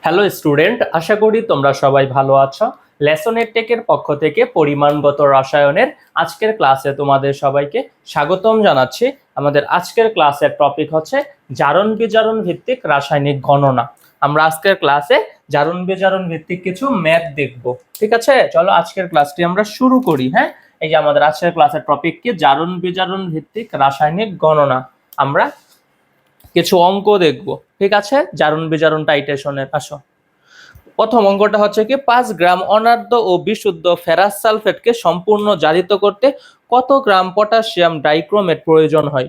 Hello student, আশা করি তোমরা সবাই ভালো আছো। লেসনের টেকের পক্ষ থেকে পরিমাণগত রসায়নের আজকের ক্লাসে তোমাদের সবাইকে স্বাগতম জানাচ্ছি। আমাদের আজকের ক্লাসের টপিক হচ্ছে জারণ বিজারণ ভিত্তিক রাসায়নিক গণনা। আমরা আজকের ক্লাসে জারণ বিজারণ ভিত্তিক কিছু ম্যাথ দেখব। ঠিক আছে, চলো আজকের ক্লাসটি আমরা শুরু করি। হ্যাঁ, এই যে আমাদের আজকের ক্লাসের টপিক কি, জারণ বিজারণ ভিত্তিক রাসায়নিক গণনা। আমরা কিছু অঙ্ক দেখব। ঠিক আছে, জারণ বিজারণ টাইটেশনের। আসো, প্রথম অঙ্কটা হচ্ছে কি, 5 গ্রাম অনার্দ্র ও বিশুদ্ধ ফেরাস সালফেটকে সম্পূর্ণ জারিত করতে কত গ্রাম পটাশিয়াম ডাইক্রোমেট প্রয়োজন হয়।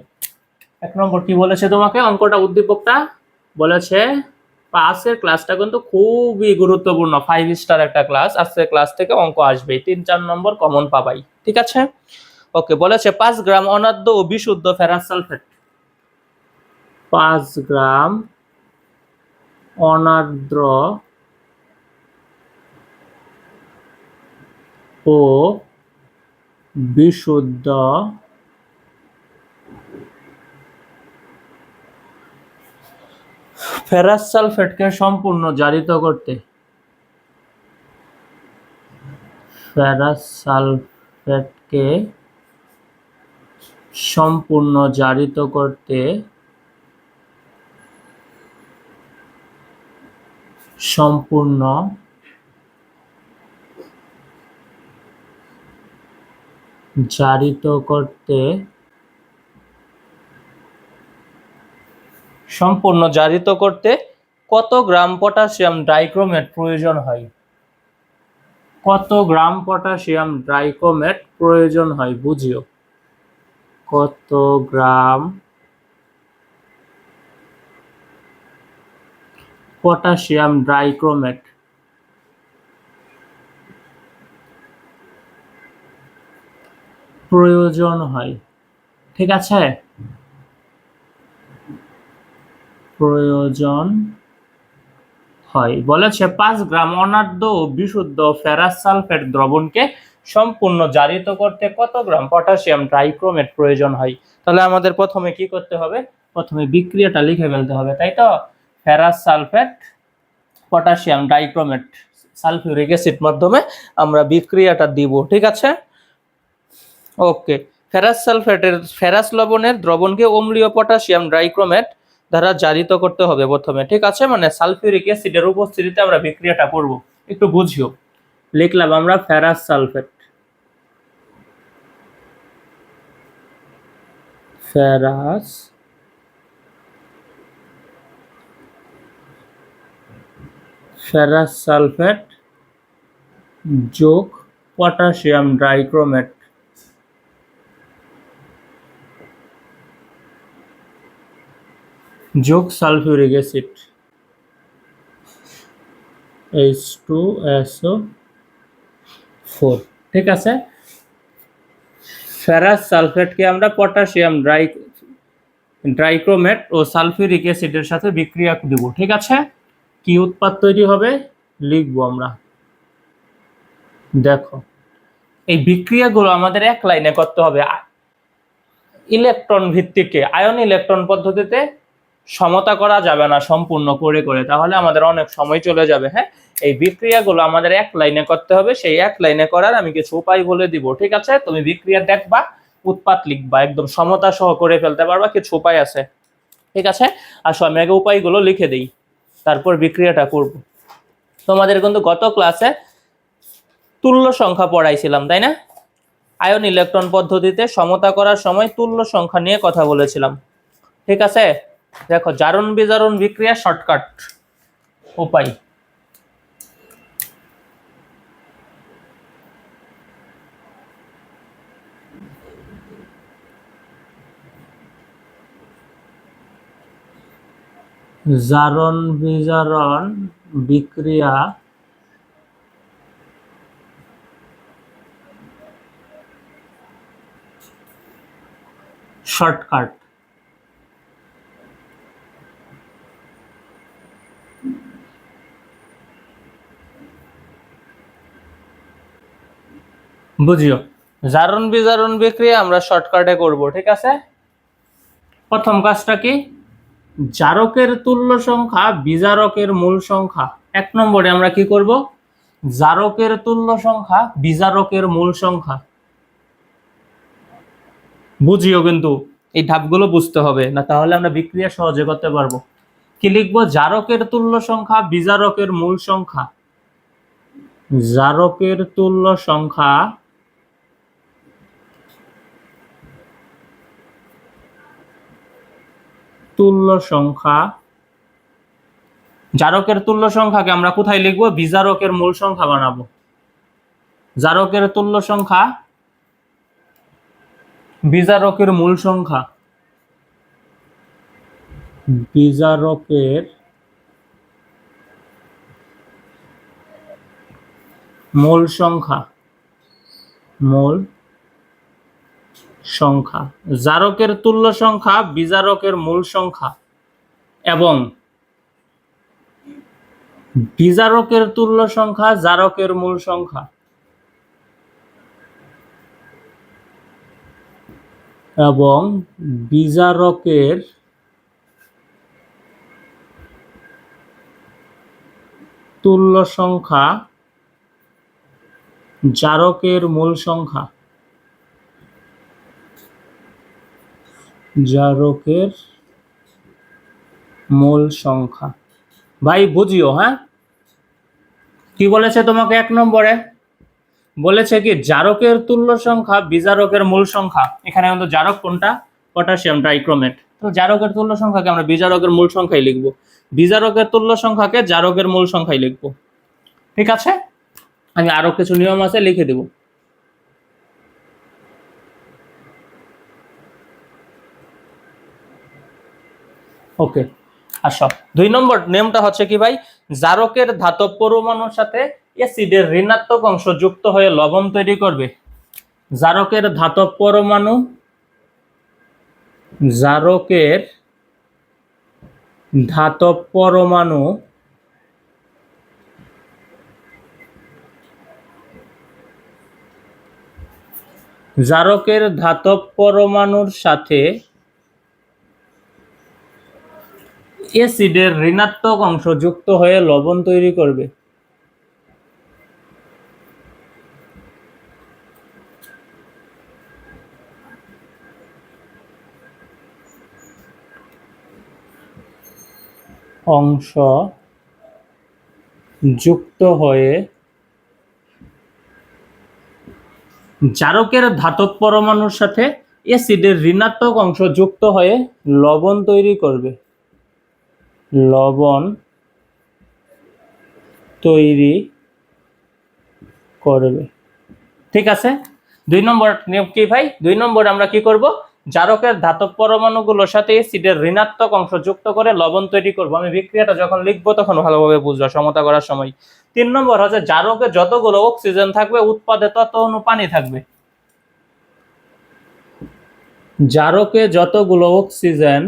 এক নম্বর কি বলেছে তোমাকে, অঙ্কটা উদ্দীপকটা বলেছে আজকের ক্লাসটা কিন্তু খুবই গুরুত্বপূর্ণ, 5 স্টার একটা ক্লাস। আজকের ক্লাস থেকে অঙ্ক আসবেই, 3-4 নম্বর কমন পাবাই। ঠিক আছে, ওকে। বলেছে 5 গ্রাম অনার্দ্র ও বিশুদ্ধ ফেরাস সালফেট, 5 গ্রাম অনার্দ্র ও বিশুদ্ধ ফেরাস সালফেটকে সম্পূর্ণ জারিত করতে, ফেরাস সালফেটকে সম্পূর্ণ জারিত করতে সম্পূর্ণ জারিত করতে কত গ্রাম পটাশিয়াম ডাইক্রোমেট প্রয়োজন হয়। কত গ্রাম পটাশিয়াম ডাইক্রোমেট প্রয়োজন হয়, বুঝিও। কত গ্রাম পটাশিয়াম ডাইক্রোমেট প্রয়োজন হয়। ঠিক আছে, প্রয়োজন হয়। বলেছে 5 গ্রাম অনার্দ্র ও বিশুদ্ধ ফেরাস সালফেট দ্রবণকে সম্পূর্ণ জারিত করতে কত গ্রাম পটাশিয়াম ডাইক্রোমেট প্রয়োজন হয়। তাহলে আমাদের প্রথমে কি করতে হবে, প্রথমে বিক্রিয়াটা লিখে ফেলতে হবে, তাই তো। Ferrous sulphate potassium dichromate, sulphuric acid মাধ্যমে আমরা বিক্রিয়াটা দিব। ঠিক আছে, ওকে। ফেরাস সালফেটের ফেরাস লবণের দ্রবণকে অম্লীয় পটাশিয়াম ডাইক্রোমেট দ্বারা জারিত করতে হবে প্রথমে। ঠিক আছে, মানে সালফিউরিক অ্যাসিডের উপস্থিতিতে আমরা বিক্রিয়াটা করব। একটু বুঝিও। লিখলাম আমরা ferrous sulphate, ferrous ferrous sulphate যোগ পটাশিয়াম ডাইক্রোমেট যোগ সালফিউরিক অ্যাসিড H2SO4। ঠিক আছে, ফেরাস সালফেটকে আমরা পটাশিয়াম ডাইক্রোমেট ও সালফিউরিক অ্যাসিডের সাথে বিক্রিয়া দেব। ঠিক আছে, কি উৎপাদ তৈরি হবে লিখবো আমরা। দেখো, এই বিক্রিয়াগুলো আমাদের এক লাইনে করতে হবে। ইলেকট্রন ভিত্তিকে আয়ন ইলেকট্রন পদ্ধতিতে সমতা করা যাবে না সম্পূর্ণ করে করে, তাহলে আমাদের অনেক সময় চলে যাবে। হ্যাঁ, এই বিক্রিয়াগুলো আমাদের এক লাইনে করতে হবে। সেই এক লাইনে করার আমি কিছু উপায় বলে দিব। ঠিক আছে, তুমি বিক্রিয়া দেখবা, উৎপাদ লিখবা, একদম সমতা সহ করে ফেলতে পারবা। কিছু উপায় আছে। ঠিক আছে, আসো আমি আগে উপায়গুলো লিখে দিই, তারপর বিক্রিয়াটা করব। তোমাদের কিন্তু গত ক্লাসে তুল্য সংখ্যা পড়াইছিলাম, তাই না? আয়ন ইলেকট্রন পদ্ধতিতে সমতা করার সময় তুল্য সংখ্যা নিয়ে কথা বলেছিলাম। ঠিক আছে, দেখো, জারণ বিজারণ বিক্রিয়া শর্টকাট উপায়। জারণ বিজারণ বিক্রিয়া শর্টকাট। বুঝিও, জারণ বিজারণ বিক্রিয়া আমরা শর্টকাটে করব। ঠিক আছে, প্রথম কাজটা কি, জারকের তুল্য সংখ্যা বিজারকের মূল সংখ্যা এক নম্বরে আমরা কি করব, জারকের তুল্য সংখ্যা বিজারকের মূল সংখ্যা। বুঝিও কিন্তু এই ধাপগুলো বুঝতে হবে, না তাহলে আমরা বিক্রিয়া সহজে করতে পারবো। কি লিখবো, জারকের তুল্য সংখ্যা বিজারকের মূল সংখ্যা। জারকের তুল্য সংখ্যা জারকের তুল্য সংখ্যাকে আমরা কোথায় লিখবো, বিজারকের মূল সংখ্যা বানাবো। জারকের তুল্য সংখ্যা বিজারকের মূল সংখ্যা, বিজারকের মূল সংখ্যা, জারকের তুল্য সংখ্যা বিজারকের মূল সংখ্যা এবং বিজারকের তুল্য সংখ্যা জারকের মূল সংখ্যা এবং বিজারকের তুল্য সংখ্যা জারকের মূল সংখ্যা, জারকের মূল সংখ্যা। ভাই বুঝিও, হ্যাঁ কি বলেছে তোমাকে, এক নম্বরে বলেছে কি জারকের তুল্য সংখ্যা বিজারকের মূল সংখ্যা। এখানে কিন্তু জারক কোনটা, পটাশিয়াম ট্রাইক্রোমেট। তো জারকের তুল্য সংখ্যাকে আমরা বিজারকের মূল সংখ্যায় লিখবো, বিজারকের তুল্য সংখ্যাকে জারকের মূল সংখ্যায় লিখবো। ঠিক আছে, আমি আরো কিছু নিয়ম আছে লিখে দেব। ওকে, আসো 2 নম্বর নিয়মটা হচ্ছে কি ভাই, জারকের ধাতব পরমাণুর সাথে অ্যাসিডের ঋণাত্মক অংশ যুক্ত হয়ে লবণ তৈরি করবে। জারকের ধাতব পরমাণু, জারকের ধাতব পরমাণু জারকের ধাতব পরমাণুর সাথে অ্যাসিডের ঋণাত্মক অংশ যুক্ত হয়ে লবণ তৈরি করবে। অংশ যুক্ত হয়ে জারকের ধাতব পরমাণুর সাথে অ্যাসিডের ঋণাত্মক অংশ যুক্ত হয়ে লবণ তৈরি করবে, লবণ তৈরি করবে। ঠিক আছে, 2 নম্বর নিয়ম কি ভাই, 2 নম্বরে আমরা কি করব, জারকের ধাতব পরমাণুগুলোর সাথে অ্যাসিডের ঋণাত্মক অংশ যুক্ত করে লবণ তৈরি করব। আমি বিক্রিয়াটা যখন লিখবো তখন ভালোভাবে বুঝবো সমতা করার সময়। 3 নম্বর হচ্ছে জারকে যতগুলো অক্সিজেন থাকবে উৎপাদে তত অণু পানি থাকবে। জারকে যতগুলো অক্সিজেন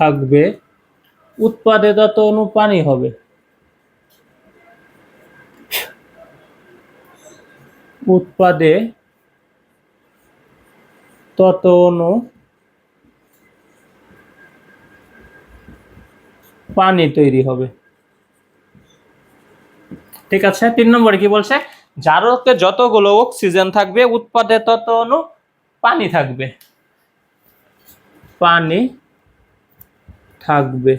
থাকবে উৎপাদে তত অণু পানি হবে। উৎপাদে তত অণু পানি তৈরি হবে। ঠিক আছে, 3 নম্বরে কি বলছে, জারকে যতগুলো অক্সিজেন থাকবে উৎপাদে তত অণু পানি থাকবে, পানি থাকবে।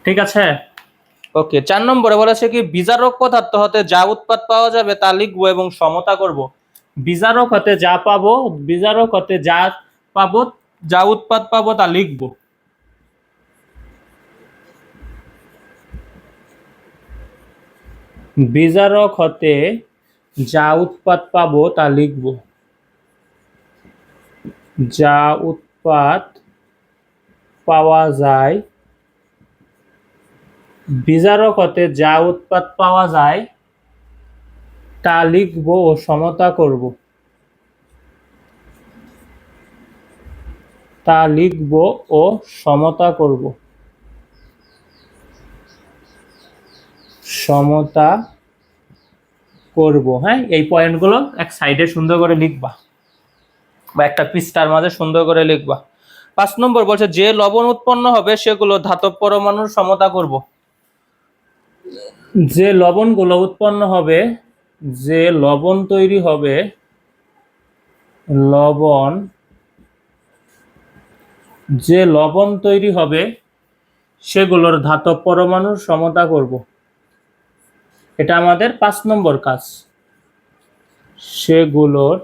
ঠিক আছে, ওকে। 4 নম্বরে বলেছে কি বিজারক পদার্থ হতে যা উৎপাদ পাওয়া যাবে তা লিখবো এবং সমতা করব। বিজারক হতে যা পাবো, বিজারক হতে যা পাবো, যা উৎপাদ পাবো তা লিখবো। বিজারক হতে যা উৎপাদ পাবো তা লিখব, যা উৎপাদ পাওয়া যায়, বিজারক হতে যা উৎপাদ পাওয়া যায় তা লিখবো ও সমতা করব, তা লিখবো ও সমতা করব, সমতা করব। হ্যাঁ, এই পয়েন্টগুলো এক সাইডে সুন্দর করে লিখবা বা একটা পৃষ্ঠার মাঝে সুন্দর করে লিখবা। 5 নম্বর বলছে যে লবণ উৎপন্ন হবে সেগুলো ধাতব পরমাণুর সমতা করব। যে লবণগুলো উৎপন্ন হবে, যে লবণ তৈরি হবে, লবণ, যে লবণ তৈরি হবে সেগুলোর ধাতব পরমাণুর সমতা করব। এটা আমাদের 5 নম্বর কাজ। সেগুলোর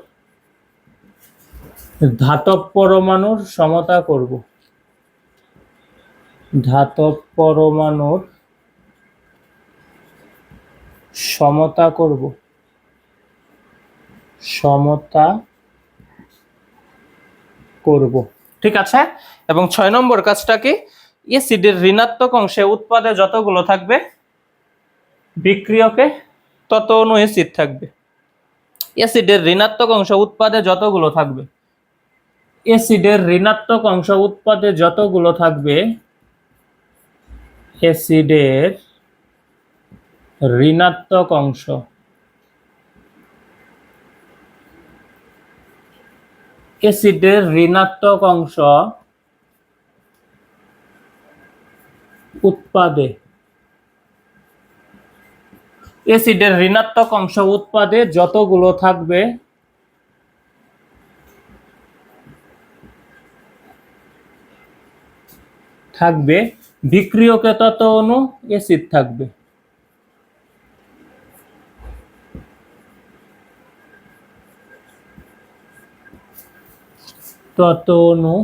ধাতব পরমাণুর সমতা করব, ধাতব পরমাণুর সমতা করব, সমতা করব। ঠিক আছে। এবং 6 নম্বর কাজটা কি, অ্যাসিডের ঋণাত্মক অংশে উৎপাদে যতগুলো থাকবে বিক্রিয়কে তত অণু অ্যাসিড থাকবে। অ্যাসিডের ঋণাত্মক অংশ উৎপাদে যতগুলো থাকবে, অ্যাসিডের ঋণাত্মক অংশ উৎপাদে যতগুলো থাকবে, অ্যাসিডের ঋণাত্মক অংশ, অ্যাসিডের ঋণাত্মক অংশ উৎপাদে, অ্যাসিডের ঋণাত্মক অংশ উৎপাদে যতগুলো থাকবে বিক্রিয়কে তত অণু অ্যাসিড থাকবে। তত অণু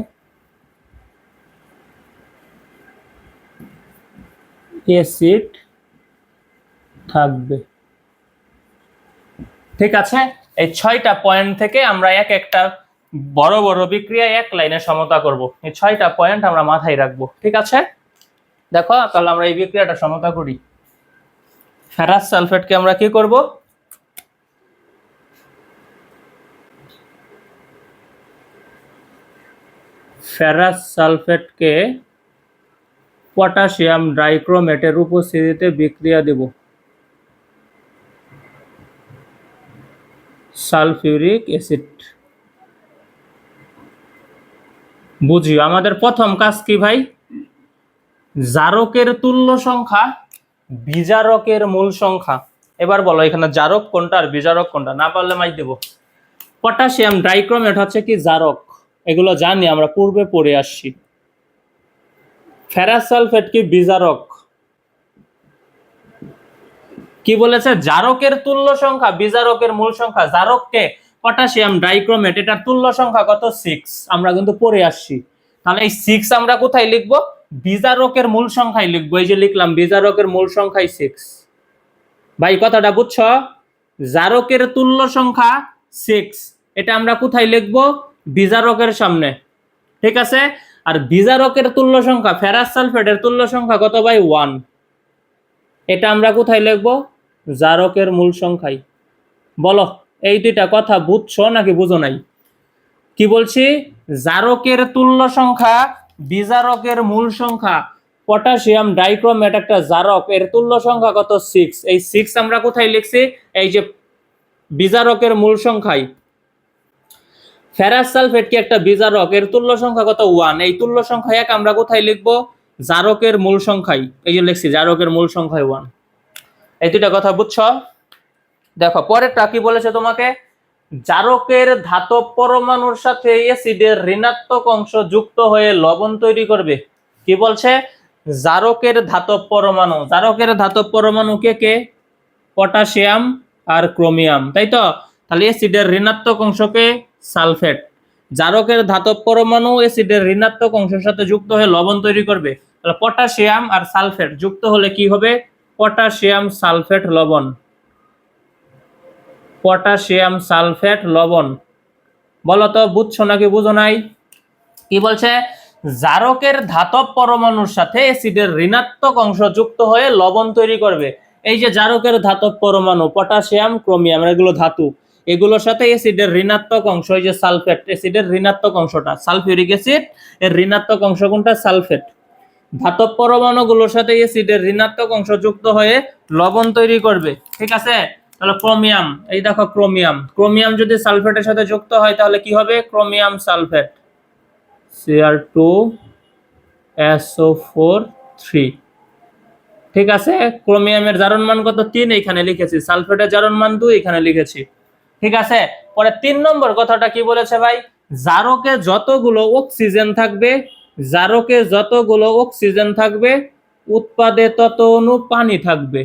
অ্যাসিড থাকবে। ঠিক আছে। এই 6টা পয়েন্ট থেকে আমরা এক একটা বড় বড় বিক্রিয়া এক লাইনে সমতা করব। এই 6টা পয়েন্ট আমরা মাথায় রাখবো। ঠিক আছে, দেখো তাহলে আমরা এই বিক্রিয়াটা সমতা করি। ফেরাস সালফেটকে আমরা কি করব, ফেরাস সালফেটকে পটাশিয়াম ডাইক্রোমেটের উপস্থিতিতে বিক্রিয়া দেব, সালফিউরিক অ্যাসিড। বুঝিও আমাদের প্রথম কাজ কি ভাই, জারকের তুল্য সংখ্যা বিজারকের মূল সংখ্যা। এবার বলো এখানে জারক কোনটা আর বিজারক কোনটা, না পারলে মাই দেব। পটাশিয়াম ডাইক্রোমেট হচ্ছে কি জারক, এগুলো জানি আমরা পূর্বে পড়ে আসছি। ফেরাস সালফেট কি বিজারক। কি বলেছে, জারকের তুল্য সংখ্যা বিজারকের মূল সংখ্যা। জারককে পটাশিয়াম ডাইক্রোমেট, এটার তুল্য সংখ্যা কত, 6, আমরা কিন্তু পড়ে আসছি। তাহলে এই 6 আমরা কোথায় লিখবো, বিজারকের মূল সংখ্যায় লিখবো। এই যে লিখলাম বিজারকের মূল সংখ্যায় 6। ভাই কথাটা বুঝছো, জারকের তুল্য সংখ্যা 6, এটা আমরা কোথায় লিখবো, বিজারকের সামনে। ঠিক আছে। আর বিজারকের তুল্য সংখ্যা, ফেরাস সালফেটের তুল্য সংখ্যা কত ভাই, 1, এটা আমরা কোথায় লিখবো, জারকের মূল সংখ্যায়। বলো এই দুইটা কথা বুঝছো নাকি বুঝো নাই? কি বলছি, জারকের তুল্য সংখ্যা বিজারকের মূল সংখ্যা। পটাশিয়াম ডাইক্রোমেট একটা জারক, এর তুল্য সংখ্যা কত, 6। এই 6 আমরা কোথায় লিখছি, এই যে বিজারকের মূল সংখ্যায়। ফেরাস সালফেট কি একটা বিজারক, এর তুল্য সংখ্যা কত, 1। এই তুল্য সংখ্যা 1 আমরা কোথায় লিখবো, জারকের মূল সংখ্যায়। এই যে লিখছি জারকের মূল সংখ্যায় 1। এই দুইটা কথা বুঝছো? দেখো পরেরটা কি বলেছে তোমাকে, জারকের ধাতব পরমাণুর সাথে অ্যাসিডের ঋণাত্মক অংশ যুক্ত হয়ে লবণ তৈরি করবে। কি বলছে, জারকের ধাতব পরমাণু, জারকের ধাতব পরমাণু কে কে, পটাশিয়াম আর ক্রোমিয়াম, তাই তো। তাহলে অ্যাসিডের ঋণাত্মক অংশকে সালফেট, জারকের ধাতব পরমাণু অ্যাসিডের ঋণাত্মক অংশের সাথে যুক্ত হয়ে লবণ তৈরি করবে। তাহলে পটাশিয়াম আর সালফেট যুক্ত হলে কি হবে, পটাশিয়াম সালফেট লবণ, পটাশিয়াম সালফেট লবণ। বলো তো বুঝছো নাকি বুঝো নাই? কি বলছে, জারকের ধাতব পরমাণুর সাথে অ্যাসিডের ঋণাত্মক অংশ যুক্ত হয়ে লবণ তৈরি করবে। এই যে জারকের ধাতব পরমাণু পটাশিয়াম ক্রোমিয়াম এগুলো ধাতু, এগুলোর সাথে অ্যাসিডের ঋণাত্মক অংশ এই যে সালফেট, অ্যাসিডের ঋণাত্মক অংশটা সালফিউরিক অ্যাসিড, এর ঋণাত্মক অংশ কোনটা সালফেট। ধাতব পরমাণুগুলোর সাথে অ্যাসিডের ঋণাত্মক অংশ যুক্ত হয়ে লবণ তৈরি করবে, ঠিক আছে। তাহলে ক্রোমিয়াম, এই দেখো ক্রোমিয়াম, ক্রোমিয়াম যদি সালফেটের সাথে যুক্ত হয় তাহলে কি হবে, ক্রোমিয়াম সালফেট Cr2SO4 3, ঠিক আছে। ক্রোমিয়ামের জারণ মান কত 3 এখানে লিখেছি, সালফেটের জারণ মান 2 এখানে লিখেছি, ঠিক আছে। পরে 3 নম্বর কথাটা কি বলেছে ভাই, জারকে যতগুলো অক্সিজেন থাকবে, জারকে যতগুলো অক্সিজেন থাকবে উৎপাদে তত অণু পানি থাকবে।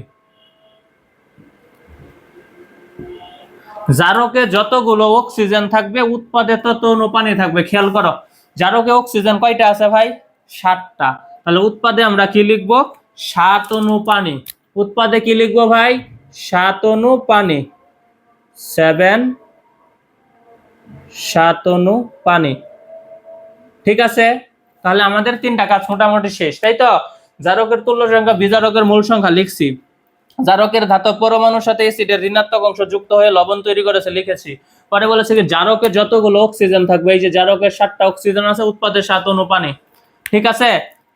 জারকে যতগুলো অক্সিজেন থাকবে উৎপাদে তত অণু পানি থাকবে। খেয়াল করো, জারকে অক্সিজেন কয়টা আছে ভাই, 7টা। তাহলে উৎপাদে আমরা কি লিখবো, 7 অণু পানি। উৎপাদে কি লিখবো ভাই, 7 অণু পানি, 7 অণু পানি, ঠিক আছে। তাহলে আমাদের 3টা কাজ মোটামুটি শেষ, তাই তো। জারকের তুল্য সংখ্যা বিজারকের মূল সংখ্যা লিখছি, জারকের ধাতব পরমাণুর সাথে অ্যাসিডের ঋণাত্মক অংশ যুক্ত হয়ে লবণ তৈরি করেছে লিখেছি। পরে বলেছে কি জারকে যতগুলো অক্সিজেন থাকবে, এই যে জারকের 7টা অক্সিজেন আছে উৎপাদে 7 অণু পানি, ঠিক আছে।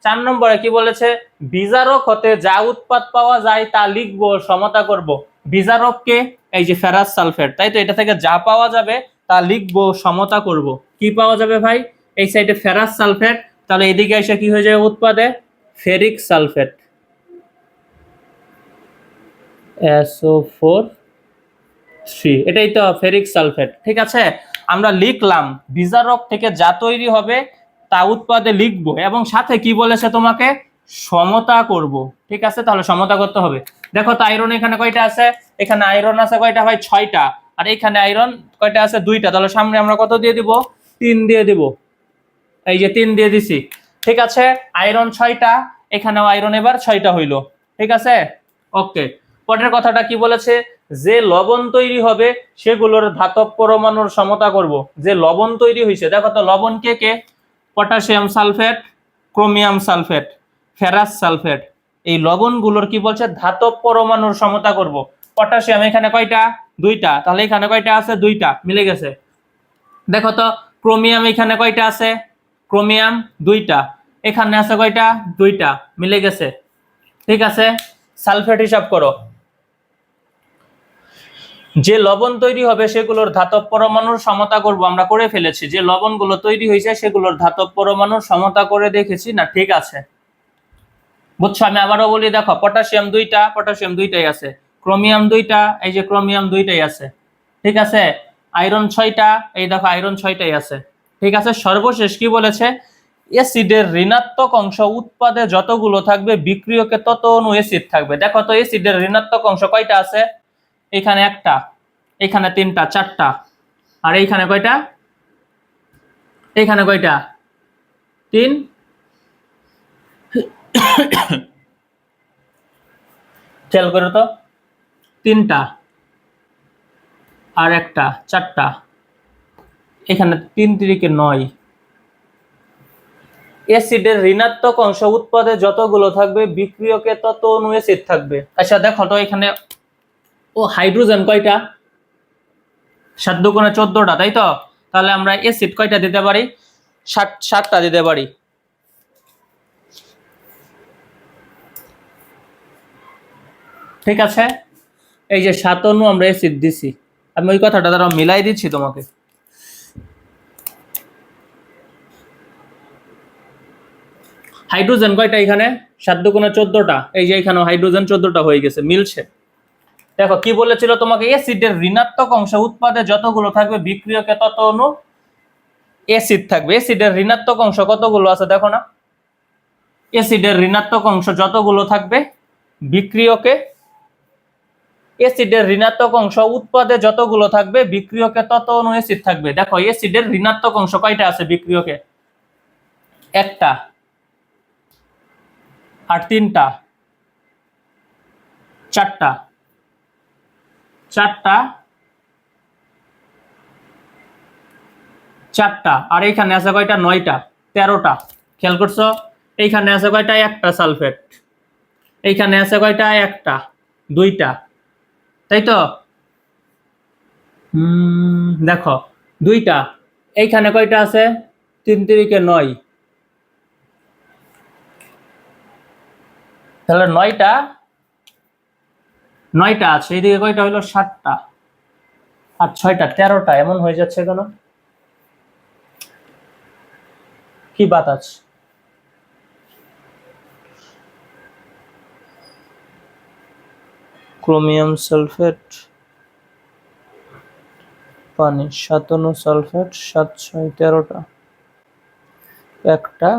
4 নম্বরে কি বলেছে, বিজারক হতে যা উৎপাদ পাওয়া যায় তা লিখবো, সমতা করব। বিজারককে এই যে ফেরাস সালফেট, তাই তো, এটা থেকে যা পাওয়া যাবে তা লিখবো, সমতা করব। কি পাওয়া যাবে ভাই, এই সাইডে ফেরাস সালফেট, তাহলে এদিকে এসে কি হয়ে যাবে উৎপাদে ফেরিক সালফেট SO4 3, এটাই তো ফেরিক সালফেট, ঠিক আছে। আমরা লিখলাম বিজারক থেকে যা তৈরি হবে তা উৎপাদে লিখবো, এবং সাথে কি বলেছে তোমাকে, সমতা করব, ঠিক আছে। তাহলে সমতা করতে হবে। দেখো তো আয়রন এখানে কয়টা আছে, এখানে আয়রন আছে কয়টা ভাই, 6টা, আর এখানে আয়রন কয়টা আছে, 2টা। তাহলে সামনে আমরা কত দিয়ে দিব, 3 দিয়ে দিব, এই যে 3 দিয়ে দিছি, ঠিক আছে। আয়রন 6টা, এখানেও আয়রন এবার 6টা হইলো, ঠিক আছে, ওকে। পরের কথাটা কি বলেছে, যে লবণ তৈরি হবে সেগুলোর ধাতব পরমাণুর সমতা করব। যে লবণ তৈরি হয়েছে, দেখো তো লবণ কে কে, potassium sulphate, chromium sulphate, ferrous sulphate, এই লবণগুলোর কি বলছে, ধাতব পরমাণুর সমতা করব। পটাশিয়াম এখানে কয়টা, 2টা, তাহলে এখানে কয়টা আছে, 2টা, মিলে গেছে। দেখো তো ক্রোমিয়াম এখানে কয়টা আছে, ক্রোমিয়াম 2টা, এখানে আছে কয়টা, 2টা, মিলে গেছে, ঠিক আছে। সালফেট হিসাব করো, যে লবণ তৈরি হবে সেগুলোর ধাতব পরমাণুর সমতা করব, আমরা করে ফেলেছি। যে লবণগুলো তৈরি হয়েছে সেগুলোর ধাতব পরমাণুর সমতা করে দেখেছি না, ঠিক আছে, বুঝছো। আমি আবারও বলি, দেখো পটাশিয়াম 2টা, পটাশিয়াম 2টাই আছে, ক্রোমিয়াম 2টা, এই যে ক্রোমিয়াম 2টাই আছে, ঠিক আছে। আয়রন 6টা, এই দেখো আয়রন 6টাই আছে, ঠিক আছে। সর্বশেষ কি বলেছে, অ্যাসিডের ঋণাত্মক অংশ উৎপাদে যতগুলো থাকবে বিক্রিয়কে তত অণু অ্যাসিড থাকবে। দেখো তো অ্যাসিডের ঋণাত্মক অংশ কয়টা আছে, এখানে 1টা, এখানে 3টা, 4টা, আর এইখানে কয়টা, এখানে কয়টা, 3, খেয়াল করো তো, 3টা আর 1টা, 4টা, এখানে 3 3 9। অ্যাসিডের ঋণাত্মক অংশ উৎপাদে যতগুলো থাকবে বিক্রিয়কে তত অণু অ্যাসিড থাকবে। আচ্ছা দেখো তো এখানে ও হাইড্রোজেন কয়টা, 7 দুগুণে 14টা, তাই তো। তাহলে আমরা অ্যাসিড কয়টা দিতে পারি, 7টা দিতে পারি, ঠিক আছে। এই যে 7 অণু আমরা অ্যাসিড দিছি, আমি ওই কথাটা দ্বারা মিলাই দিচ্ছি তোমাকে। হাইড্রোজেন কয়টা এখানে, 7 দুগুণে 14টা, এই যে এখানেও হাইড্রোজেন 14টা হয়ে গেছে, মিলছে। দেখো কি বলেছিল তোমাকে, অ্যাসিডের ঋণাত্মক অংশ উৎপাদে যতগুলো থাকবে বিক্রিয়কে তত অণু অ্যাসিড থাকবে। অ্যাসিডের ঋণাত্মক অংশ কতগুলো আছে দেখো না, অ্যাসিডের ঋণাত্মক অংশ যতগুলো থাকবে বিক্রিয়কে, অ্যাসিডের ঋণাত্মক অংশ উৎপাদে যতগুলো থাকবে বিক্রিয়কে তত অণু অ্যাসিড থাকবে। দেখো অ্যাসিডের ঋণাত্মক অংশ কয়টা আছে বিক্রিয়কে, 1টা, আর 3টা, 4টা, 4টা, 4টা, আর এইখানে আছে কয়টা, 9টা, 13টা। খেয়াল করছো, এইখানে আছে কয়টা, 1টা সালফেট, এইখানে আছে কয়টা, 1টা, দুইটা, তাই তো? দেখো দুইটা, এইখানে কয়টা আছে? 3 তিরিকে 9, তাহলে 9টা, 9টা আছে, এইদিকে কয়টা হইলো? 7টা, আর 6টা 13টা, এমন হয়ে যাচ্ছে কেন? কি বাত আছে? ক্রোমিয়াম সালফেট, পানি, 57 সালফেট, 7 6 13টা, একটা,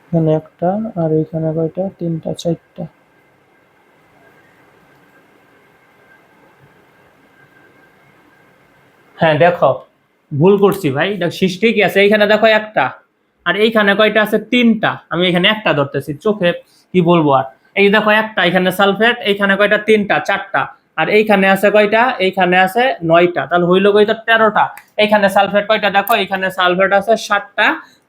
এখানে একটা, আর এইখানে কয়টা? 3টা 4টা। হ্যাঁ দেখো, ভুল করছি ভাই, দেখ ঠিকই আছে, এইখানে দেখো একটা, আর এইখানে কয়টা আছে? 3টা, আমি এখানে একটা ধরতেছি, চোখে কি বলবো আর। এই দেখো একটা, এখানে সালফেট, এইখানে কয়টা? 3টা 4টা, আর এইখানে আছে কয়টা? এইখানে আছে 9টা, তাহলে হইলো কয়টা? 13টা। এইখানে সালফেট কয়টা দেখো, এইখানে সালফেট আছে 7টা,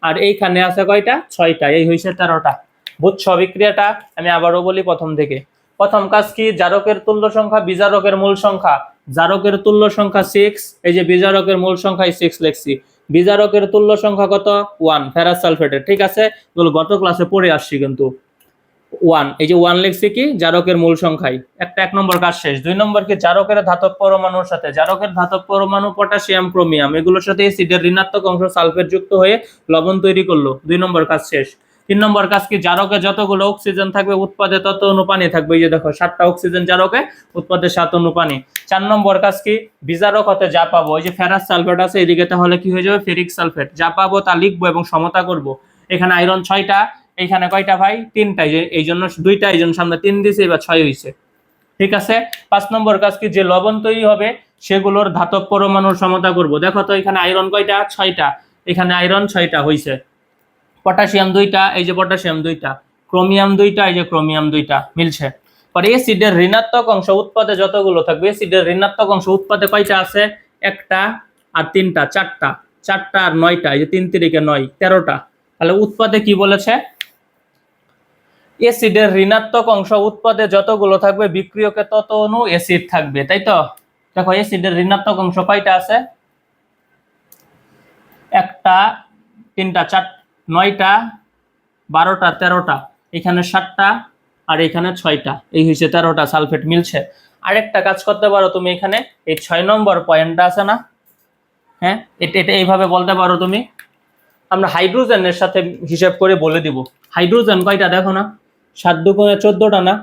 আর এইখানে আছে কয়টা? 6টা, এই হইছে 13টা। বুঝছো বিক্রিয়াটা? আমি আবারও বলি প্রথম থেকে। প্রথম কাজ কি? জারকের তুল্য সংখ্যা বিজারকের মূল সংখ্যা। জারকের তুল্য সংখ্যা 6, এই যে বিজারকের মূল সংখ্যা 6 লিখছি। বিজারকের তুল্য সংখ্যা কত? 1 ফেরাস সালফেটের, ঠিক আছে? এগুলো গত ক্লাসে পড়ে আসছি কিন্তু। 1, এই যে 1 লিখছি কি? জারকের মূল সংখ্যায়। একটা 1 নম্বর কাজ শেষ। 2 নম্বর কি? জারকের ধাতব পরমাণুর সাথে, জারকের ধাতব পরমাণু পটাশিয়াম ক্রোমিয়াম, এগুলোর সাথে অ্যাসিডের ঋণাত্মক অংশ সালফেট যুক্ত হয়ে লবণ তৈরি করলো। 2 নম্বর কাজ শেষ। 3 নম্বর কাজ কি? জারকে যতগুলো অক্সিজেন থাকবে উৎপাদে তত অণু পানি থাকবে। এই যে দেখো 7টা অক্সিজেন জারকে, উৎপাদে 7 অণু পানি। 4 নম্বর কাজ কি? বিজারক হতে যা পাবো, ওই যে ফেরাস সালফেট আছে এদিকে, তাহলে কি হয়ে যাবে? Ferric sulphate. যা পাবো তা লিখবো এবং সমতা করব। এখানে আয়রন 6টা, এইখানে কয়টা ভাই? 3টা, এই জন্য 2টা, এই জন্য সামনে 3 দিয়েছে, এবার 6 হয়েছে, ঠিক আছে? 5 নম্বর কাজ কি? যে লবণ তৈরি হবে সেগুলোর ধাতব পরমাণুর সমতা করব। দেখো তো এখানে আয়রন কয়টা? 6টা, এখানে আয়রন 6টা হয়েছে। পটাশিয়াম 2টা, এই যে পটাশিয়াম 2টা। ক্রোমিয়াম 2টা, এই যে ক্রোমিয়াম 2টা, মিলছে। পরে অ্যাসিডের ঋণাত্মক অংশ উৎপাদে যতগুলো থাকবে, অ্যাসিডের ঋণাত্মক অংশ উৎপাদে কয়টা আছে? একটা, আর 3টা 4টা, 4টা আর 9টা, এই যে 3 তিরিকে 9, 13টা। তাহলে উৎপাদে কি বলেছে? অ্যাসিডের ঋণাত্মক অংশ উৎপাদে যতগুলো থাকবে বিক্রিয়কে তত অণু অ্যাসিড থাকবে, তাই তো? দেখো অ্যাসিডের ঋণাত্মক অংশ কয়টা আছে? একটা, 3টা 4, 9টা, 12টা 13টা, এখানে 7টা, আর এখানে 6টা, এই হয়েছে 13টা সালফেট, মিলছে। আরেকটা কাজ করতে পারো তুমি, এখানে এই 6 নম্বর পয়েন্টটা আছে না? হ্যাঁ, এটা এইভাবে বলতে পারো তুমি। আমরা হাইড্রোজেনের সাথে হিসাব করে বলে দিব। হাইড্রোজেন কয়টা দেখো না? 7 দুগুণে 14টা না?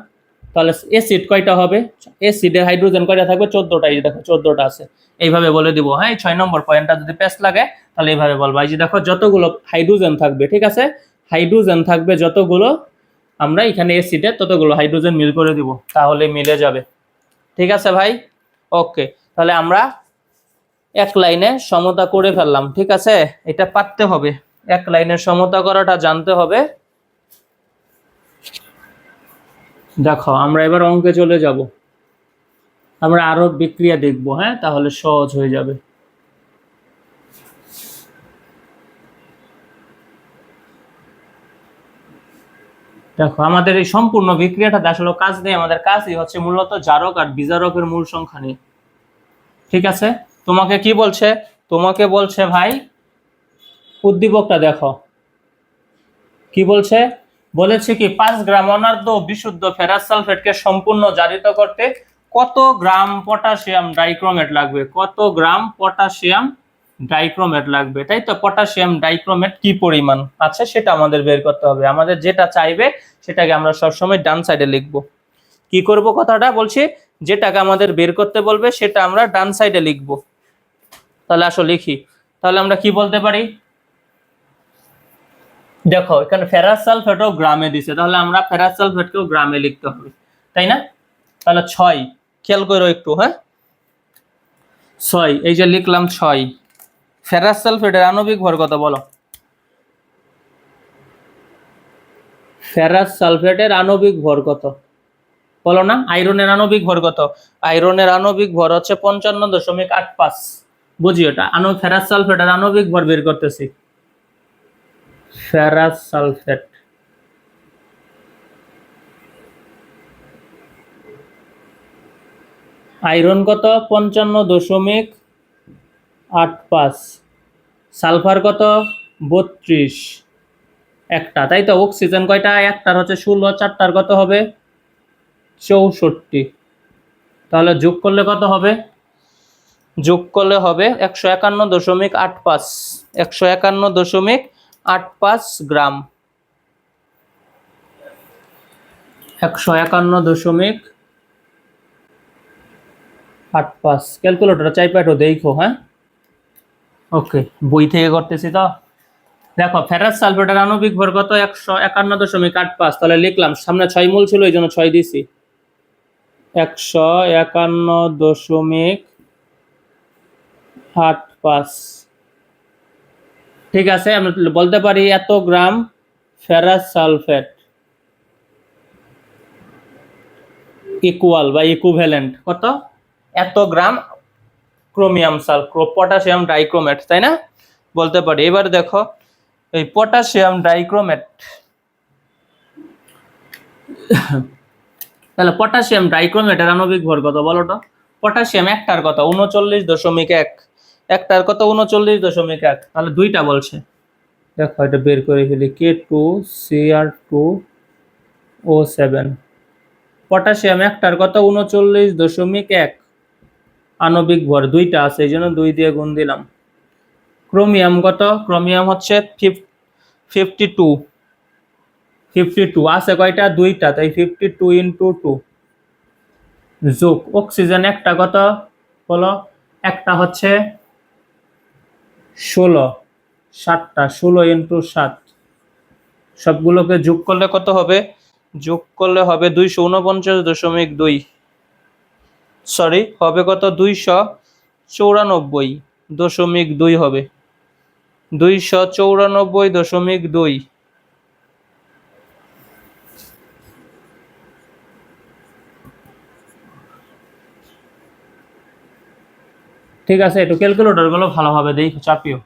তাহলে অ্যাসিড কয়টা হবে? অ্যাসিডে হাইড্রোজেন কয়টা থাকবে? 14টা, এই দেখো 14টা আছে। এইভাবে বলে দিব। হ্যাঁ, এই 6 নম্বর পয়েন্টটা যদি পেস লাগে তাহলে এইভাবে বলবা। এই যে দেখো যতগুলো হাইড্রোজেন থাকবে, ঠিক আছে? হাইড্রোজেন থাকবে যতগুলো, আমরা এখানে অ্যাসিডে ততগুলো হাইড্রোজেন মিল করে দিব, তাহলে মিলে যাবে। ঠিক আছে ভাই? ওকে, তাহলে আমরা এক লাইনে সমতা করে ফেললাম, ঠিক আছে? এটা পারতে হবে, এক লাইনের সমতা করাটা জানতে হবে। দেখো আমরা এবার অঙ্কে চলে যাব, আমরা আরো বিক্রিয়া দেখব, হ্যাঁ, তাহলে সহজ হয়ে যাবে। দেখো আমাদের এই সম্পূর্ণ বিক্রিয়াটা আসলে কাজ নেই, আমাদের কাজই হচ্ছে মূলত জারক আর বিজারকের মূল সংখ্যা নিয়ে, ঠিক আছে? তোমাকে কি বলছে? তোমাকে বলছে ভাই উদ্দীপকটা দেখো কি বলছে। বলেছে কি 5 গ্রাম অনার্দ্র বিশুদ্ধ ফেরাস সালফেটকে সম্পূর্ণ জারিত করতে কত গ্রাম পটাশিয়াম ডাইক্রোমেট লাগবে? কত গ্রাম পটাশিয়াম ডাইক্রোমেট লাগবে, তাই তো? পটাশিয়াম ডাইক্রোমেট কি পরিমাণ আছে সেটা আমাদের বের করতে হবে। আমাদের যেটা চাইবে সেটাকে আমরা সবসময় ডান সাইডে লিখব। কি করব কথাটা বলছি, যেটাকে আমাদের বের করতে বলবে সেটা আমরা ডান সাইডে লিখব। তাহলে আসো লিখি। তাহলে আমরা কি বলতে পারি? দেখো এখানে ফেরাস সালফেটও গ্রামে দিছে, তাহলে আমরা ফেরাস সালফেটকেও গ্রামে লিখতে হবে, তাই না? তাহলে 6, খেয়াল করো একটু, হ্যাঁ 6, এই যে লিখলাম 6। ফেরাস সালফেটের আণবিক ভর কত বলো? ফেরাস সালফেটের আণবিক ভর কত বলো না? আয়রনের আণবিক ভর কত? আয়রনের আণবিক ভর হচ্ছে 55.85। বুঝি ওটা ফেরাস সালফেট আর আণবিক ভর বের করতেছি। ফেরাস সালফেট আয়রন কত 55.85, সালফার কত 32, একটা, তাই তো। অক্সিজেন কয়টা? একটার হচ্ছে 16, চারটার কত হবে 64। তাহলে যোগ করলে কত হবে? যোগ করলে হবে 151.85, 151.85 গ্রাম, 151.85। ক্যালকুলেটর চাইপাটো দেখো, হ্যাঁ ওকে, বই থেকে করতেছি তো। দেখো ফেরাস সালফেটের আণবিক ভর কত 151.85, তাহলে লিখলাম, সামনে 6 মূল ছিল এই জন্য 6 দিছি, 151.85। ঠিক আছে, আমরা বলতে পারি এত গ্রাম ফেরাস সালফেট ইকুয়াল বা ইকুইভ্যালেন্ট কত, এত গ্রাম ক্রোমিয়াম পটাশিয়াম ডাইক্রোমেট, তাই না, বলতে পারি। এবার দেখো এই পটাশিয়াম ডাইক্রোমেট, তাহলে পটাশিয়াম ডাইক্রোমেটের আণবিক ভর কত বলো তো? পটাশিয়াম একটার কত 39.1, একটার কত 39.1, তাহলে দুইটা বলছে। দেখো এটা বের করে ফেলি, K2Cr2O7। পটাশিয়াম একটার কত 39.1 আণবিক ভর, দুইটা আছে এই জন্য 2 দিয়ে গুণ দিলাম। ক্রোমিয়াম কত? ক্রোমিয়াম হচ্ছে 52 আছে কয়টা? দুইটা, তাই 52 × 2 যোগ। অক্সিজেন একটা কত বলো? একটা হচ্ছে 16, 7টা, 16 × 7, সবগুলোকে যোগ করলে কত হবে? যোগ করলে হবে 249.2, সরি হবে কত 294.2 হবে, 294.2। ঠিক আছে, একটু ক্যালকুলেটর গুলো ভালোভাবে দেখো, চাপিও।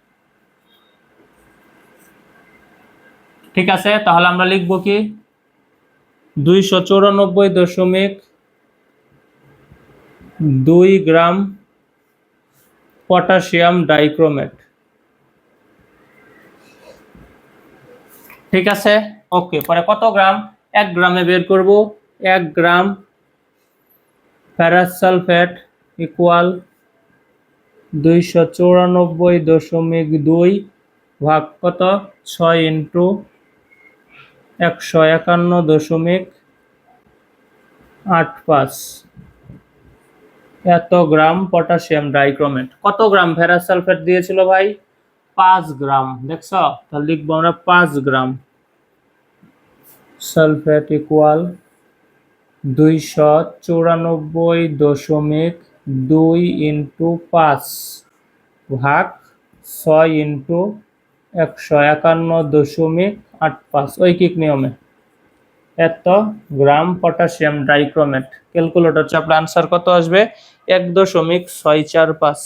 ঠিক আছে, তাহলে আমরা লিখবো কি 294.2 গ্রাম পটাশিয়াম ডাইক্রোমেট। ঠিক আছে, ওকে। পরে কত গ্রাম? 1 গ্রামে বের করব। 1 গ্রাম ফেরাস সালফেট ইকুয়াল 294.2 ভাগ কত 6 × 151.85, এত গ্রাম পটাশিয়াম ডাইক্রোমেট। কত গ্রাম ফেরাস সালফেট দিয়েছিল ভাই? 5 গ্রাম, দেখছ? তাহলে লিখবো আমরা 5 গ্রাম সালফেট ইকুয়াল 294.2 × 5 ভাগ 6 × 151.85, ঐকিক নিয়মে এত গ্রাম পটাশিয়াম ডাইক্রোমেট। ক্যালকুলেটর চাপলে আনসার কত আসবে? 1.645,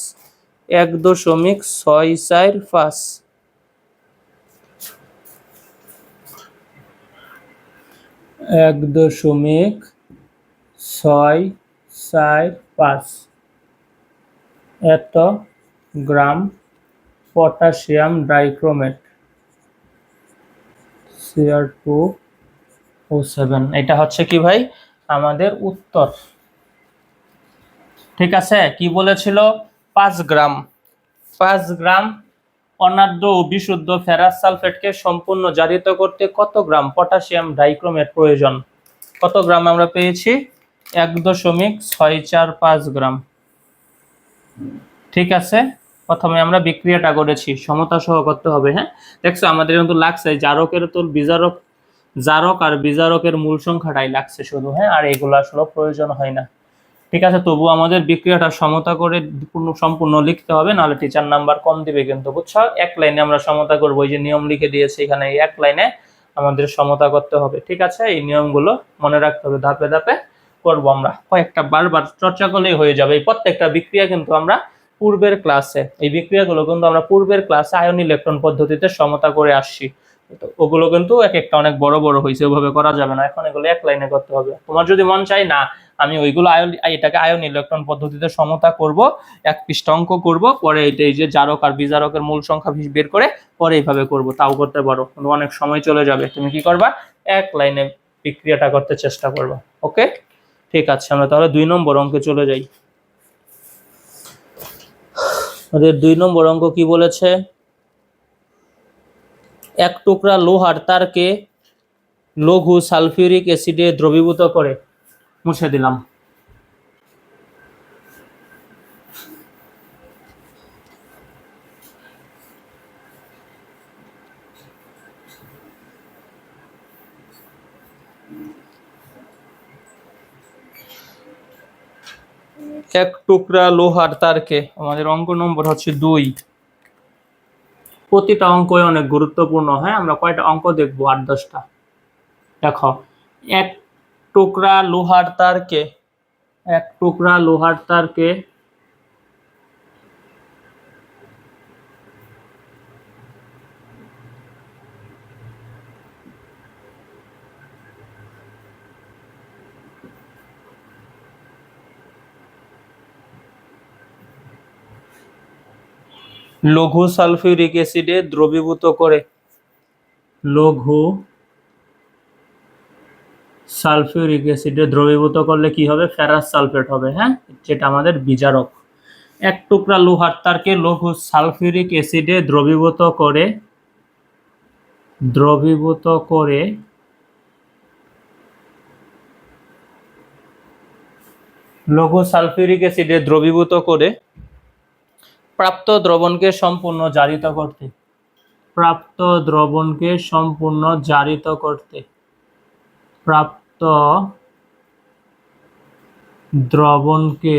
1.645, 1.645 এত গ্রাম পটাশিয়াম ডাইক্রোমেট Cr2O7। এটা হচ্ছে কি ভাই আমাদের উত্তর। ঠিক আছে, কি বলেছিল? 5 গ্রাম, 5 গ্রাম অনাদ্য ও বিশুদ্ধ ফেরাস সালফেটকে সম্পূর্ণ জারিত করতে কত গ্রাম পটাশিয়াম ডাইক্রোমেট প্রয়োজন? কত গ্রাম আমরা পেয়েছি? 1.645 গ্রাম। ঠিক আছে, প্রথমে আমরা বিক্রিয়াটা করেছি, সমতা সহ করতে হবে। হ্যাঁ, দেখছো আমাদের কিন্তু লাগছে জারকের তো বিজারক, জারক আর বিজারকের মূল সংখ্যাটাই লাগছে শুধু, হ্যাঁ, আর এগুলো আসলে প্রয়োজন হয় না। ঠিক আছে, তবু আমাদের বিক্রিয়াটা সমতা করে সম্পূর্ণ লিখতে হবে, নাহলে টিচার নাম্বার কম দিবে কিন্তু, বুঝছো? এক লাইনে আমরা সমতা করবো, এই যে নিয়ম লিখে দিয়েছে এখানে, এই এক লাইনে আমাদের সমতা করতে হবে। ঠিক আছে, এই নিয়মগুলো মনে রাখতে হবে, ধাপে ধাপে করবো আমরা, কয়েকটা বারবার চর্চা করলেই হয়ে যাবে। এই প্রত্যেকটা বিক্রিয়া কিন্তু আমরা পূর্বের ক্লাসে এই বিক্রিয়াগুলো কিন্তু আমরা পূর্বের ক্লাসে আয়ন ইলেকট্রন পদ্ধতিতে সমতা করে আসছি। ওগুলো কিন্তু এক একটা অনেক বড় বড় হয়েছে, ওইভাবে করা যাবে না, এখন এগুলো এক লাইনে করতে হবে। তোমার যদি মন চাই না আমি ওইগুলো এটাকে আয়ন ইলেকট্রন পদ্ধতিতে সমতা করব, এক পৃষ্ঠা অঙ্ক করব, পরে এই যে জারক আর বিজারকের মূল সংখ্যা বের করে পরে এইভাবে করব, তাও করতে পারো, কিন্তু অনেক সময় চলে যাবে। তুমি কি করবা, এক লাইনে বিক্রিয়াটা করতে চেষ্টা করবা। ওকে, ঠিক আছে, আমরা তাহলে 2 নম্বর অঙ্কে চলে যাই। আমাদের 2 নম্বর অঙ্ক কি বলেছে, এক টুকরা লোহার তারকে লঘু সালফিউরিক অ্যাসিডে দ্রবীভূত করে, মুছে দিলাম। এক টুকরা লোহার তারকে, আমাদের অঙ্ক নম্বর হচ্ছে 2। প্রতিটা অঙ্কই অনেক গুরুত্বপূর্ণ। হ্যাঁ, আমরা কয়টা অঙ্ক দেখবো, 8-10টা। দেখো, এক টুকরা লোহার তারকে, এক টুকরা লোহার তারকে লঘু সালফিউরিক অ্যাসিডে দ্রবীভূত করে, লঘু সালফিউরিক অ্যাসিডে দ্রবীভূত করলে কি হবে, ফেরাস সালফেট হবে। হ্যাঁ, যেটা আমাদের বিজারক। এক টুকরা লোহার তারকে লঘু সালফিউরিক অ্যাসিডে দ্রবীভূত করে, দ্রবীভূত করে লঘু সালফিউরিক অ্যাসিডে দ্রবীভূত করে প্রাপ্ত দ্রবণকে সম্পূর্ণ জারিত করতে, প্রাপ্ত দ্রবণকে সম্পূর্ণ জারিত করতে, প্রাপ্ত দ্রবণকে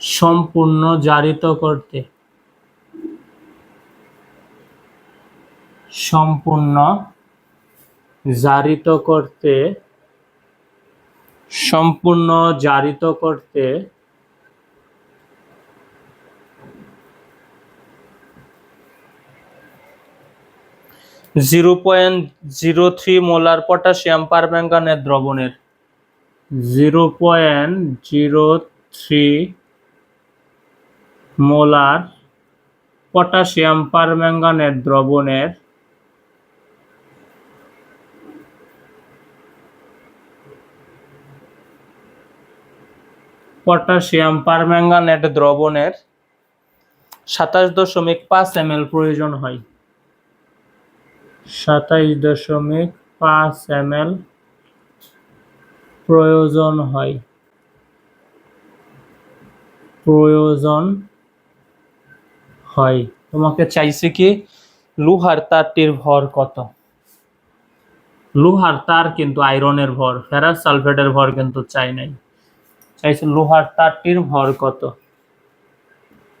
সম্পূর্ণ জারিত করতে, সম্পূর্ণ জারিত করতে, সম্পূর্ণ জারিত করতে 0.03 মোলার পটাশিয়াম পারম্যাঙ্গানেট দ্রবণের, 0.03 মোলার পটাশিয়াম পারম্যাঙ্গানেট দ্রবণের পটাশিয়াম পারম্যাঙ্গানেট দ্রবণের 27.5 ml প্রয়োজন হয়, 27.5 ml প্রয়োজন হয়, প্রয়োজন হয়। তোমাকে চাইছে কি, লোহার তারটির ভর কত। লোহার তার কিন্তু আয়রনের ভর, ফেরাস সালফেটের ভর কিন্তু চাই নাই, চাইছে লোহার তারটির ভর কত,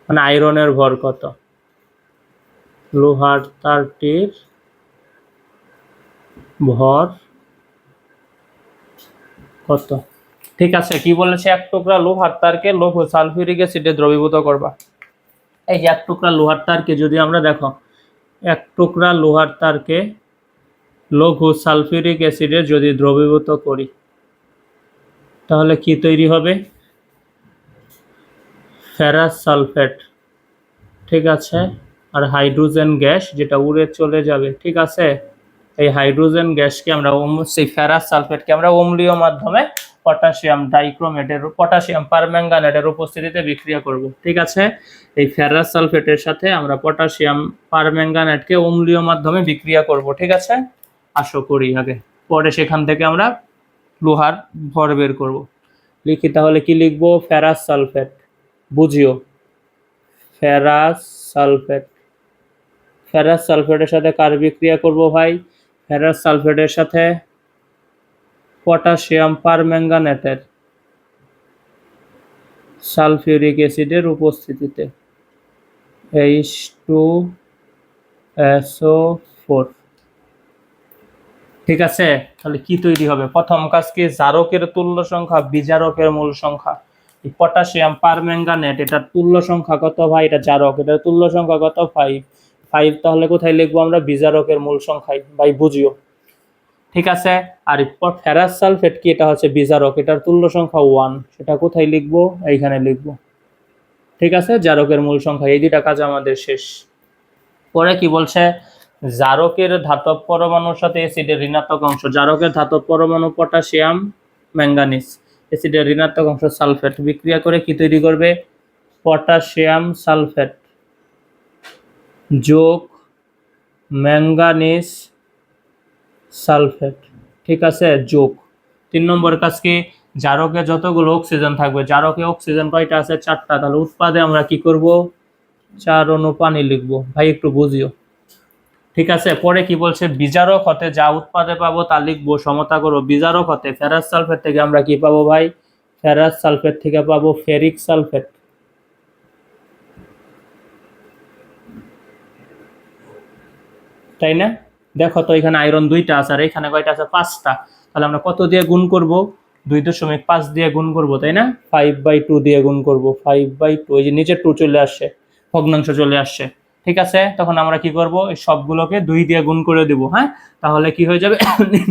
মানে আয়রনের ভর কত, লোহার তারটির ভর কত। ঠিক আছে, কি বলেছে, এক টুকরা লোহার তারকে লঘু সালফিউরিক অ্যাসিডে দ্রবীভূত করবা। এই এক টুকরা লোহার তারকে যদি আমরা দেখো, এক টুকরা লোহার তারকে লঘু সালফিউরিক অ্যাসিডে যদি দ্রবীভূত করি তাহলে কি তৈরি হবে, ফেরাস সালফেট। ঠিক আছে, আর হাইড্রোজেন গ্যাস যেটা উড়ে চলে যাবে। ঠিক আছে, এই হাইড্রোজেন গ্যাসকে আমরা সেই ফেরাস সালফেটকে আমরা অম্লীয় মাধ্যমে পটাশিয়াম ডাইক্রোমেটের, পটাশিয়াম পারম্যাঙ্গানেটের উপস্থিতিতে বিক্রিয়া করব। ঠিক আছে, এই ফেরাস সালফেটের সাথে আমরা পটাশিয়াম পারম্যাঙ্গানেটকে অম্লীয় মাধ্যমে বিক্রিয়া করব। ঠিক আছে, আশা করি আগে, পরে সেখান থেকে আমরা লোহার ভর বের করব। লিখি তাহলে, কি লিখবো, ফেরাস সালফেট। বুঝিও, ফেরাস সালফেট। ফেরাস সালফেটের সাথে কার বিক্রিয়া করব ভাই, ফেরাস সালফেটের সাথে পটাশিয়াম পারম্যাঙ্গানেটের সালফিউরিক অ্যাসিডের উপস্থিতিতে, H2SO4। ঠিক আছে, তাহলে কি তৈরি হবে, প্রথম কাজ কি, জারকের তুল্য সংখ্যা বিজারকের মূল সংখ্যা, পটাশিয়াম পারম্যাঙ্গানেট, এটার তুল্য সংখ্যা কত ভাই? এটা জারক, এটার তুল্য সংখ্যা কত? 5। 5 তাহলে কোথায় লিখবো আমরা? বিজারকের মূল সংখ্যায় ভাই, বুঝিও। ঠিক আছে। আর ফেরাস সালফেট কি? এটা হচ্ছে বিজারক, এটার তুল্য সংখ্যা 1, সেটা কোথায় লিখবো? এইখানে লিখবো। ঠিক আছে, জারকের মূল সংখ্যা। এই দুইটা কাজ আমাদের শেষ। পরে কি বলছে? জারকের ধাতব পরমাণুর সাথে অ্যাসিডের ঋণাত্মক অংশ। জারকের ধাতব পরমাণু পটাশিয়াম ম্যাঙ্গানিজ, অ্যাসিডের ঋণাত্মক অংশ সালফেট, বিক্রিয়া করে কি তৈরি করবে? পটাশিয়াম সালফেট যোগ ম্যাঙ্গানিজ সালফেট। ঠিক আছে, যোগ। 3 নম্বর কাজ কি? জারকে যতগুলো অক্সিজেন থাকবে, জারকে অক্সিজেন কয়টা আছে? 4টা। তাহলে উৎপাদে আমরা কি করব? 4 অণু পানি লিখবো। ভাই একটু বুঝিও। ঠিক আছে। পরে কি বলছে? বিজারক হতে যা উৎপাদে পাবো তা লিখবো, সমতা করো। বিজারক হতে ফেরাস সালফেট থেকে আমরা কি পাবো ভাই? ফেরাস সালফেট থেকে পাবো ফেরিক সালফেট। তাই না? দেখো তো, এখানে আয়রন 2টা আছে আর এখানে কয়টা আছে? 5টা। তাহলে আমরা কত দিয়ে গুণ করব? 2.5 দিয়ে গুণ করব, তাই না? 5/2 দিয়ে গুণ করব। 5/2, এই যে নিচে 2 চলে আসছে, ভগ্নাংশ চলে আসছে। ঠিক আছে, তখন আমরা কি করব? এই সবগুলোকে 2 দিয়ে গুণ করে দেব। হ্যাঁ, তাহলে কি হয়ে যাবে?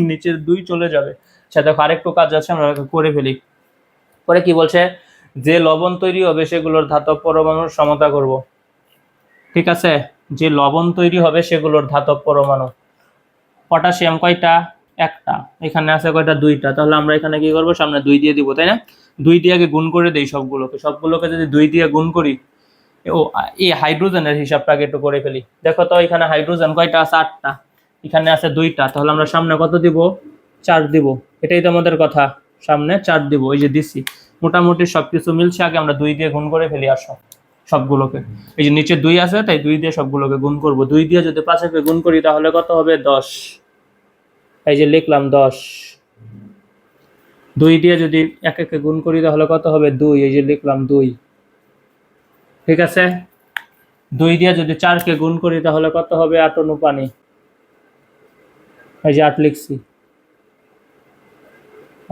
নিচের 2 চলে যাবে। আচ্ছা দেখো, আরেকটু কাজ আছে, আমরা করে ফেলি। পরে কি বলছে? যে লবণ তৈরি হবে সেগুলোর ধাতব পরমাণুর সমতা করব। ঠিক আছে, যে লবণ তৈরি হবে সেগুলোর ধাতব পরমাণু। পটাশিয়াম কয়টা? একটা। এখানে আছে কয়টা? 2টা। তাহলে আমরা এখানে কি করব? সামনে 2 দিয়ে দিব, তাই না? 2 দিয়ে আগে গুণ করে দেই সবগুলোকে যদি 2 দিয়ে গুণ করি। ও, এই হাইড্রোজেনের হিসাবটাকে একটু করে ফেলি। দেখো তো, এখানে হাইড্রোজেন কয়টা আছে? 8টা। এখানে আছে 2টা। তাহলে আমরা সামনে কত দিব? 4 দিব। এটাই তো আমাদের কথা, সামনে 4 দিব। এই যে দিছি, মোটামুটি সবকিছু মিলছে। আগে আমরা 2 দিয়ে গুণ করে ফেলি, আসো সবগুলোকে। এই যে নিচে 2 আছে, তাই 2 দিয়ে সবগুলোকে গুণ করব। 2 দিয়ে যদি 5কে গুণ করি তাহলে কত হবে? 10। এই যে লিখলাম 10। 2 দিয়ে যদি 1-1 গুণ করি তাহলে কত হবে? 2। এই যে লিখলাম 2। ঠিক আছে। 2 দিয়ে যদি 4কে গুণ করি তাহলে কত হবে? 8 অণু পানি। এই যে 8 লিখছি,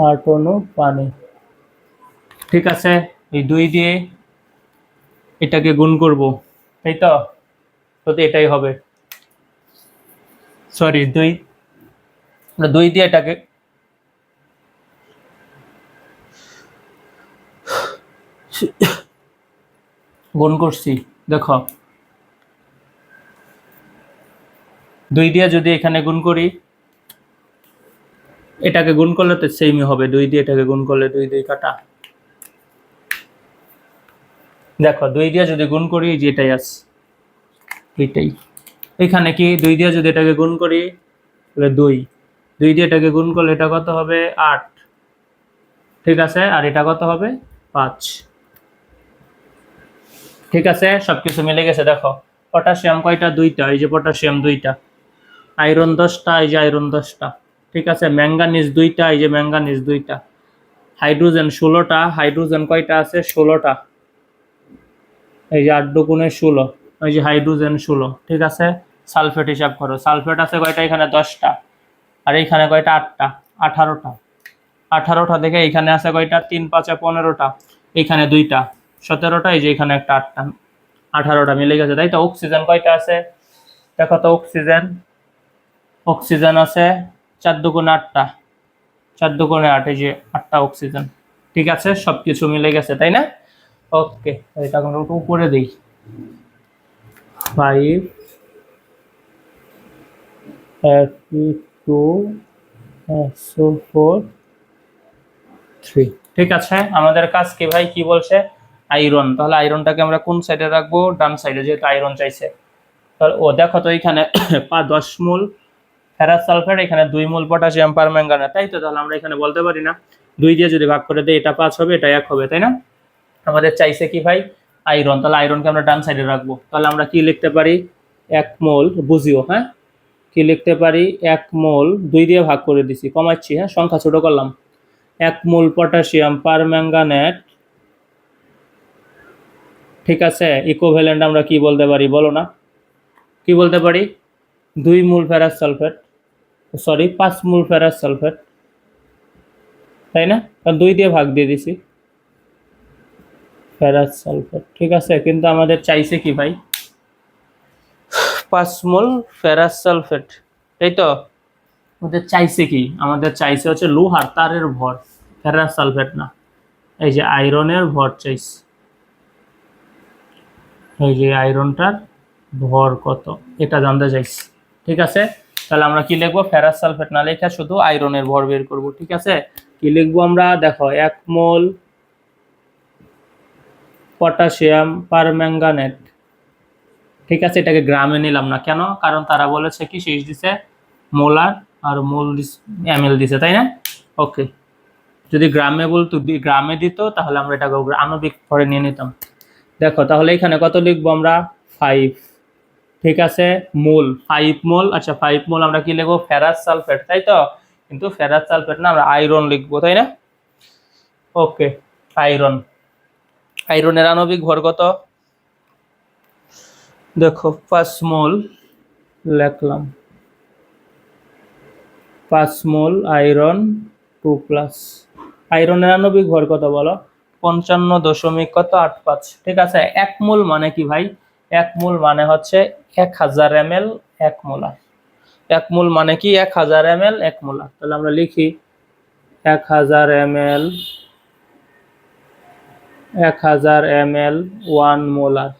8 অণু পানি। ঠিক আছে, এই 2 দিয়ে এটাকে গুণ করব, তাই তো? তো এটাই হবে। সরি, 2 দিয়ে এটাকে গুণ করছি। দেখো, 2 দিয়ে যদি এখানে গুণ করি, এটাকে গুণ করলে তো সেমই হবে। 2 দিয়ে এটাকে গুণ করলে 2 2 কাটা। দেখো, 2 দিয়ে যদি গুণ করি, যে এটাই আছে, এটাই। এখানে কি 2 দিয়ে যদি এটাকে গুণ করি তাহলে 2। 2 দিয়ে এটাকে গুণ করলে এটা কত হবে? 8। ঠিক আছে, আর এটা কত হবে? 5। ঠিক আছে, সবকিছু মিলে গেছে। দেখো, পটাশিয়াম কয়টা? 2টা। এই যে পটাশিয়াম 2টা। আয়রন 10টা। এই যে আয়রন 10টা। ঠিক আছে, ম্যাঙ্গানিজ 2টা। এই যে ম্যাঙ্গানিজ 2টা। হাইড্রোজেন 16টা। হাইড্রোজেন কয়টা আছে? 16টা। এই যে 8 দুগুণে 16। এই যে হাইড্রোজেন 16। ঠিক আছে, সালফেট হিসাব করো। সালফেট আছে কয়টা? এখানে 10টা। আর এইখানে কয়টা? 8টা। 18টা। 18টা দেখে এখানে আছে কয়টা? 3 5 15টা। এইখানে 2টা, 17টা। এই যে এখানে একটা 8টা, 18টা মিলে গেছে, তাই তো? অক্সিজেন কয়টা আছে? দেখো তো, অক্সিজেন আছে 4 দুগুণে 8টা। 4 দুগুণে 8, এই যে 8টা অক্সিজেন। ঠিক আছে, সবকিছু মিলে গেছে, তাই না? ওকে, এটা আমরা উপরে দিই। 5 Fe2 SO4 3। ঠিক আছে, আমাদের কাজ কি ভাই? কি বলছে? আয়রন। তাহলে আয়রনটাকে আমরা কোন সাইডে রাখবো? ডান সাইডে, যেহেতু আয়রন চাইছে। তাহলে দেখো তো, এখানে 10 মোল ফেরাস সালফেট, এখানে 2 মোল পটাশিয়াম পারম্যাঙ্গানেট, তাই তো? তাহলে আমরা এখানে বলতে পারি না 2 দিয়ে যদি ভাগ করে দেই, এটা 5 হবে, এটা 1 হবে, তাই না? আমাদের চাইছে কি ভাই? আয়রন। তাহলে আয়রনকে আমরা ডান সাইডে রাখবো। তাহলে আমরা কি লিখতে পারি? 1 মোল, বুঝিও। হ্যাঁ, কি লিখতে পারি? 1 মোল, 2 দিয়ে ভাগ করে দিছি, কমাচ্ছি। হ্যাঁ, সংখ্যা ছোট করলাম। 1 মোল পটাশিয়াম পারম্যাঙ্গানেট। ঠিক আছে, ইকুইভ্যালেন্ট আমরা কি বলতে পারি বলো না? কি বলতে পারি? 2 মোল ফেরাস সালফেট, সরি 5 মোল ফেরাস সালফেট, তাই না? কারণ 2 দিয়ে ভাগ দিয়ে দিছি। ফেরাস সালফেট, ঠিক আছে, কিন্তু আমাদের চাইছে কি ভাই 5 মোল ফেরাস সালফেট, তাই তো। আমাদের চাইছে কি, আমাদের চাইছে হচ্ছে লোহার তারের ভর, ফেরাস সালফেট না। এই যে আয়রনের ভর চাইছে, এই যে আয়রনটার ভর কত এটা জানতে চাইছি, ঠিক আছে। তাহলে আমরা কি লিখবো, ফেরাস সালফেট না লেখা শুধু আয়রনের ভর বের করব, ঠিক আছে। কি লিখবো আমরা, দেখো 1 মোল পটাশিয়াম পারম্যাঙ্গানেট, ঠিক আছে। এটাকে গ্রামে নিলাম না কেন, কারণ তারা বলেছে কি শেষ দিছে মোলার আর মোল এমএল দিছে, তাই না। ওকে, যদি গ্রামে বলতো, গ্রামে দিত, তাহলে আমরা এটাকে আণবিক ভরে নিয়ে নিতাম। দেখো তাহলে এখানে কত লিখবো আমরা, 5, ঠিক আছে। মোল 5 মোল, আচ্ছা 5 মোল আমরা কি লিখবো, ফেরাস সালফেট, তাই তো। কিন্তু ফেরাস সালফেট না, আমরা আয়রন লিখবো, তাই না। ওকে, আয়রন, আয়রনের আণবিক ভর কত, দেখো 5 মোল লিখলাম, 5 মোল আয়রন 2+, আয়রনের আণবিক ভর কত বলো, 55.85, ঠিক আছে। 1 মোল মানে কি ভাই, 1 মোল মানে হচ্ছে 1000 ml 1 মোলার, 1 মোল মানে কি 1000 ml 1 মোলার। তাহলে আমরা লিখি 1000 ml 1 molar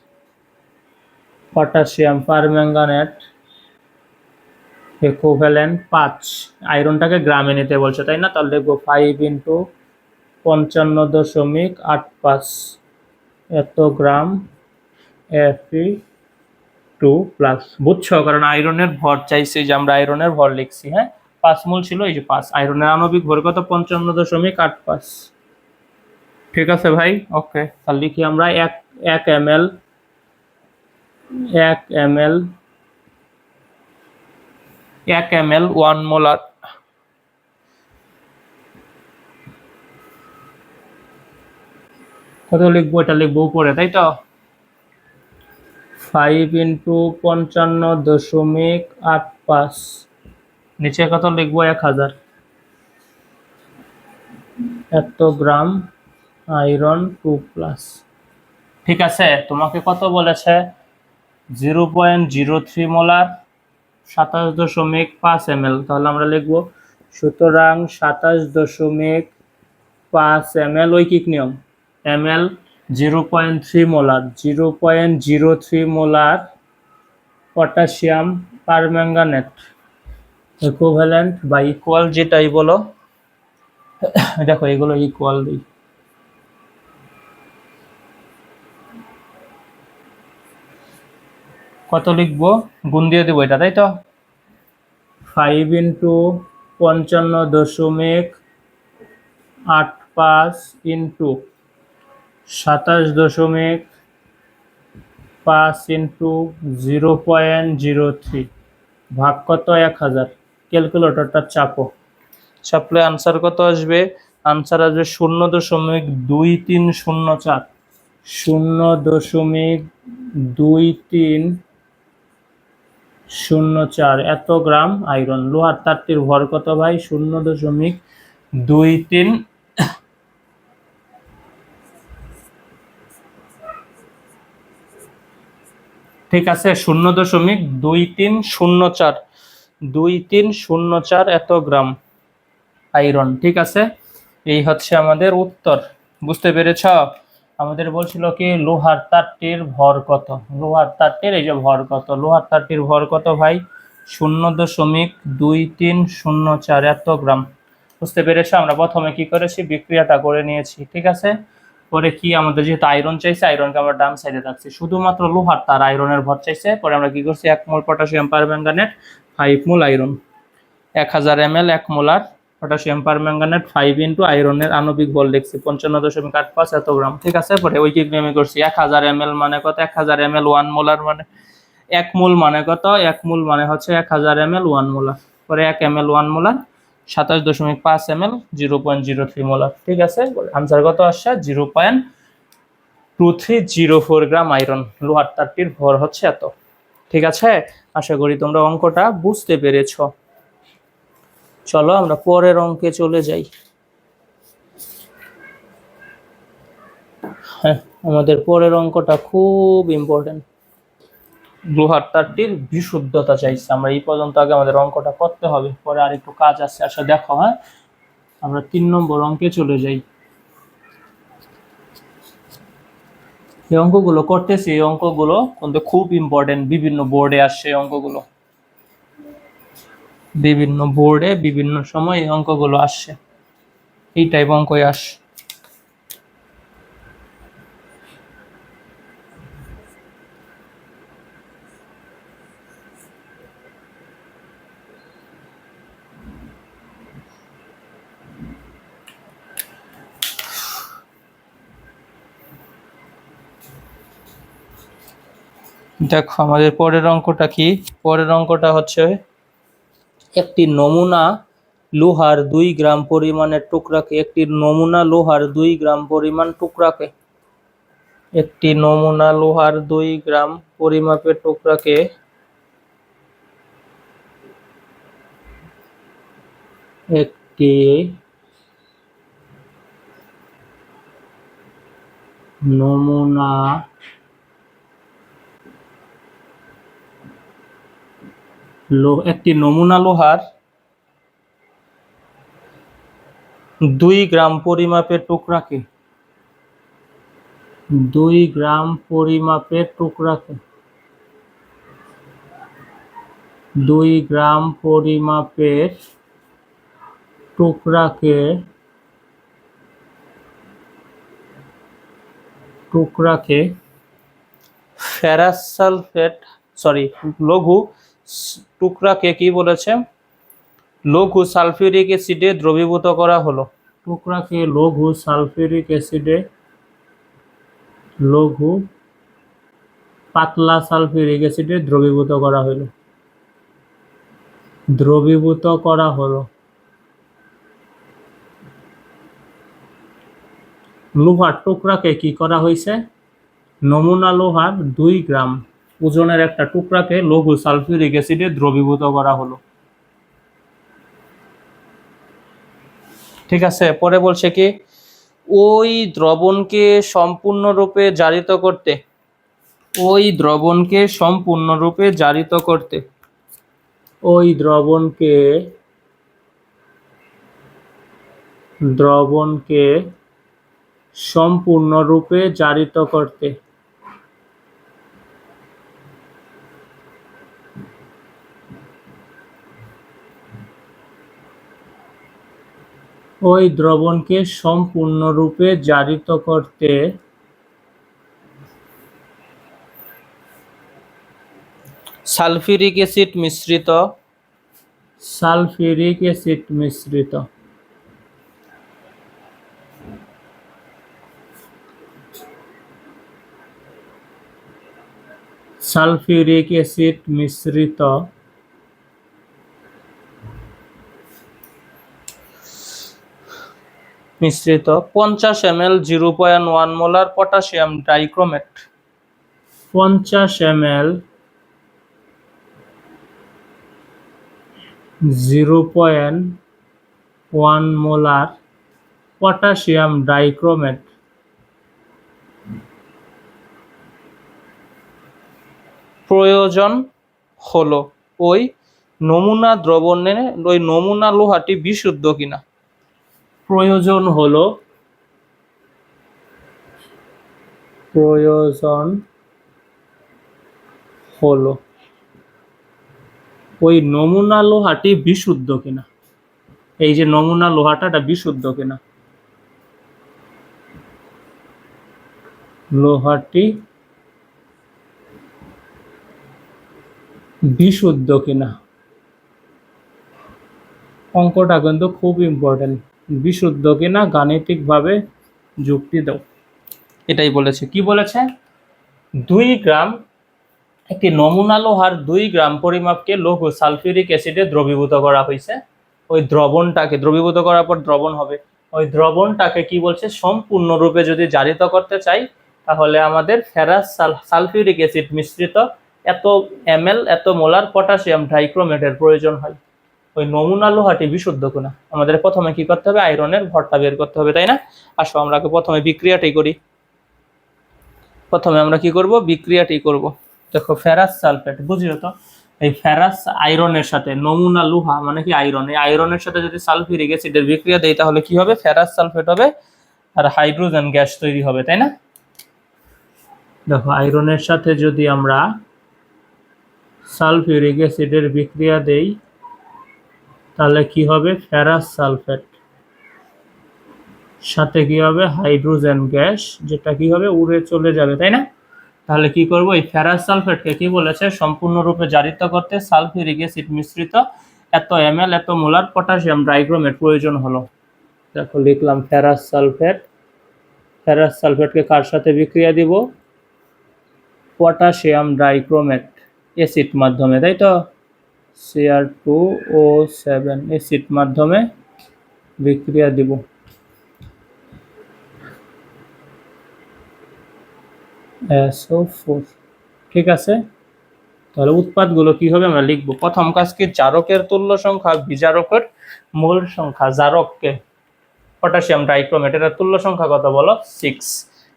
potassium permanganate equivalent 5, আয়রনটাকে গ্রামে নিতে বলছে, তাই না। তাহলে লিখবো 5 × 55.85 এত গ্রাম Fe2+, বুঝছো, কারণ আয়রনের ভর চাইছে, যে আমরা আয়রনের ভর লিখছি, হ্যাঁ 5 মোল ছিল, এই যে 5, আয়রনের আণবিক ভর কত 55.85, ঠিক আছে ভাই। ওকে, তাহলে লিখি আমরা 1 ml 1 মোলার, কত লিখবো, এটা লিখবো উপরে, তাই তো। 5 × 55.85, নিচে কত লিখবো, 1000, এত গ্রাম আয়রন 2+, ঠিক আছে। তোমাকে কত বলেছে, 0.03 মোলার 27.5 ml, তাহলে আমরা লিখবো, সুতরাং 27.5 ml ঐকিক নিয়ম, ml 0.3 molar, 0.03 molar potassium permanganate equivalent বা ইকুয়াল, যেটাই বলো, দেখো এগুলো ইকুয়াল দিই, কত লিখবো, গুণ দিয়ে দেবো এটা, তাই তো। 5 × 55.85 ইন্টু 27.5 ইন্টু 0.03 ভাগ কত 1000, ক্যালকুলেটরটা চাপো, চাপলে আনসার কত আসবে, আনসার আসবে 0.2304, 0.2304 এত গ্রাম আয়রন। লোহার তারটির ভর কত ভাই, 0.23, ঠিক আছে, 0.2304 এত গ্রাম আয়রন, ঠিক আছে। এই হচ্ছে আমাদের উত্তর, বুঝতে পেরেছ। আমাদের বলছিল কি লোহার তারটির ভর কত, লোহার তারটির এই যে ভর কত, লোহার তারটির ভর কত ভাই, 0.2304 এত গ্রাম, বুঝতে পেরেছ। আমরা প্রথমে কি করেছি, বিক্রিয়াটা করে নিয়েছি, ঠিক আছে। পরে কি আমাদের যেহেতু আয়রন চাইছে, আয়রনকে আমরা ডান সাইডে রাখছি, শুধুমাত্র লোহার তার আয়রনের ভর চাইছে। পরে আমরা কি করছি, 1 mole potassium permanganate 5 mole iron, 1000 ml 1 molar potassium permanganate 5 into আয়রনের আণবিক বল লিখছি 55.85 এত গ্রাম, ঠিক আছে। পরে ঐকিক নিয়মে করছি, 1000 ml মানে কত, 1000 ml 1 মোলার মানে 1 মোল মানে কত, 1 মোল মানে হচ্ছে 1000 ml 1 মোলার, পরে 1 ml 1 মোলার 27.5 ml 0.03 মোলার, ঠিক আছে। আনসার কত আসছে, 0.2304 গ্রাম আয়রন, লোহার তারটির ভর হচ্ছে এত, ঠিক আছে। আশা করি তোমরা অঙ্কটা বুঝতে পেরেছ। চলো আমরা পরের অঙ্কে চলে যাই। হ্যাঁ, আমাদের পরের অঙ্কটা খুব ইম্পর্টেন্ট। লোহার তারটির বিশুদ্ধতা চাইছে। আমরা এই পর্যন্ত আগে আমাদের অঙ্কটা করতে হবে, পরে আর একটু কাজ আছে। আচ্ছা দেখো, হ্যাঁ আমরা 3 নম্বর অঙ্কে চলে যাই। এই অঙ্কগুলো করতেছি, এই অঙ্কগুলো কিন্তু খুব ইম্পর্টেন্ট, বিভিন্ন বোর্ডে আসছে এই অঙ্কগুলো, বিভিন্ন বোর্ডে বিভিন্ন সময় এই অঙ্কগুলো আসছে, এই টাইপ অঙ্কই আসে। দেখো আমাদের পরের অঙ্কটা কি, পরের অঙ্কটা হচ্ছে একটি নমুনা লোহার 2 গ্রাম পরিমাণের টুকরাকে, একটি নমুনা লোহার 2 গ্রাম পরিমাণ টুকরাকে, একটি নমুনা লোহার 2 গ্রাম পরিমাপের টুকরাকে একটি নমুনা লোহার 2 গ্রাম পরিমাপের টুকরাকে, 2 গ্রাম পরিমাপের টুকরাকে, 2 গ্রাম পরিমাপের টুকরাকে ফেরাস সালফেট, লঘু টুকরাকে কি বলেছে, লঘু সালফিউরিক অ্যাসিডে দ্রবীভূত করা হলো। টুকরাকে লঘু সালফিউরিক অ্যাসিডে, লঘু পাতলা সালফিউরিক অ্যাসিডে দ্রবীভূত করা হলো, দ্রবীভূত করা হলো। লোহার টুকরাকে কি করা হয়েছে, নমুনা লোহার 2 গ্রাম ওজনের একটা টুকরাকে লঘু সালফিউরিক অ্যাসিডে দ্রবীভূত করা হলো। ঠিক আছে, পরে বলছে কি, ওই দ্রবণকে সম্পূর্ণরূপে জারিত করতে, ওই দ্রবণকে সম্পূর্ণরূপে জারিত করতে, ওই দ্রবণকে সম্পূর্ণরূপে জারিত করতে, ওই দ্রবণকে সম্পূর্ণরূপে জারিত করতে সালফিউরিক অ্যাসিড মিশ্রিত, সালফিউরিক অ্যাসিড মিশ্রিত, সালফিউরিক অ্যাসিড মিশ্রিত 50 ml 0.1 molar potassium dichromate, 50 ml 0.1 molar potassium dichromate প্রয়োজন হলো ওই নমুনা দ্রবণে, ওই নমুনা লোহাটি বিশুদ্ধ কিনা, প্রয়োজন হলো ওই নমুনা লোহাটি বিশুদ্ধ কিনা, এই যে নমুনা লোহাটা বিশুদ্ধ কিনা, লোহাটি বিশুদ্ধ কিনা। অঙ্কটা কিন্তু খুব ইম্পর্টেন্ট, বিশুদ্ধ কিনা গাণিতিকভাবে যুক্তি দাও, এটাই বলেছে। কি বলেছে, 2 গ্রাম, একটি নমুনা লোহার 2 গ্রাম পরিমাপকে লঘু সালফিউরিক অ্যাসিডে দ্রবীভূত করা হয়েছে। ওই দ্রবণটাকে দ্রবীভূত করার পর দ্রবণ হবে, ওই দ্রবণটাকে কি বলছে, সম্পূর্ণরূপে যদি জারিত করতে চাই তাহলে আমাদের ফেরাস সালফিউরিক অ্যাসিড মিশ্রিত এত ml এত মোলার পটাশিয়াম ডাইক্রোমেটের প্রয়োজন হয়। ওই নমুনা লোহাটি বিশুদ্ধ কিনা, আমাদের প্রথমে কি করতে হবে, আয়রনের ভরটা বের করতে হবে, তাই না? আসো আমরা প্রথমে বিক্রিয়াটাই করি। প্রথমে আমরা কি করব, বিক্রিয়াটি করব। দেখো ফেরাস সালফেট, বুঝিও তো এই ফেরাস আয়রনের সাথে, নমুনা লোহা মানে কি আয়রন, এই আয়রনের সাথে যদি সালফিউরিক অ্যাসিডের বিক্রিয়া দেই তাহলে কি হবে, ফেরাস সালফেট হবে আর হাইড্রোজেন গ্যাস তৈরি হবে, তাই না? দেখো আয়রনের সাথে যদি আমরা সালফিউরিক অ্যাসিডের বিক্রিয়া দেই তাহলে কি হবে, ফেরাস সালফেট সাথে কি হবে, হাইড্রোজেন গ্যাস, যেটা কি হবে উড়ে চলে যাবে, তাই না? তাহলে কি করব, এই ফেরাস সালফেটকে কি বলেছে, সম্পূর্ণরূপে জারিত করতে সালফিউরিক অ্যাসিড মিশ্রিত এত ml এত মোলার পটাশিয়াম ডাইক্রোমেট প্রয়োজন হলো। দেখো লিখলাম ফেরাস সালফেট, ফেরাস সালফেটকে কার সাথে বিক্রিয়া দিব, পটাশিয়াম ডাইক্রোমেট অ্যাসিড মাধ্যমে, তাই তো Cr2O7 অ্যাসিড মাধ্যমে বিক্রিয়া দিব। SO4, ঠিক আছে। তাহলে উৎপাদগুলো কি হবে আমরা লিখব। প্রথম কাজ কি, জারকের তুল্য সংখ্যা বিজারকের মূল সংখ্যা, জারককে পটাশিয়াম ডাইক্রোমেট এর তুল্য সংখ্যা কত বলো, 6।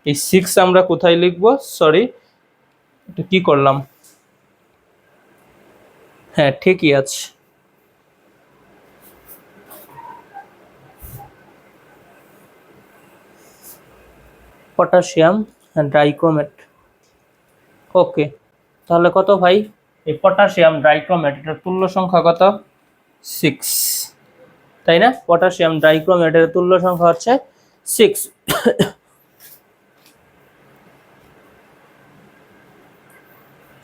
এই 6 আমরা কোথায় লিখব, সরি এটা কি করলাম, হ্যাঁ ঠিকই আছে, পটাশিয়াম ডাইক্রোমেট। ওকে, তাহলে কত ভাই, এই পটাশিয়াম ডাইক্রোমেট এটার তুল্য সংখ্যা কত, 6, তাই না? পটাশিয়াম ডাইক্রোমেটের তুল্য সংখ্যা হচ্ছে 6।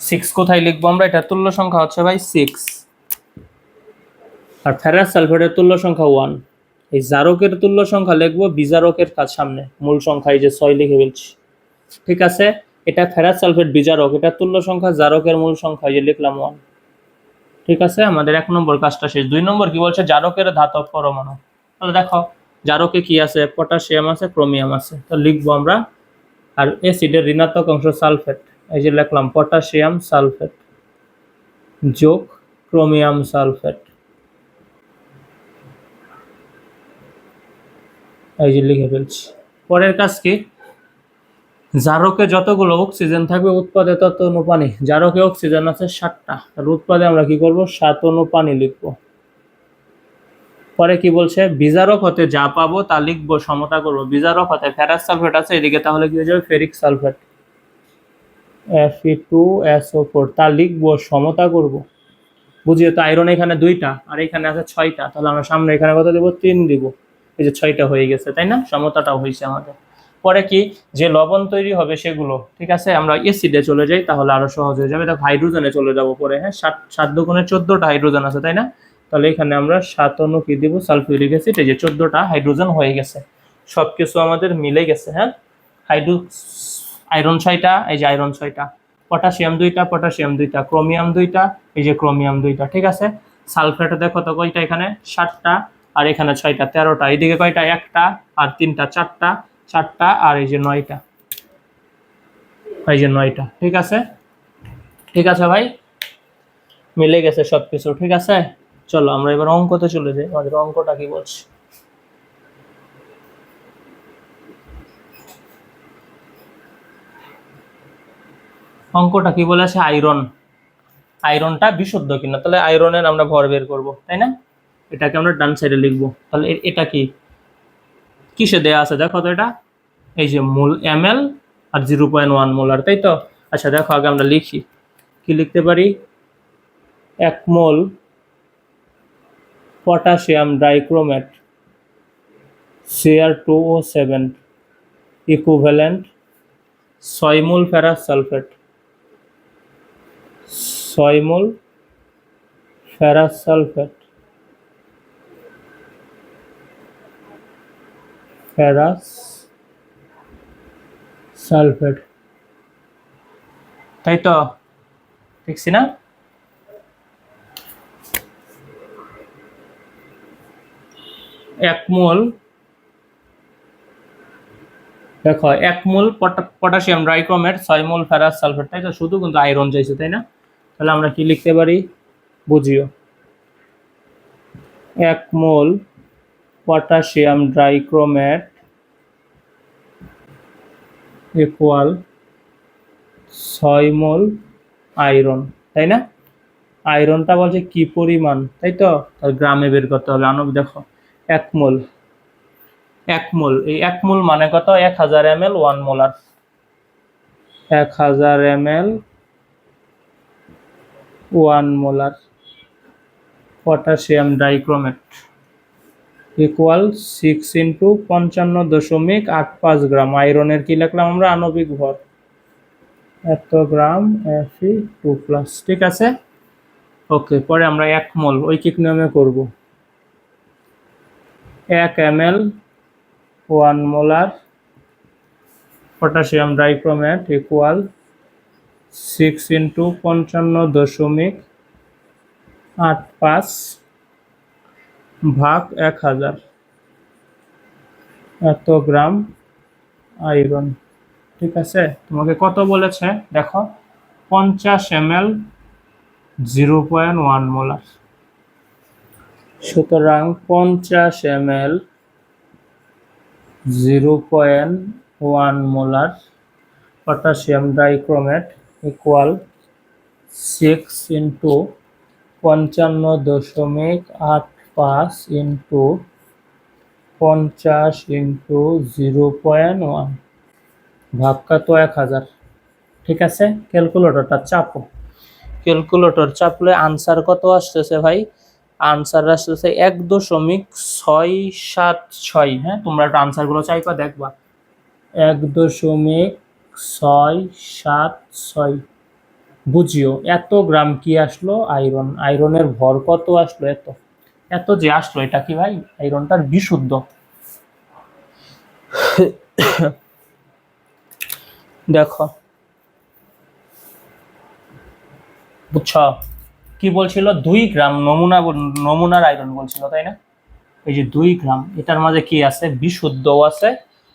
6 কোথায় লিখবো আমরা, এটার তুল্য সংখ্যা হচ্ছে ভাই 6। আর ফেরাস সালফেটের তুল্য সংখ্যা 1। এই জারকের তুল্য সংখ্যা লিখবো বিজারকের কাছ সামনে, মূল সংখ্যা এই যে 6 লিখে ফেলছি, ঠিক আছে। এটা ফেরাস সালফেট বিজারক, এটার তুল্য সংখ্যা জারকের মূল সংখ্যা এই যে লিখলাম 1, ঠিক আছে। আমাদের 1 নম্বর কাজটা শেষ। 2 নম্বর কি বলছে, জারকের ধাতব পরমাণু। তাহলে দেখো জারকে কি আছে, পটাশিয়াম আছে, ক্রোমিয়াম আছে, তো লিখবো আমরা। আর অ্যাসিডের ঋণাত্মক অংশ সালফেট, এই যে লিখলাম পটাশিয়াম সালফেট যোগ ক্রোমিয়াম সালফেট, এই যে লিখে ফেলছি। পরের কাজ কি, জারকে যতগুলো অক্সিজেন থাকবে উৎপাদে তত অণু পানি। জারকে অক্সিজেন আছে 7টা, আর উৎপাদে আমরা কি করব, 7 অণু পানি লিখবো। পরে কি বলছে, বিজারক হতে যা পাবো তা লিখবো, সমতা করব। বিজারক হতে ফেরাস সালফেট আছে এদিকে, তাহলে কি হয়ে যাবে, ফেরিক সালফেট Fe2SO4, তা লিখবো, সমতা করব। বুঝিয়ে তো আয়রন এখানে 2টা আর এখানে আছে 6টা, তাহলে আমরা সামনে এখানে কত দেব, 3 দিব। এই যে 6টা হয়ে গেছে, তাই না? সমতাটাও হয়েছে আমাদের। পরে কি, যে লবণ তৈরি হবে সেগুলো, ঠিক আছে, আমরা অ্যাসিডে চলে যাই তাহলে আরো সহজ হয়ে যাবে। দেখো হাইড্রোজেনে চলে যাব পরে, হ্যাঁ 7 দুগুণে 14টা হাইড্রোজেন আছে, তাই না? তাহলে এখানে আমরা 7 অণু কি দিব, সালফিউরিক অ্যাসিড, এই যে 14টা হাইড্রোজেন হয়ে গেছে। সবকিছু আমাদের মিলে গেছে, হ্যাঁ। আয়রন 6টা, এই যে আয়রন 6টা, পটাশিয়াম 2টা, পটাশিয়াম 2টা, ক্রোমিয়াম 2টা, এই যে ক্রোমিয়াম 2টা, ঠিক আছে। সালফেট দেখো তো কয়টা, এখানে 7টা আর এখানে 6টা, 13টা। এইদিকে কয়টা, 1টা আর 3টা, 4টা, 4টা আর এই যে 9টা, এই যে 9টা, ঠিক আছে। ঠিক আছে ভাই, মিলে গেছে সবকিছু, ঠিক আছে। চলো আমরা এবার অঙ্কতে চলে যাই। আমাদের অঙ্কটা কি বলছে, অঙ্কটা কি বলেছে, আয়রন, আয়রনটা বিশুদ্ধ কিনা। তাহলে আয়রনের আমরা ভর বের করব, তাই না? এটাকে আমরা ডান সাইডে লিখবো। তাহলে এটা কি কিসে দেয়া আছে দেখো তো, এটা এই যে মোল ml আর 0.1 মোলার, তাই তো। আচ্ছা দেখো আগে আমরা লিখি, কি লিখতে পারি, 1 mole potassium dichromate Cr2O7 equivalent 6 মোল ফেরাস সালফেট, 6 মোল ফেরাস সালফেট, ফেরাস সালফেট, তাই তো, দেখছি না। এক মোল, দেখো 1 মোল পটাশিয়াম ডাইক্রোমেট 6 মোল ফেরাস সালফেট, তাই তো। শুধু কিন্তু আয়রন চাইছে, তাই না? তাহলে আমরা কি লিখতে পারি, বুঝিও, 1 মোল পটাশিয়াম ডাইক্রোমেট ইকুয়াল 6 মোল আয়রন, তাই না? আয়রনটা বলছে কি পরিমাণ, তাই তো? আর গ্রামে বের করতে হবে। আনব দেখো 1 মোল, 1 মোল, এই 1 মোল মানে কত? 1000 ml 1 molar. 1000 ml 1 molar potassium dichromate equal 6 into 55.85 গ্রাম। আয়রনের কি লিখলাম আমরা? আণবিক ভর, এত গ্রাম Fe2+। ঠিক আছে, ওকে। পরে আমরা 1 মোল ঐকিক নিয়মে করব। 1 ml 1 molar potassium dichromate equal 6 into 55.85 ভাগ 1000, এত গ্রাম আয়রন। ঠিক আছে, তোমাকে কত বলেছে দেখো? 50 ml 0.1 মোলার। সুতরাং 50 ml 0.1 molar potassium dichromate equal 6 into 55.85 into 50 into 0.1 ভাগ কত? 1000। ঠিক আছে, ক্যালকুলেটরটা চাপো। ক্যালকুলেটর চাপলে আনসার কত আসতেছে ভাই? আনসার আসতেছে 1.676। হ্যাঁ, তোমরা একটু আনসারগুলো চাইবা দেখবা। 1.676। বুঝিও এত গ্রাম কি আসলো? আয়রন। আয়রনের ভর কত আসলো? এত। এত যে আসলো এটা কি ভাই? আয়রনটার বিশুদ্ধ। দেখো, বুঝছ কি বলছিল? 2 গ্রাম নমুনার আয়রন বলছিল, তাই না? এই যে 2 গ্রাম, এটার মাঝে কি আছে? বিশুদ্ধও আছে,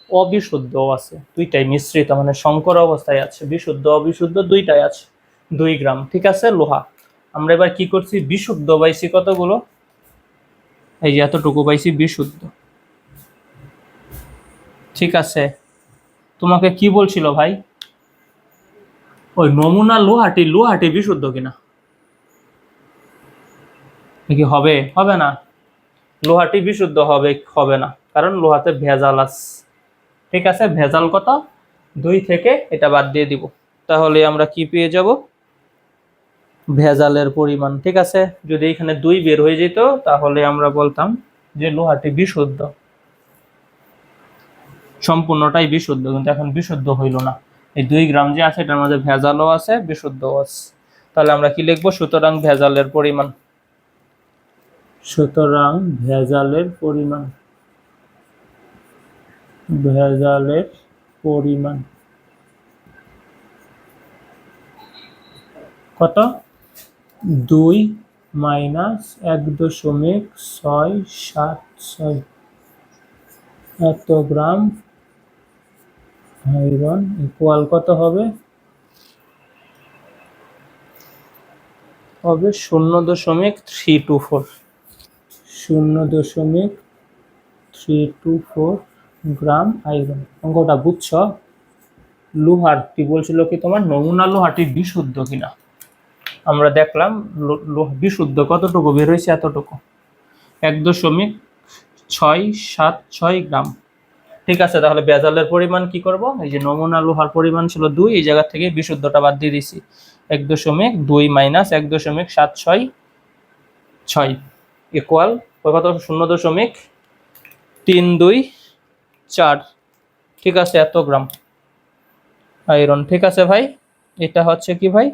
অবিশুদ্ধও আছে, দুইটাই মিশ্রিত, মানে সংকর অবস্থায় আছে। বিশুদ্ধ অবিশুদ্ধ দুইটাই আছে। 2 গ্রাম, ঠিক আছে, লোহা। আমরা এবার কি করছি? বিশুদ্ধ পাইছি কতগুলো? এই যে এতটুকু পাইছি বিশুদ্ধ। ঠিক আছে, তোমাকে কি বলছিল ভাই? ওই নমুনা লোহাটি বিশুদ্ধ কিনা? কি হবে? হবে না। লোহাটি বিশুদ্ধ হবে না, কারণ লোহাতে ভেজাল আছে। ঠিক আছে, ভেজাল কত? 2 থেকে এটা বাদ দিয়ে দিব, তাহলে আমরা কি পেয়ে যাব? ভেজালের পরিমাণ। ঠিক আছে, যদি এখানে 2 বের হয়ে যেত তাহলে আমরা বলতাম যে লোহাটি বিশুদ্ধ, সম্পূর্ণটাই বিশুদ্ধ। কিন্তু এখন বিশুদ্ধ হইল না। এই 2 গ্রাম যে আছে এটার মধ্যে ভেজালও আছে, বিশুদ্ধও আছে। তাহলে আমরা কি লিখবো? সুতরাং ভেজালের পরিমাণ। সুতরাং ভেজালের পরিমাণ, ভেজালের পরিমাণ কত? 2 মাইনাস 1.676 এত গ্রাম আয়রন ইকুয়াল কত হবে? হবে 0.324, 0.324 গ্রাম আয়রন। অঙ্কটা বুঝছ? লোহাটি বলছিল কি তোমার নমুনা লোহাটি বিশুদ্ধ কিনা? আমরা দেখলাম বিশুদ্ধ কতটুকু বের হয়েছে? এতটুকু, 1.676 গ্রাম। ঠিক আছে, তাহলে ভেজালের পরিমাণ কি করব? এই যে নমুনা লোহার পরিমাণ ছিল 2, এই জায়গা থেকে বিশুদ্ধটা বাদ দিয়ে দিছি। 1.2 মাইনাস 1.766 ইকুয়াল কত? 0.324। ঠিক আছে, এত গ্রাম আয়রন। ঠিক আছে ভাই, এটা হচ্ছে কি ভাই?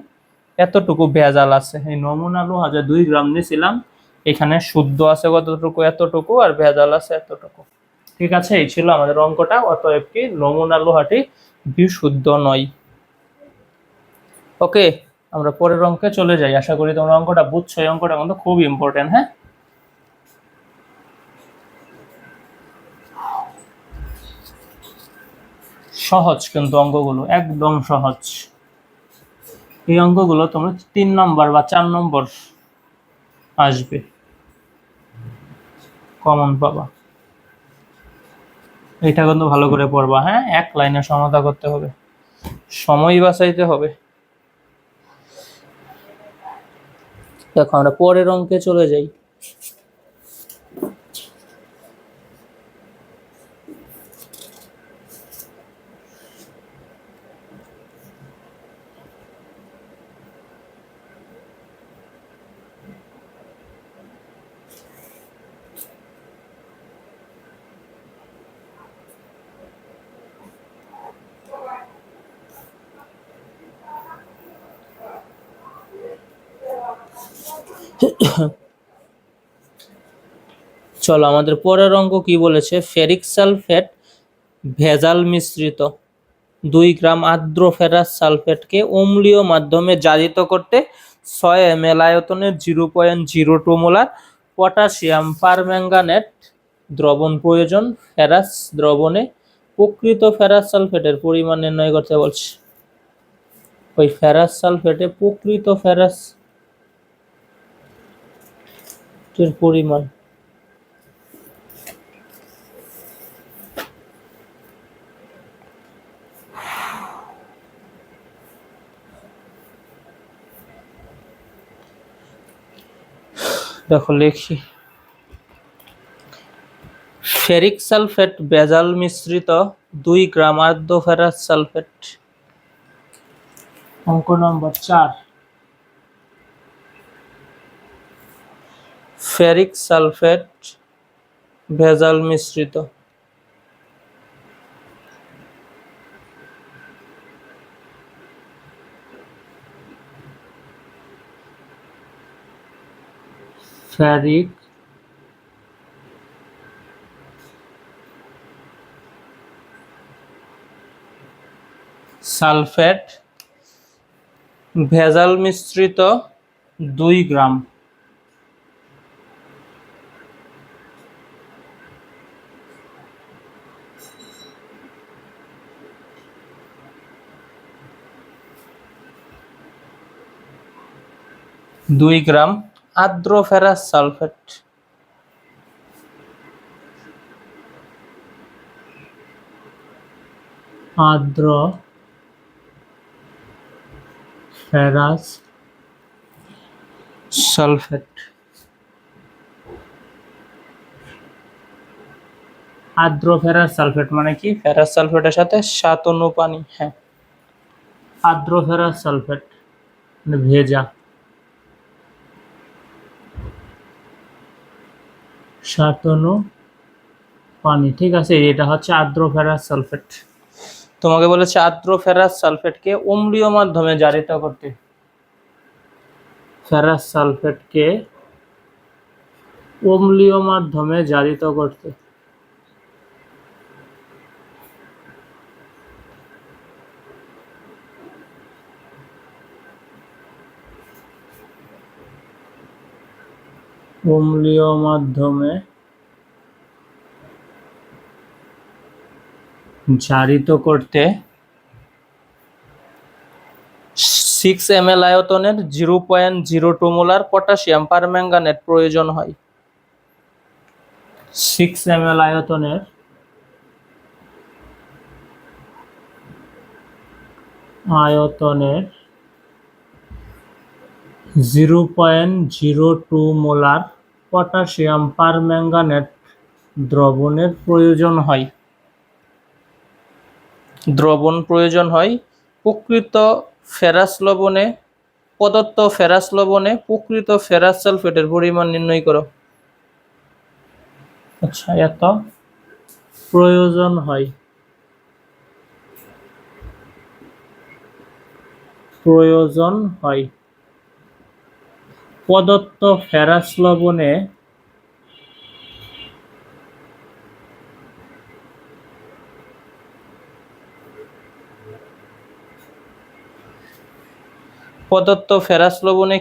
এতটুকু ভেজাল আছে। এই নমুনা লোহা যে 2 গ্রাম নিয়েছিলাম, এখানে শুদ্ধ আছে কতটুকু? এতটুকু, আর ভেজাল আছে এতটুকু। ঠিক আছে, এই ছিল আমাদের অঙ্কটা। অতএব কি নমুনা লোহাটি বিশুদ্ধ নয়। ওকে, আমরা পরের অঙ্কে চলে যাই। আশা করি তোমরা অঙ্কটা বুঝছো। এই অঙ্কটা কিন্তু খুব ইম্পর্টেন্ট। হ্যাঁ, সহজ কিন্তু অঙ্কগুলো একদম সহজ। এই অঙ্কগুলো তোমরা 3 নম্বর বা 4 নম্বর আসবে, কমন পাবা। এটা কিন্তু ভালো করে পড়বা। হ্যাঁ, 1 লাইনে সমাধান করতে হবে। সময় বাঁচাইতে হবে। দেখো আমরা পরের অঙ্কে চলে যাই। চলো আমাদের পরের অঙ্ক কি বলেছে, ফেরিক সালফেট ভেজাল মিশ্রিত 2 গ্রাম আর্দ্র ফেরাস সালফেটকে অম্লীয় মাধ্যমে জারিত করতে 6 ml আয়তনের 0.02 মোলার পটাশিয়াম পারম্যাঙ্গানেট দ্রবণ প্রয়োজন। ফেরাস দ্রবণে প্রকৃত ফেরাস সালফেটের পরিমাণ নির্ণয় করতে বলছে। ওই ফেরাস সালফেটে প্রকৃত ফেরাস এর পরিমাণ দেখো লিখি, ফেরিক সালফেট ভেজাল মিশ্রিত 2 গ্রাম আর্দ্র ফেরাস সালফেট। অঙ্ক নম্বর 4, ফেরিক সালফেট ভেজাল মিশ্রিত ফেরিক সালফেট ভেজাল মিশ্রিত 2 গ্রাম। আর্দ্র ফেরাস সালফেট। আর্দ্র ফেরাস সালফেট। আর্দ্র ফেরাস সালফেট মানে কি, ফেরাস সালফেটের সাথে 7 অণু পানি। হ্যাঁ, আর্দ্র ফেরাস সালফেট মানে ভেজা, 7 অণু পানি। ঠিক আছে, এটা হচ্ছে আর্দ্র ফেরাস সালফেট। তোমাকে বলেছে আর্দ্র ফেরাস সালফেটকে অম্লীয় মাধ্যমে জারিত করতে। ফেরাস সালফেটকে অম্লীয় মাধ্যমে জারিত করতে। অম্লীয় মাধ্যমে জারিত করতে 6 ml আয়তনের 0.02 মোলার পটাশিয়াম পারম্যাঙ্গানেট প্রয়োজন হয়। 6 ml আয়তনের 0.02 মোলার পটাশিয়াম পারম্যাঙ্গানেট দ্রবণের প্রয়োজন হয়। প্রকৃত ফেরাস লবণে, প্রদত্ত ফেরাস লবণে প্রকৃত ফেরাস সালফেটের পরিমাণ নির্ণয় করো। আচ্ছা, এত প্রয়োজন হয়। প্রদত্ত ফেরাস লবণে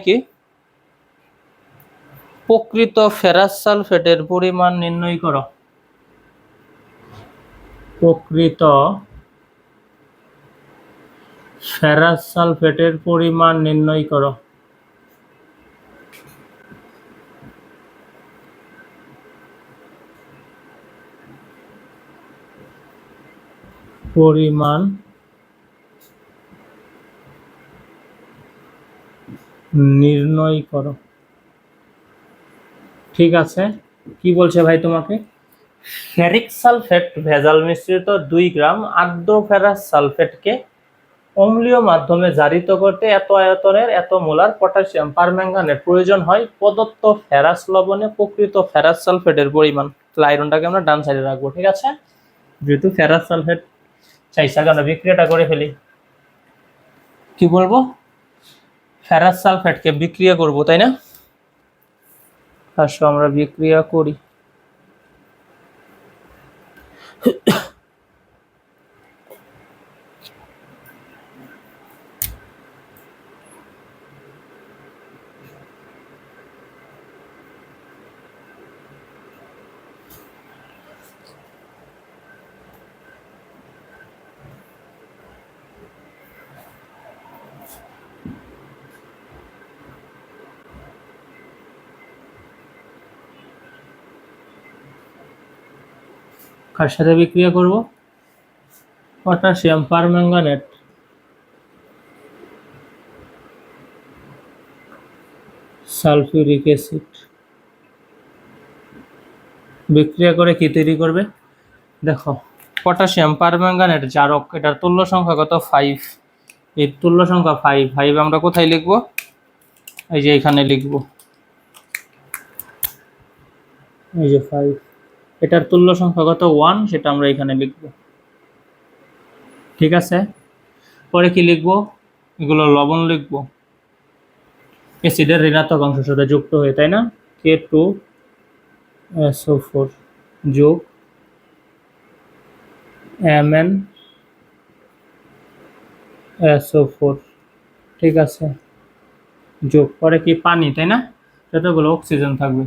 কি প্রকৃত ফেরাস সালফেটের পরিমাণ নির্ণয় করো। প্রকৃত ফেরাস সালফেটের পরিমাণ নির্ণয় করো। পরিমাণ নির্ণয় করো। ঠিক আছে, কি বলছে ভাই তোমাকে? ফেরিক সালফেট ভেজাল মিশ্রিত 2 গ্রাম আর্দ্র ফেরাস সালফেটকে অম্লীয় মাধ্যমে জারিত করতে এত আয়তনের এত মোলার পটাশিয়াম পারম্যাঙ্গানেট প্রয়োজন হয় প্রদত্ত ফেরাস লবণে প্রকৃত ফেরাস সালফেটের পরিমাণ। তাহলে আয়রনটাকে আমরা ডান সাইডে রাখবো। ঠিক আছে, যেহেতু ফেরাস সালফেট চাইছে আমরা বিক্রিয়াটা করে ফেলি। কি বলবো? ফেরাস সালফেটকে বিক্রিয়া করব, তাই না? আসো আমরা বিক্রিয়া করি। কার সাথে বিক্রিয়া করব? পটাশিয়াম পারম্যাঙ্গানেট সালফিউরিক অ্যাসিড বিক্রিয়া করে কি তৈরি করবে? দেখো, পটাশিয়াম পারম্যাঙ্গানেট জারক, এটার তুল্য সংখ্যা কত? 5। এই তুল্য সংখ্যা 5। 5 আমরা কোথায় লিখব? এই যে এখানে লিখব, এই যে 5। এটার তুল্য সংখ্যা কত? 1, সেটা আমরা এখানে লিখব। ঠিক আছে, পরে কি লিখব? এগুলো লবণ লিখব অ্যাসিডের ঋণাত্মক অংশের সাথে যুক্ত হয়ে, তাই না? K2SO4 যোগ MnSO4। ঠিক আছে, যোগ পরে কি? পানি, তাই না? যতগুলো অক্সিজেন থাকবে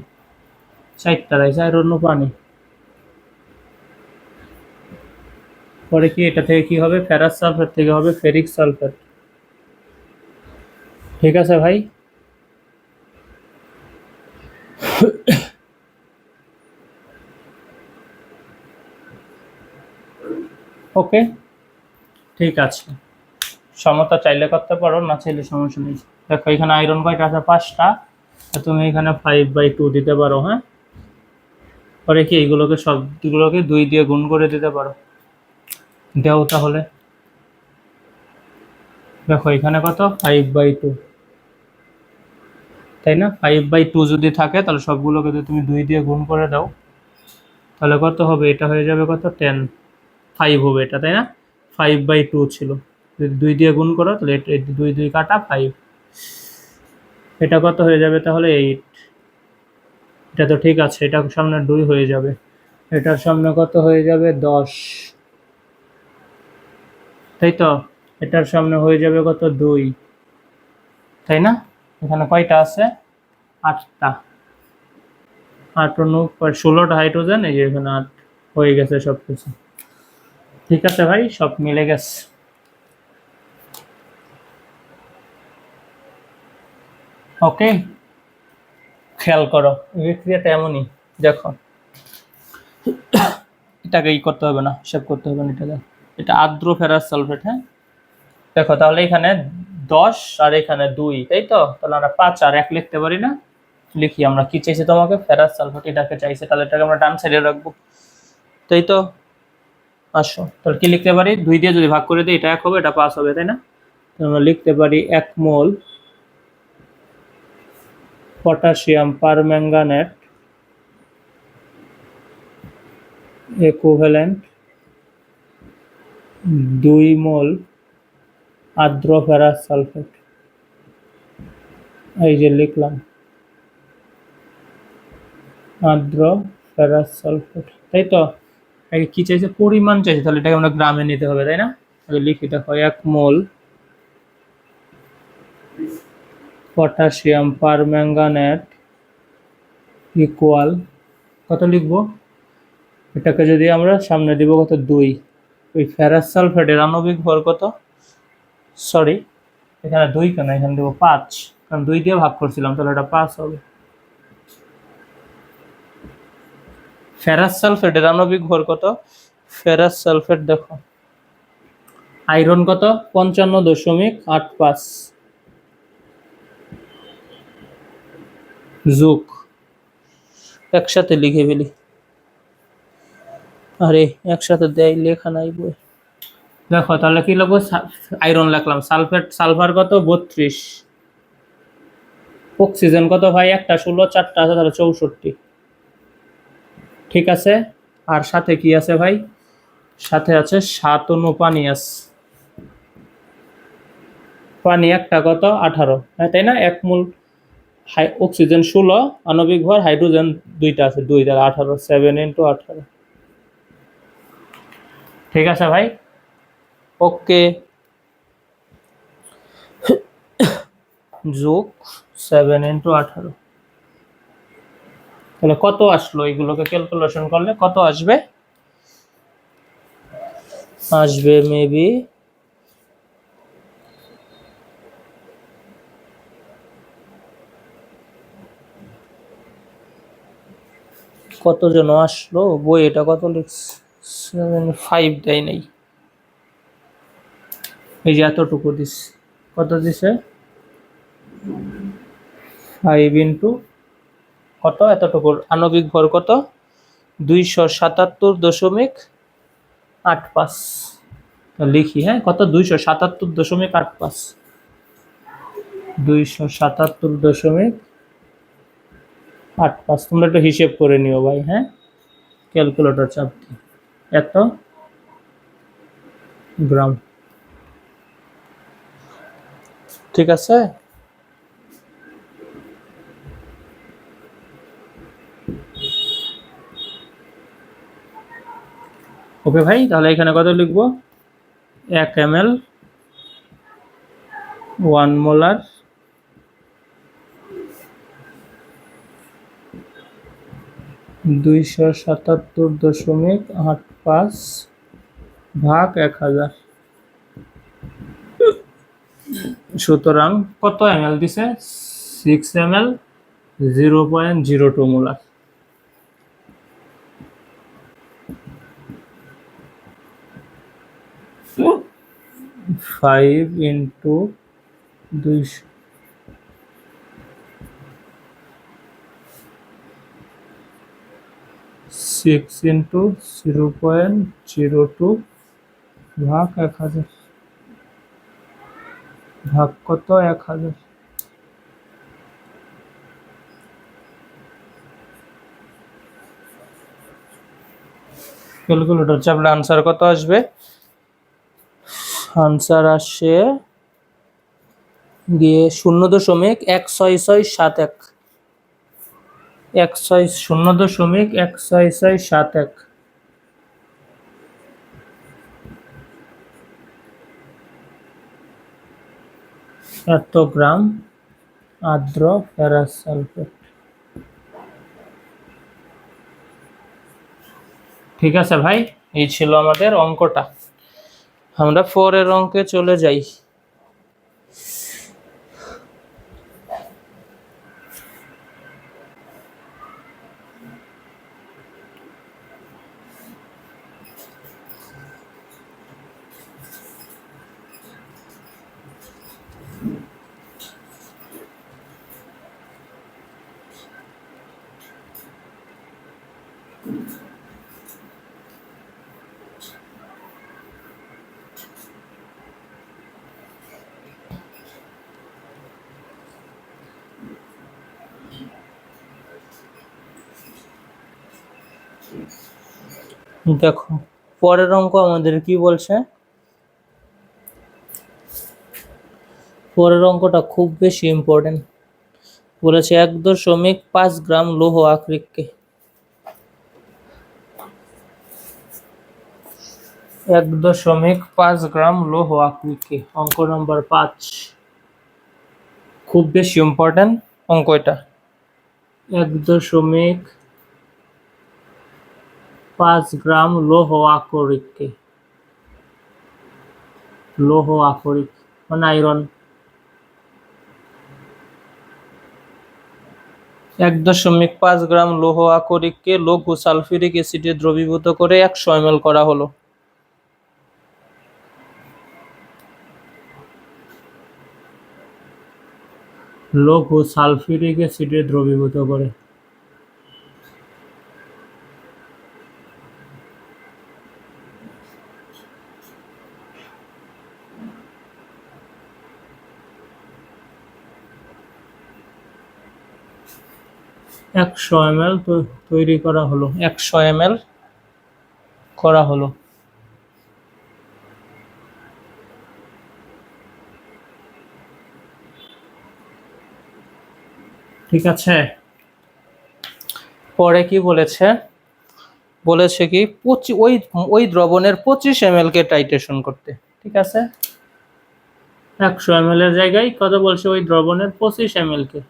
4টা রাইছে আর অন্য পানি। পরে কি এটা থেকে কি হবে? ফেরাস সালফেট থেকে হবে ফেরিক সালফেট। ঠিক আছে ভাই, ওকে ঠিক আছে। সমতা চাইলে করতে পারো, না চাইলে সমস্যা নেই। দেখো এখানে আয়রন কয়টা আছে? 5টা। তুমি এখানে 5/2 দিতে পারো। হ্যাঁ, পরে কি এইগুলোকে সবগুলোকে 2 দিয়ে গুণ করে দিতে পারো। দেও তাহলে। দেখো এখানে কত? 5/2, তাই না? 5/2 যদি থাকে তাহলে সবগুলোকে যদি তুমি 2 দিয়ে গুণ করে দাও তাহলে কত হবে? এটা হয়ে যাবে কত? 10। 5 হবে এটা, তাই না? 5/2 ছিল, যদি 2 দিয়ে গুণ করো তাহলে 2 2 কাটা 5। এটা কত হয়ে যাবে তাহলে? 8। এটা তো ঠিক আছে, এটা সামনে 2 হয়ে যাবে। এটার সামনে কত হয়ে যাবে? 10, তাই তো? এটার সামনে হয়ে যাবে কত? 2, তাই না? এখানে কয়টা আছে? 8টা। 8 অনু 16টা হাইড্রোজেন, এই যে এখানে 8 হয়ে গেছে সব কিছু। ঠিক আছে ভাই, সব মিলে গেছে। ওকে, খেয়াল করো বিক্রিয়াটা এমনই। দেখো এটাকে করতে হবে না, হিসাব করতে হবে না। এটা আর্দ্র ফেরাস সালফেট। হ্যাঁ, দেখো তাহলে এখানে 10 আর এখানে 2, তাই তো? তাহলে আমরা 5 আর 1 লিখতে পারি না? লিখি। আমরা কি চাইছি তোমাকে? ফেরাস সালফেট এটাকে চাইছে, তাহলে এটাকে আমরা ডান সাইডে রাখবো, তাই তো? আসো তাহলে কি লিখতে পারি? 2 দিয়ে যদি ভাগ করে দিই এটা 1 হবে, এটা 5 হবে, তাই না? আমরা লিখতে পারি 1 মোল পটাশিয়াম পারম্যাঙ্গানেট ইকুইভ্যালেন্ট 2 মোল আর্দ্র ফেরাস সালফেট। এই যে লিখলাম আর্দ্র ফেরাস সালফেট, তাই তো? আগে কি চাইছে? পরিমাণ চাইছে, তাহলে এটাকে আমরা গ্রামে নিতে হবে, তাই না? আগে লিখি, দেখো 1 মোল পটাশিয়াম পারম্যাঙ্গানেট ইকুয়াল কত লিখবো? এটাকে যদি আমরা সামনে দিব কত? 2। ওই ফেরাস সালফেটের আণবিক ভর কত? সরি, এখানে 2 কেন? এখানে দেবো 5, কারণ 2 দিয়ে ভাগ করছিলাম, তাহলে এটা 5 হবে। ফেরাস সালফেটের আণবিক ভর কত? ফেরাস সালফেট দেখো, আয়রন কত? 55.85, যোগ একসাথে লিখে ফেলি। আরে একসাথে দেয় লেখা নাই বই। দেখো তাহলে কি লিখবো, আয়রন লিখলাম, সালফার কত 32, অক্সিজেন কত ভাই একটা 16, চারটা আছে তাহলে 64। ঠিক আছে, আর সাথে কি আছে ভাই, সাথে আছে 7 অণু পানি আছে, পানি একটা কত 18, হ্যাঁ তাই না, এক মোল অক্সিজেন 16, আণবিক ভর হাইড্রোজেন দুইটা আছে 2, তাহলে 18, 7 × 18। ঠিক আছে ভাই, ওকে, যোগ 7 × 18, তাহলে কত আসলো, এগুলোকে ক্যালকুলেশন করলে কত আসবে, আসবে মেবি কত জন আসলো, বই এটা কত লিখছে 5 দেয় নাই, এই যে এতটুকু দিস, কত দিছে 5 × কত এতটুকুর আণবিক ভর কত 277.85, লিখি হ্যাঁ, কত 277.85, 277.85, তোমরা একটু হিসেব করে নিও ভাই, হ্যাঁ ক্যালকুলেটর চাপ দিই, এত গ্রাম। ঠিক আছে, ওকে ভাই, তাহলে এখানে কত লিখবো, 1 ml 1 মোলার 277.85 ভাগ 1000, সুতরাং কত ml দিছে 6 ml 0.02 মোলার। 5 × 200, 6 × 0.02 ভাগ 1000, ভাগ কত 1000, ক্যালকুলেটর চাপলে আনসার কত আসবে, আনসার আসে দিয়ে 0.16671, 0.16671, এত গ্রাম আর্দ্র ফেরাস সালফেট। ঠিক আছে ভাই, এই ছিল আমাদের অঙ্কটা, আমরা পরের অঙ্কে চলে যাই। দেখো পরের অঙ্ক আমাদের কি বলছে, পরের অঙ্কটা খুব বেশি ইম্পর্টেন্ট, বলেছে 1.5 গ্রাম লৌহ আকরিককে 1.5 গ্রাম লৌহ আকরিককে, অঙ্ক নম্বর 5, খুব বেশি ইম্পর্টেন্ট অঙ্ক এটা। 1.5 গ্রাম লৌহ আকরিককে, লৌহ আকরিক মানে আয়রন, 1.5 গ্রাম লৌহ আকরিককে লঘু সালফিউরিক অ্যাসিডে দ্রবীভূত করে 100 ml করা হলো। লঘু সালফিউরিক অ্যাসিডে দ্রবীভূত করে। একশো ml তৈরি করা হলো, 100 ml করা হলো। ঠিক আছে, পরে কি বলেছে, বলেছে কি ওই দ্রবণের 25 ml কে টাইট্রেশন করতে। ঠিক আছে, 100 ml এর জায়গায় কত বলছে, ওই দ্রবণের 25 ml কে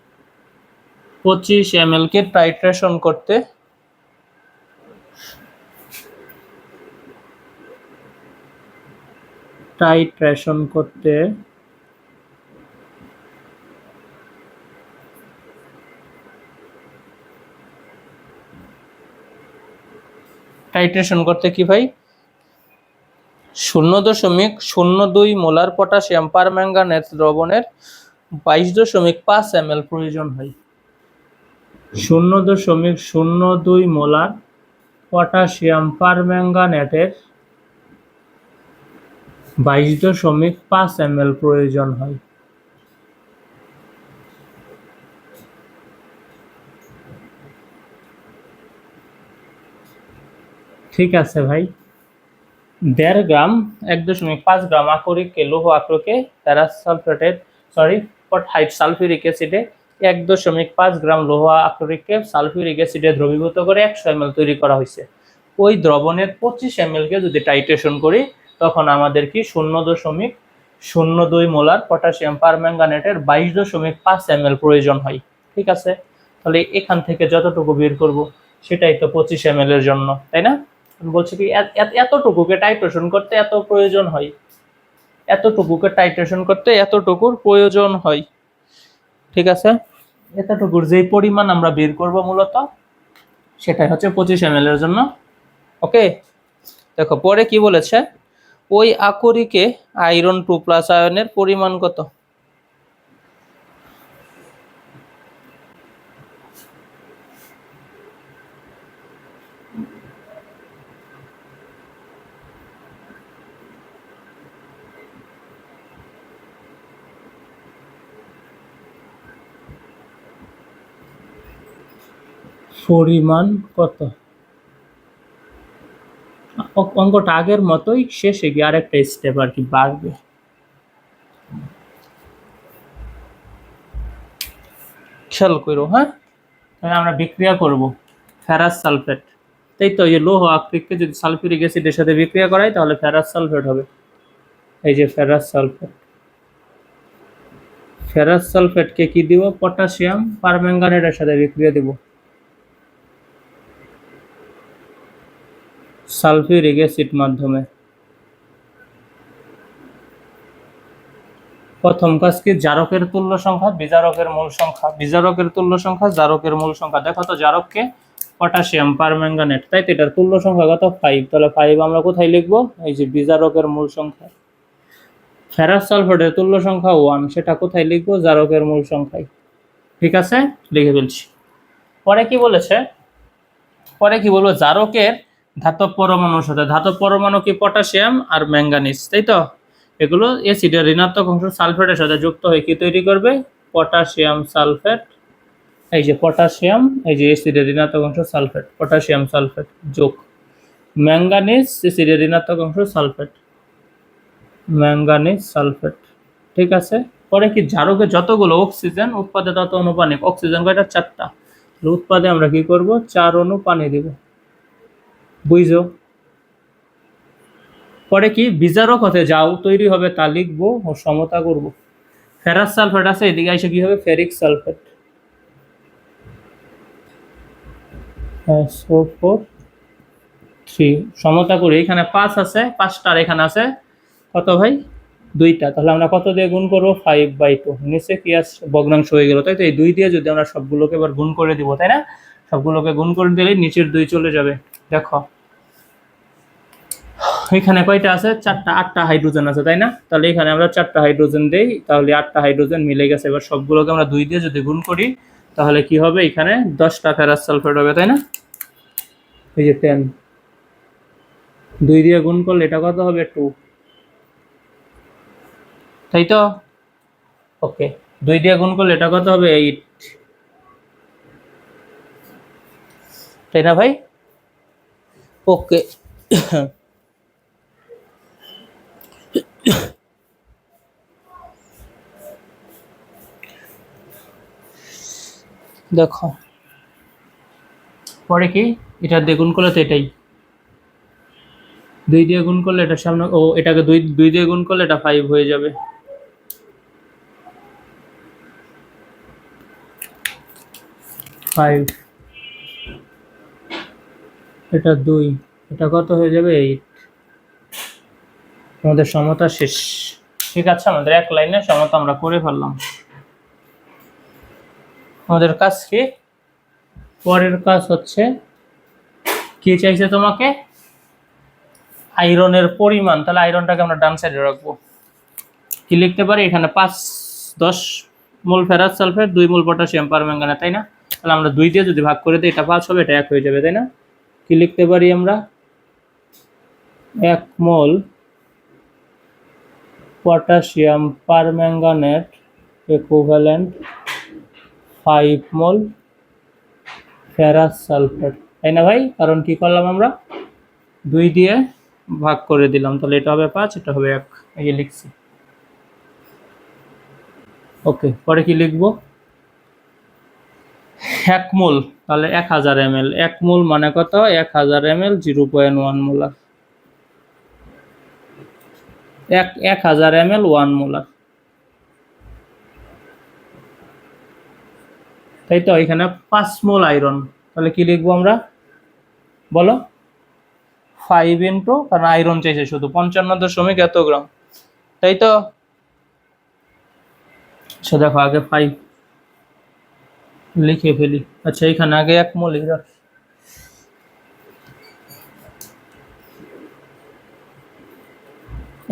25 ml কে টাইট্রেশন করতে। টাইট্রেশন করতে টাইট্রেশন করতে কি ভাই, 0.02 মোলার পটাশিয়াম পারম্যাঙ্গানেট দ্রবণের 22.5 ml প্রয়োজন হয়। 0.02 মোলার পটাশিয়াম পারম্যাঙ্গানেটের 22.5 ml প্রয়োজন হয়। ঠিক আছে ভাই, 1.5 গ্রাম 1.5 গ্রাম আকরিককে লৌহ আকরকে ফেরাস সালফেটের সালফিউরিক অ্যাসিডে 1.5 গ্রাম লৌহ আকরিককে সালফিউরিক অ্যাসিডে দ্রবীভূত করে 100 ml তৈরি করা হয়েছে। ওই দ্রবণের 25 ml কে যদি টাইট্রেশন করি তখন আমাদের কি 0.02 মোলার পটাশিয়াম পারম্যাঙ্গানেটের 22.5 ml প্রয়োজন হয়। ঠিক আছে, তাহলে এখান থেকে যতটুকু বের করব সেটাই তো 25 ml এর জন্য, তাই না? বলছে কি এতটুকুকে টাইট্রেশন করতে এত প্রয়োজন হয়, এতটুকুকে টাইট্রেশন করতে এতটুকুর প্রয়োজন হয়। ঠিক আছে, এতটুকুর যেই পরিমাণ আমরা বের করব মূলত সেটাই হচ্ছে 25 ml এর জন্য। ওকে, দেখো পরে কি বলেছে, ওই আকরিকে আয়রন 2+ আয়নের পরিমাণ কত? পরিমাণ কত? অঙ্কটা আগের মতোই, শেষে গিয়ে আরেকটা স্টেপ আর কি বাড়বে। খেয়াল করো, হ্যাঁ, আমরা বিক্রিয়া করব ফেরাস সালফেট, তাই তো, এই লৌহ আকরিককে যদি সালফিউরিক অ্যাসিডের সাথে বিক্রিয়া করাই তাহলে ফেরাস সালফেট হবে। এই যে ফেরাস সালফেট, ফেরাস সালফেটকে কি দিব, পটাশিয়াম পারম্যাঙ্গানেটের সাথে বিক্রিয়া দিব সালফিউরিক অ্যাসিড মাধ্যমে। প্রথম কাজ কি, জারকের তুল্য সংখ্যা বিজারকের মূল সংখ্যা, বিজারকের তুল্য সংখ্যা জারকের মূল সংখ্যা। দেখো তো জারককে পটাশিয়াম পারম্যাঙ্গানেট, তাই তো এটার তুল্য সংখ্যা কত, 5, তাহলে 5 আমরা কোথায় লিখবো, এই যে বিজারকের মূল সংখ্যা। ফেরাস সালফেটের তুল্য সংখ্যা 1, সেটা কোথায় লিখবো, জারকের মূল সংখ্যায়। ঠিক আছে, লিখে ফেলছি। পরে কি বলেছে, পরে কি বলবো, জারকের ধাতব পরমাণুর সাথে, ধাতব পরমাণু কি পটাশিয়াম আর ম্যাঙ্গানিজ, তাই তো, এগুলো অ্যাসিডের ঋণাত্মক অংশ সালফেটের সাথে যুক্ত হয়ে কি তৈরি করবে, পটাশিয়াম সালফেট। এই যে পটাশিয়াম, এই যে অ্যাসিডের ঋণাত্মক অংশ সালফেট, পটাশিয়াম সালফেট যোগ ম্যাঙ্গানিজ, অ্যাসিডের ঋণাত্মক অংশ সালফেট, ম্যাঙ্গানিজ সালফেট। ঠিক আছে, পরে কি, জারকে যতগুলো অক্সিজেন উৎপাদে তত অণু পানি, অক্সিজেন কয়টা, 4টা, উৎপাদে আমরা কি করব, 4 অণু পানি দেব, বুঝছো? পরে কি, বিজারক হতে যাও তৈরি হবে তা লিখবো ও সমতা করব। ফেরাস সালফেট আছে, এদিকে এসে কি হবে, ফেরিক সালফেট, SO4 সমতা করে। এখানে 5 আছে, 5টার এখানে আছে কত ভাই, 2টা, তাহলে আমরা কত দিয়ে গুণ করবো, 5/2। নিচে কি আছে, ভগ্নাংশ হয়ে গেল, তাই তো, এই 2 দিয়ে যদি আমরা সবগুলোকে এবার গুণ করে দিব, তাই না, সবগুলোকে গুণ করে দিলে নিচের 2 চলে যাবে। দেখো এখানে কয়টা আছে? 4টা, 8টা হাইড্রোজেন আছে, তাই না? তাহলে এখানে আমরা 4টা হাইড্রোজেন দেই, তাহলে 8টা হাইড্রোজেন মিলে গেছে। এবার সবগুলোকে আমরা 2 দিয়ে যদি গুণ করি তাহলে কি হবে? এখানে 10টা ফেরাস সালফেট হবে, তাই না? এই যে 10, 2 দিয়ে গুণ করলে এটা কত হবে? 2, তাই তো? ওকে, 2 দিয়ে গুণ করলে এটা কত হবে? 8, তাই না ভাই? ওকে, দেখো পরে কি, এটা দিয়ে গুণ করলে তো এটাই, 2 দিয়ে গুণ করলে এটা সামনে, ও এটাকে 2 দিয়ে গুণ করলে এটা 5 হয়ে যাবে। 5, এটা 2, এটা কত হয়ে যাবে? 8। আমাদের সমতা শেষ। ঠিক আছে, আমাদের এক লাইনে সমতা আমরা করে ফেললাম। আমাদের কাজ কি? পরের কাজ হচ্ছে কি চাইছে তোমাকে? আয়রনের পরিমাণ। তাহলে আয়রনটাকে আমরা ডান সাইডে রাখবো। কি লিখতে পারি? এখানে 10 mole ferrous sulphate, 2 mole potassium permanganate, তাই না? তাহলে আমরা 2 দিয়ে যদি ভাগ করে দিই এটা 5 হবে, এটা 1 হয়ে যাবে, তাই না? কি লিখতে পারি আমরা? 1 মোল পটাশিয়াম পারম্যাঙ্গানেট ইকুইভ্যালেন্ট 5 মোল ফেরাস সালফেট, তাই না ভাই? কারণ কি করলাম আমরা? 2 দিয়ে ভাগ করে দিলাম, তাহলে এটা হবে 5, এটা হবে 1, এই যে লিখছি। ওকে, পরে কি লিখবো? 1 মোল, তাহলে 1000 ml। 1 মোল মানে কত? 1000 ml, 0.1 মোলার। 1000 ml 1 মোলার, তাই তো? এখানে 5 মোল আয়রন, তাহলে কি লিখবো আমরা? বলো। 5 ইন্টু, কারণ আয়রন চাইছে শুধু 55 এত গ্রাম, তাই তো? আচ্ছা দেখো, আগে 5 লিখে ফেলি। আচ্ছা, এখানে আগে 1 মোল রাখ।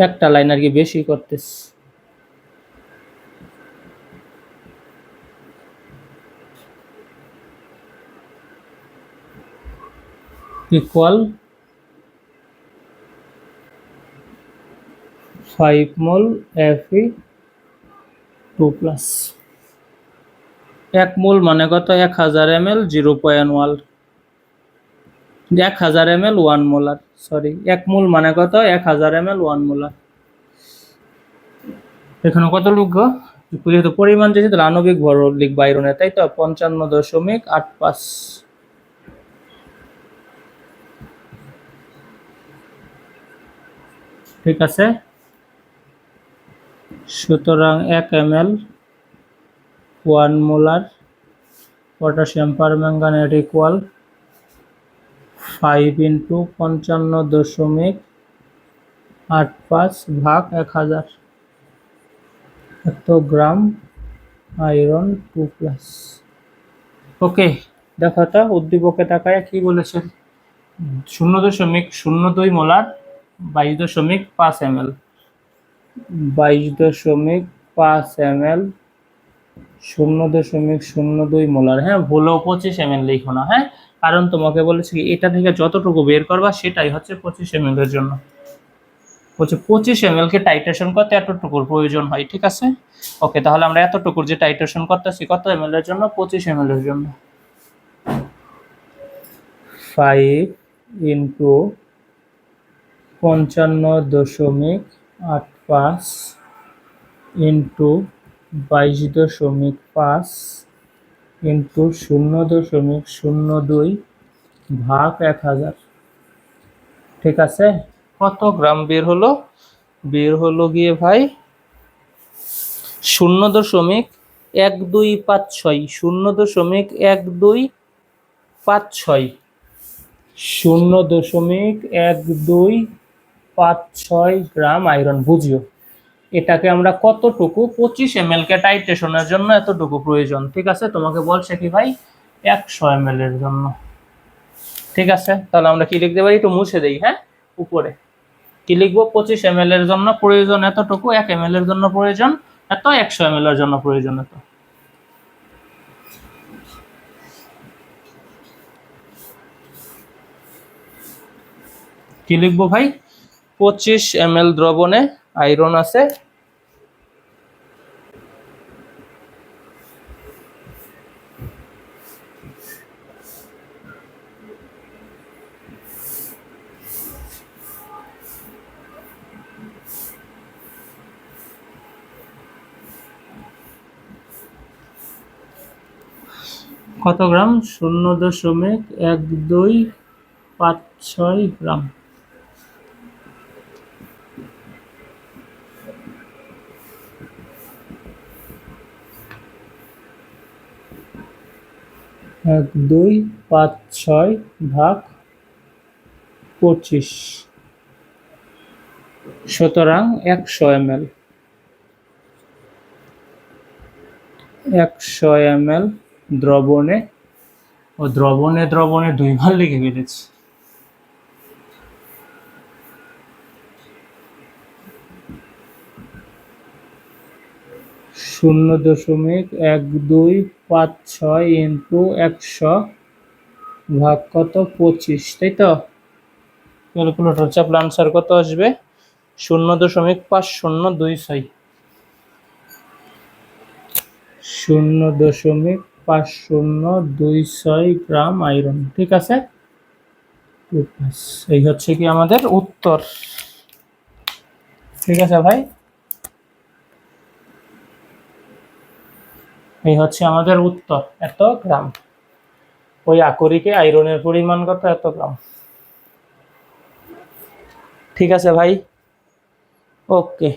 একটা লাইন আর কি বেশি করতেছ। ইকুয়াল 5 মোল Fe2+। 1 মোল মানে কত? 1000 ml, 0.1। 1000 ml 1 মোলার, সরি, 1 মোল মানে কত? 1000 ml 1 মোলার। এখানে কত লিখবো? যেহেতু পরিমাণ চাইছে তাহলে আণবিক ভর লিখবো আয়রনের, তাই তো? 55.85। ঠিক আছে, সুতরাং 1 ml 1 molar potassium permanganate equal 5 into 55.85 ভাগ 1000, এত গ্রাম আয়রন 2+। ওকে, দেখো তো উদ্দীপকে তাকায় কি বলেছে? 0.02 মোলার 22.5 ml, 22.5 ml 0.02 মোলার। হ্যাঁ, ভুলেও 25 ml লিখো না, হ্যাঁ? কারণ তোমাকে বলেছে কি এটা থেকে যতটুকু বের করবা সেটাই হচ্ছে 25 ml এর জন্য। বলছে 25 ml কে টাইট্রেশন করতে এতটুকুর প্রয়োজন হয়, ঠিক আছে? ওকে, তাহলে আমরা এতটুকুর যে টাইট্রেশন করতেছি কত ml এর জন্য? 25 ml এর জন্য। 5 ইন্টু 55.85 ইন্টু 22.5 ইন্টু 0.02 ভাগ 1000, ঠিক আছে? কত গ্রাম বের হলো? বের হলো গিয়ে ভাই 0.1256, 0.1256, 0.1256 গ্রাম আয়রন। বুঝিও এটাকে আমরা কতটুকু? 25 ml কে টাইট্রেশনের জন্য এতটুকু প্রয়োজন, ঠিক আছে? তোমাকে বলছে কি ভাই 100 ml এর জন্য, ঠিক আছে? তাহলে আমরা কি লিখতে পারি? একটু মুছে দেই, হ্যাঁ, উপরে কি লিখবো? 25 ml এর জন্য প্রয়োজন এতটুকু, 1 ml এর জন্য প্রয়োজন এত, 100 ml এর জন্য প্রয়োজন এত। কি লিখবো ভাই? 25 ml দ্রবণে আয়রন আছে 0.1256 গ্রাম। এক দুই পাঁচ ছয় ভাগ 25, সুতরাং 100 ml। 100 ml দ্রবণে, ও দ্রবণে দুইবার লিখে ফেলেছি। শূন্য দশমিক 1256 ইন্টু 100 ভাগ কত? 25, তাই তো? ক্যালকুলেটর চাপলে আনসার কত আসবে? 0.5026। 0.5026 গ্রাম আয়রন, ঠিক আছে। এই হচ্ছে কি আমাদের উত্তর, ঠিক আছে ভাই? এই হচ্ছে আমাদের উত্তর, এত গ্রাম। ওই আকরিকে আয়রনের পরিমাণ কত? এত গ্রাম। ঠিক আছে ভাই, ওকে।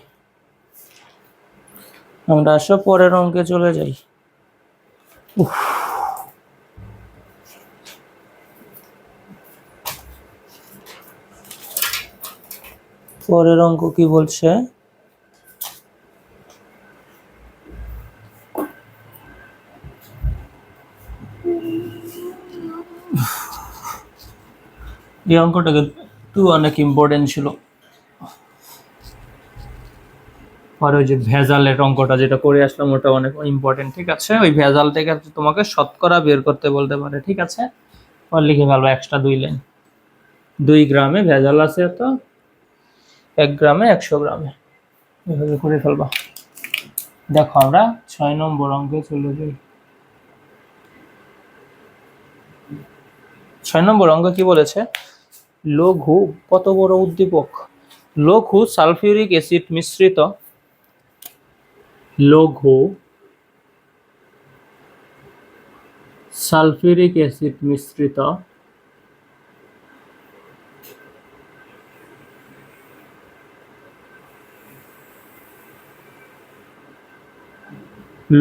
আমরা আসো পরের অঙ্কে চলে যাই। পরের অঙ্ক কি বলছে? এই অঙ্কটা কিন্তু অনেক ইম্পর্টেন্ট ছিল। পরে ওই যে ভেজালের অঙ্কটা যেটা করে আসলাম ওটা অনেক ইম্পর্টেন্ট, ঠিক আছে। ওই ভেজাল থেকে তোমাকে শতকরা বের করতে বলতে পারে, ঠিক আছে। আর লিখে ফেলবো এক্সট্রা 2 লাইন। 2 গ্রামে ভেজাল আছে এত, 1 গ্রামে 100 গ্রামে, এভাবে করে ফেলবা। দেখো আমরা 6 নম্বর অঙ্কে চলে যাই। 6 নম্বর অঙ্ক কি বলেছে? লঘু, কত বড় উদ্দীপক, লঘু সালফিউরিক অ্যাসিড মিশ্রিত, লঘু সালফিউরিক অ্যাসিড মিশ্রিত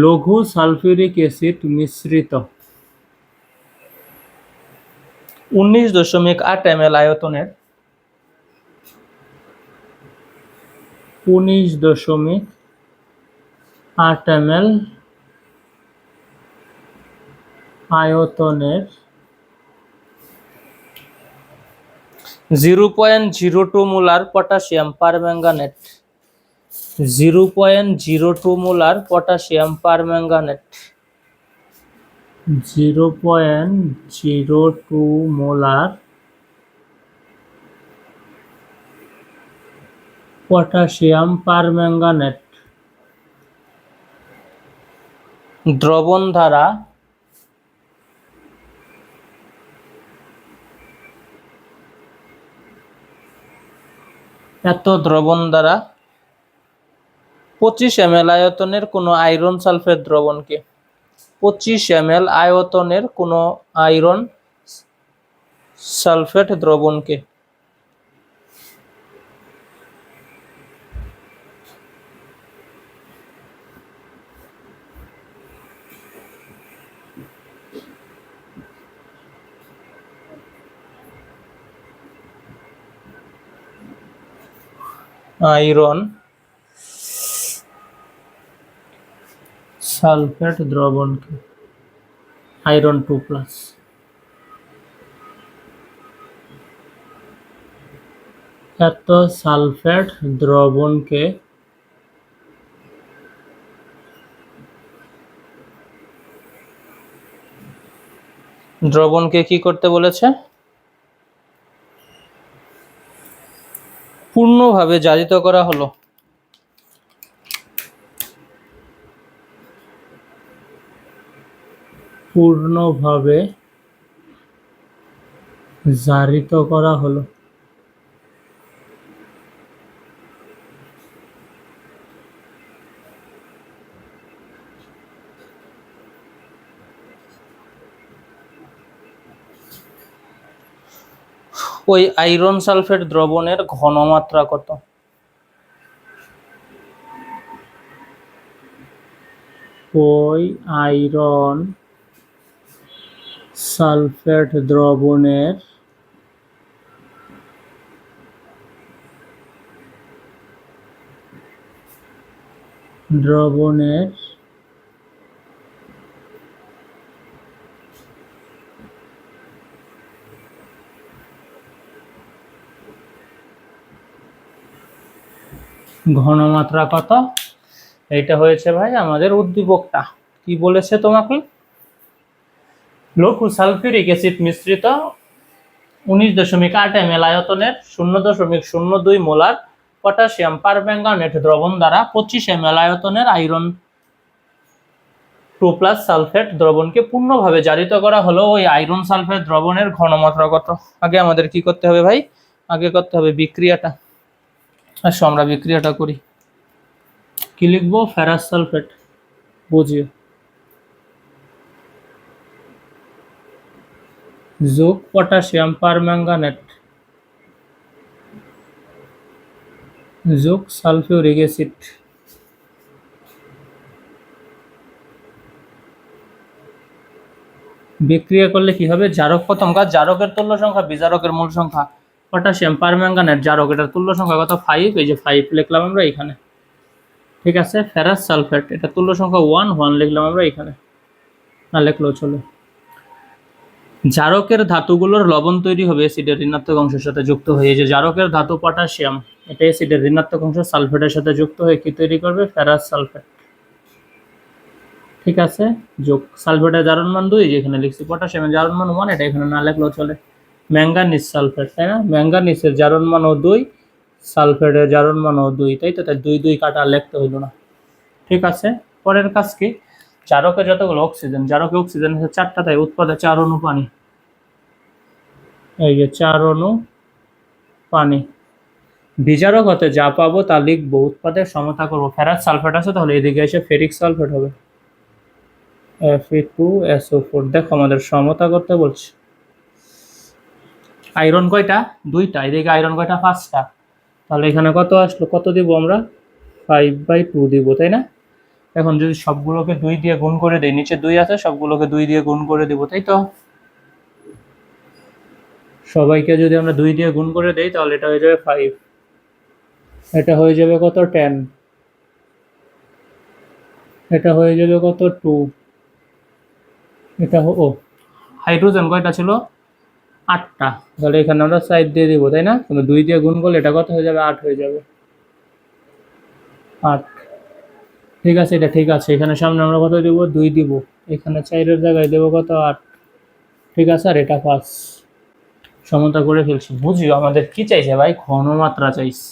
লঘু সালফিউরিক অ্যাসিড মিশ্রিত 19.8 ml আয়তনের 19.8 ml আয়তনের 0.02 molar potassium permanganate, 0.02 molar potassium permanganate, 0.02 molar potassium permanganate দ্রবণ দ্বারা এত দ্রবণ দ্বারা 25 ml আয়তনের কোন আয়রন সালফেট দ্রবণকে, 25 ml আয়তনের কোন আয়রন সালফেট দ্রবণকে আয়রন সালফেট দ্রবণকে, আয়রন 2+, এত সালফেট দ্রবণকে কি করতে বলেছে? পূর্ণভাবে জারিত করা হলো। পূর্ণভাবে জারিত করা হলো। ওই আয়রন সালফেট দ্রবণের ঘনমাত্রা কত? ওই আয়রন সালফেট দ্রবণের ঘনমাত্রা কত? এইটা হয়েছে ভাই আমাদের উদ্দীপকটা। কি বলেছে তোমাকে? লঘু সালফিউরিক অ্যাসিড মিশ্রিত 19.8 ml আয়তনের 0.02 মোলার পটাশিয়াম পারম্যাঙ্গানেট দ্রবণ দ্বারা 25 ml আয়তনের আয়রন 2+ সালফেট দ্রবণকে পূর্ণভাবে জারিত করা হলো। ওই আয়রন সালফেট দ্রবণের ঘনমাত্রা কত? আগে আমাদের কি করতে হবে ভাই? আগে করতে হবে বিক্রিয়াটা। আসো আমরা বিক্রিয়াটা করি। কি লিখবো? ফেরাস সালফেট, বুঝিও, যোগ পটাশিয়াম পারম্যাঙ্গানেট যোগ সালফিউরিক অ্যাসিড। বিক্রিয়া করলে কি হবে? জারক প্রথম কাজ, জারকের তুল্য সংখ্যা বিজারকের মূল সংখ্যা। পটাশিয়াম পারম্যাঙ্গানেট জারক, এটার তুল্য সংখ্যা কত? 5। এই যে 5 লিখলাম আমরা এখানে, ঠিক আছে। ফেরাস সালফেট, এটা তুল্য সংখ্যা 1 লিখলাম আমরা এখানে, না লিখলেও চলে। জারকের ধাতুগুলোর লবণ তৈরি হবে অ্যাসিডের ঋণাত্মক অংশের সাথে যুক্ত হয়ে। যে জারকের ধাতু পটাশিয়াম, এটা অ্যাসিডের ঋণাত্মক অংশ সালফেটের সাথে যুক্ত হয়ে কি তৈরি করবে? ফেরাস সালফেট, ঠিক আছে। যোগ সালফেটের জারণ মান 2, যেখানে লিখছি পটাশিয়ামের জারণ মান 1, এটা এখানে না লিখলেও চলে। ম্যাঙ্গানিজ সালফেট, তাই না? ম্যাঙ্গানিজের জারণ মানও 2, সালফেটের জারণ মানও 2, তাই তো। তাই 2 কাটা লিখতে হইল না, ঠিক আছে। পরের কাজ কি? জারকে যতগুলো অক্সিজেন, জারকে অক্সিজেন হচ্ছে 4টা, তাই উৎপাদে 4 অণু পানি। এই যে 4 অণু পানি। বিজারক হতে যা পাবো তা লিখবো, উৎপাদের সমতা করবো। ফেরাস সালফেট আছে, তাহলে এদিকে এসে ফেরিক সালফেট হবে, Fe2SO4। দেখো আমাদের সমতা করতে বলছে। আয়রন কয়টা? 2টা। এদিকে আয়রন কয়টা? 5টা। তাহলে এখানে কত আসলো? কত দিব আমরা? 5/2 দিব, তাই না? এখন যদি সবগুলোকে 2 দিয়ে গুণ করে দেই, নিচে 2 আছে, সবগুলোকে 2 দিয়ে গুণ করে দিব, তাই তো। সবাইকে যদি আমরা 2 দিয়ে গুণ করে দেই, তাহলে এটা হয়ে যাবে 5, এটা হয়ে যাবে কত? 10, এটা হয়ে যাবে কত? 2, এটা ও হাইড্রোজেন কয়টা ছিল? 8টা। তাহলে এখানে আমরা 4 দিয়ে দিব, তাই না? কিন্তু 2 দিয়ে গুণ করলে এটা কত হয়ে যাবে? 8 হয়ে যাবে, 8, ঠিক আছে। এটা ঠিক আছে। এখানে সামনে আমরা কত দিব? 2 দিব। এখানে 4-এর জায়গায় দেবো কত? 8, ঠিক আছে। আর এটা 5। সমতা করে ফেলছি। বুঝিও আমাদের কি চাইছে ভাই? ঘনমাত্রা চাইছে,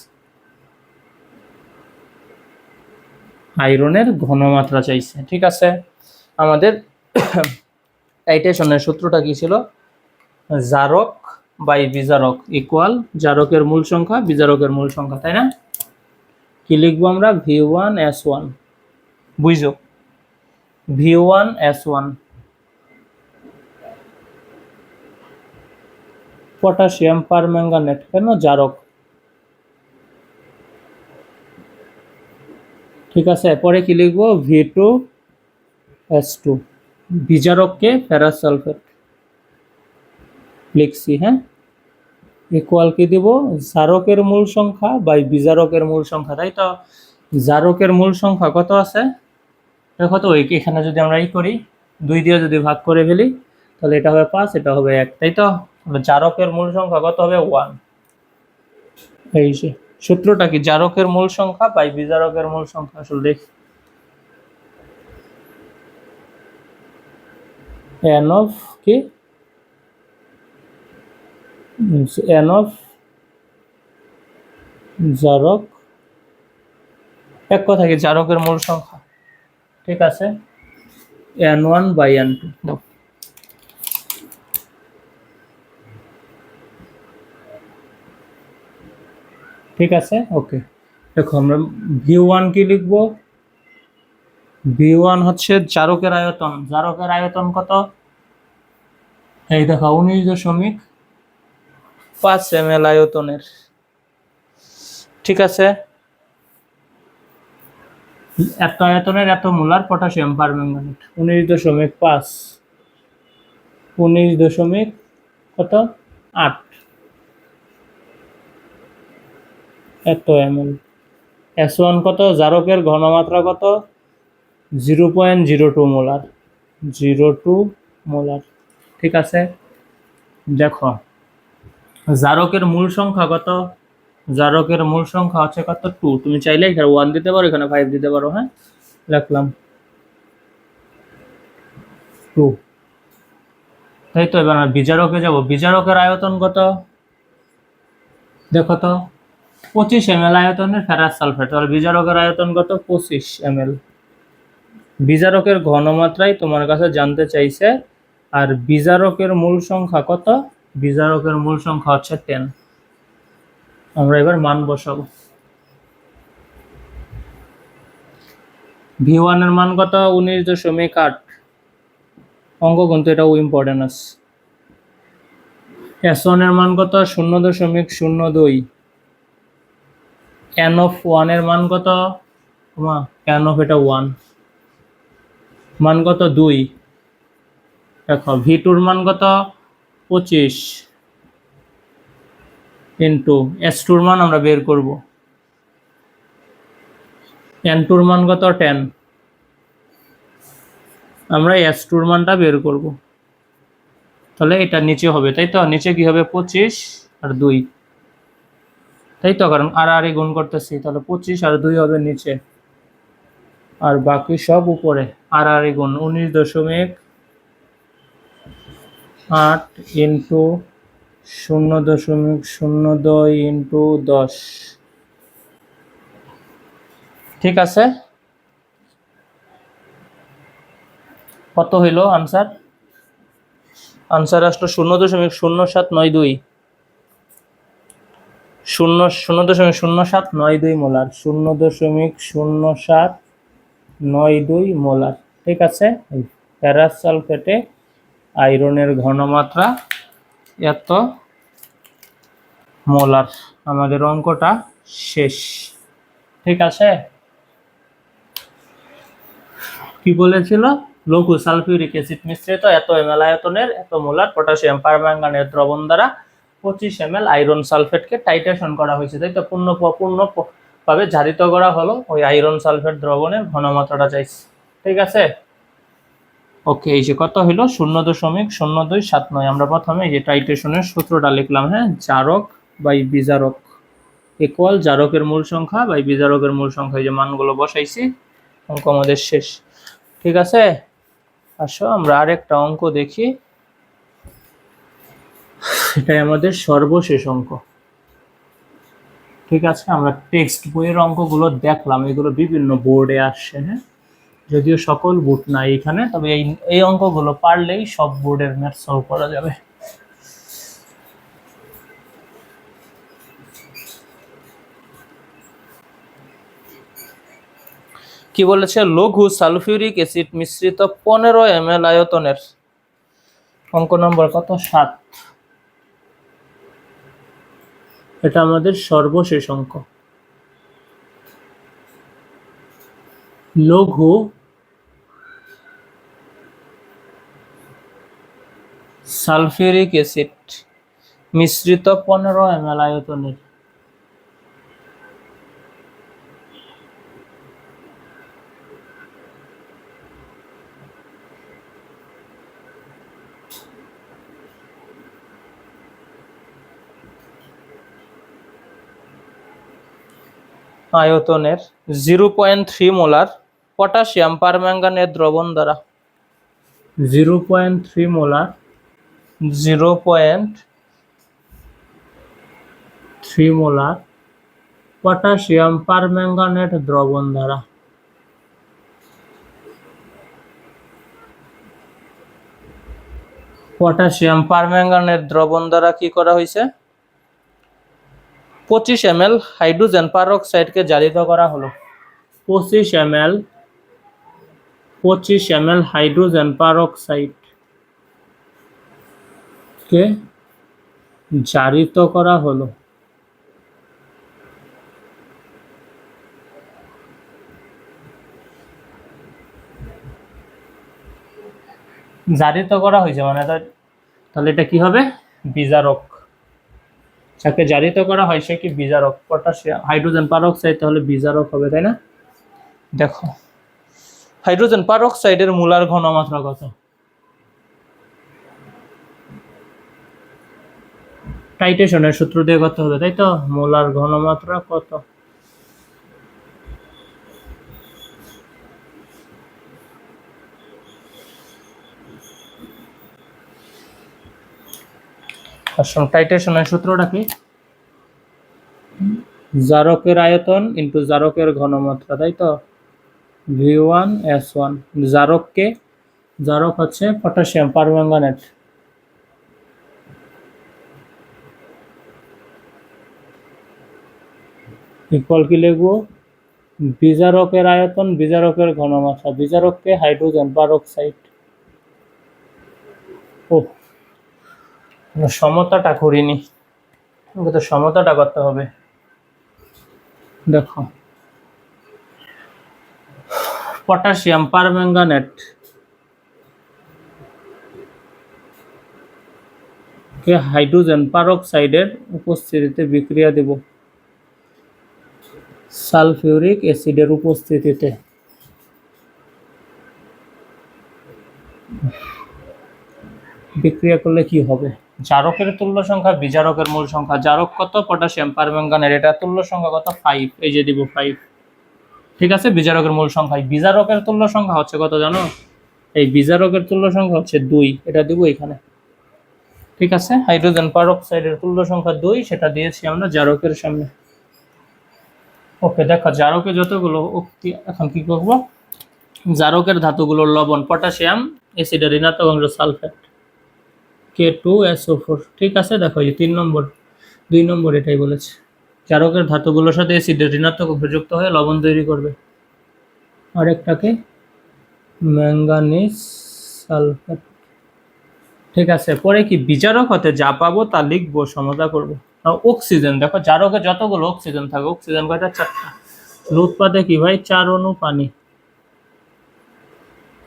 আয়রনের ঘনমাত্রা চাইছে, ঠিক আছে। আমাদের টাইটেশনের সূত্রটা কি ছিল? জারক বাই বিজারক ইকুয়াল জারকের মূল সংখ্যা বিজারকের মূল সংখ্যা, তাই না? কি লিখবো আমরা? V1S1, বুঝছো? V1S1 পটাশিয়াম পারম্যাঙ্গানেট, কেন? জারক, ঠিক আছে। পরে কি লিখবো? V2S2 বিজারককে ফেরাস সালফেট লিখছি, হ্যাঁ। ইকুয়াল কি দিব? জারকের মূল সংখ্যা বাই বিজারকের মূল সংখ্যা, তাই তো। জারকের মূল সংখ্যা কত আছে? দেখো তো, এখানে যদি আমরা করি, 2 দিয়ে যদি ভাগ করে ফেলি, তাহলে এটা হবে 5, এটা হবে 1, তাই তো। জারকের মূল সংখ্যা কত হবে? 1। এই যে সূত্রটা কি, জারকের মূল সংখ্যা বাই বিজারকের মূল সংখ্যা। আসলে দেখি n অফ কি n অফ জারক, এক কথা কি জারকের মূল সংখ্যা। ঠিক আছে, n1 বাই n2 দাও। ঠিক আছে, ওকে। দেখো আমরা v1 কি লিখবো, v1 হচ্ছে জারকের আয়তন। জারকের আয়তন কত, এই দেখো 19.5 ml আয়তনের। ঠিক আছে, এত আয়তনের এত মোলার পটাশিয়াম পারম্যাঙ্গানেট, 19.5, 19 দশমিক কত 8 এত ml। S1 কত, জারকের ঘনমাত্রা কত, 0.02 মোলার, 02 মোলার। ঠিক আছে, দেখো জারকের মূল সংখ্যা কত, জারকের মূল সংখ্যা হচ্ছে কত 2। তুমি চাইলে এখানে 1 দিতে পারো, এখানে 5 দিতে পারো। হ্যাঁ, লিখলাম 2। তাই তো, এবার আমরা বিজারকে যাব। বিজারকের আয়তন কত দেখো তো, 25 ml আয়তনের ফেরাস সালফেট। তাহলে বিজারকের আয়তন কত, 25 ml। বিজারকের ঘনমাত্রাই তোমার কাছে জানতে চাইছে, আর বিজারকের মূল সংখ্যা কত, বিজারকের মূল সংখ্যা হচ্ছে 10। আমরা এবার মান বসাবো। v1 এর মান কত, 19.8। অঙ্ক কিন্তু এটাও ইম্পর্টেন্ট আছে। S1 এর মান কত, 0.02। n অফ 1 এর মান কত, n অফ এটা 1, মান কত 2। দেখো v2 এর মান কত, 25 ইন্টু S2 এর মান আমরা বের করব, n2 এর মান কত 10, আমরা S2 এর মানটা বের করব। তাহলে এটা নিচে হবে, তাই তো, নিচে কি হবে 25 আর 2, তাই তো, কারণ আর গুণ করতেছি। তাহলে 25 আর 2 হবে নিচে, আর বাকি সব উপরে। আর গুণ 19.8 ইন্টু 0.02 ইন্টু 10। ঠিক আছে, কত হইল আনসার, আনসার আসলো 0.0792, 0.0792 মোলার, 0.0792 মোলার। ঠিক আছে, ফেরাস সালফেটে আয়রনের ঘনমাত্রা এত মোলার। আমাদের অঙ্কটা শেষ। ঠিক আছে, কি বলেছিল, লঘু সালফিউরিক অ্যাসিড মিশ্রিত এত ml আয়তনের এত মোলার পটাশিয়াম পারম্যাঙ্গানেট দ্রবণ দ্বারা 25 ml আয়রন সালফেটকে টাইট্রেশন করা হয়েছে। তাই তো, পূর্ণভাবে জারিত করা হলো। ওই আয়রন সালফেট দ্রবণের ঘনমাত্রাটা চাইছে। ঠিক আছে, ওকে। এই যে কত হইলো, 0.0279। আমরা প্রথমে এই যে টাইট্রেশনের সূত্রটা লিখলাম। হ্যাঁ, জারক বাই বিজারক ইকুয়াল জারকের মূল সংখ্যা বাই বিজারকের মূল সংখ্যা। এই যে মানগুলো বসাইছি, অঙ্ক আমাদের শেষ। ঠিক আছে, আসো আমরা আরেকটা অঙ্ক দেখি। এটাই আমাদের সর্বশেষ অঙ্ক। ঠিক আছে, আমরা টেক্সট বইয়ের অঙ্কগুলো দেখলাম, এগুলো বিভিন্ন বোর্ডে আসছে। হ্যাঁ, যদিও সকল বোর্ড নাই এখানে, তবে এই অঙ্কগুলো পারলেই সব বোর্ডের ম্যাথ সলভ করা যাবে। কি বলেছে, লঘু সালফিউরিক অ্যাসিড মিশ্রিত 15 ml আয়তনের, অঙ্ক নম্বর কত, 7। এটা আমাদের সর্বশেষ অঙ্ক। লঘু সালফিউরিক অ্যাসিড মিশ্রিত 15 ml আয়তনের আয়তনের 0.3 মোলার পটাশিয়াম পারম্যাঙ্গানেট দ্রবণ দ্বারা 0.3 মোলার 0.3 মোলার পটাশিয়াম পারম্যাঙ্গানেট দ্রবণ দ্বারা পটাশিয়াম পারম্যাঙ্গানেট দ্রবণ দ্বারা কি করা হয়েছে 25 ml হাইড্রোজেন পারঅক্সাইডকে জারিত করা হলো 25 ml হাইড্রোজেন পারঅক্সাইড কে জারিত করা হলো জারিত করা হয়েছে মানে তাহলে এটা কি হবে বিজারক যাকে জারিত করা হয় সে কি বিজারক পটাশিয়াম হাইড্রোজেন পারঅক্সাইড তাহলে বিজারক হবে তাই না দেখো হাইড্রোজেন পারঅক্সাইডের মোলার ঘনমাত্রা কত টাইট্রেশনের সূত্র দিয়ে করতে হবে তাই তো মোলার ঘনমাত্রা কত টাইট্রেশনের সূত্রটা কি জারকের আয়তন ইনটু জারকের ঘনমাত্রা তাই তো V1S1 জারক হচ্ছে পটাশিয়াম পারম্যাঙ্গানেট ইকুয়াল কি লিখবো বিজারকের আয়তন বিজারকের ঘনমাত্রা বিজারককে হাইড্রোজেন পারঅক্সাইড ও সমতাটা করিনি তো সমতাটা করতে হবে দেখো পটাশিয়াম পারম্যাঙ্গানেট কে হাইড্রোজেন পারঅক্সাইডের উপস্থিতিতে বিক্রিয়া দেব সালফিউরিক অ্যাসিডের উপস্থিতিতে বিক্রিয়া করলে কি হবে জারকের তুল্য সংখ্যা বিজারকের মূল সংখ্যা জারক কত পটাশিয়াম পারম্যাঙ্গানেট এটা তুল্য সংখ্যা কত 5 এই যে দিব 5 ঠিক আছে বিজারকের মূল সংখ্যা বিজারকের তুল্য সংখ্যা হচ্ছে কত জানো এই বিজারকের তুল্য সংখ্যা হচ্ছে 2 এটা দিব এখানে ঠিক আছে হাইড্রোজেন পারঅক্সাইডের তুল্য সংখ্যা 2 সেটা দিয়েছি আমরা জারকের সামনে ওকে দেখো জারকে যতগুলো এখন কি করব জারকের ধাতুগুলোর লবণ পটাশিয়াম অ্যাসিডের ঋণাত্মক অংশ সালফেট K2SO4 ঠিক আছে দেখো এই 3 নম্বর 2 নম্বর এটাই বলেছে জারকের ধাতুগুলোর সাথে অ্যাসিডের ঋণাত্মক অংশ যুক্ত হয়ে লবণ তৈরি করবে আরেকটাকে ম্যাঙ্গানিজ সালফেট ঠিক আছে পরে কি বিজারক হতে যা পাবো তা লিখবো সমতা করব অক্সিজেন দেখো জারকে যতগুলো অক্সিজেন থাকে অক্সিজেন কয়টা 4টা উৎপাদে কি ভাই 4 অণু পানি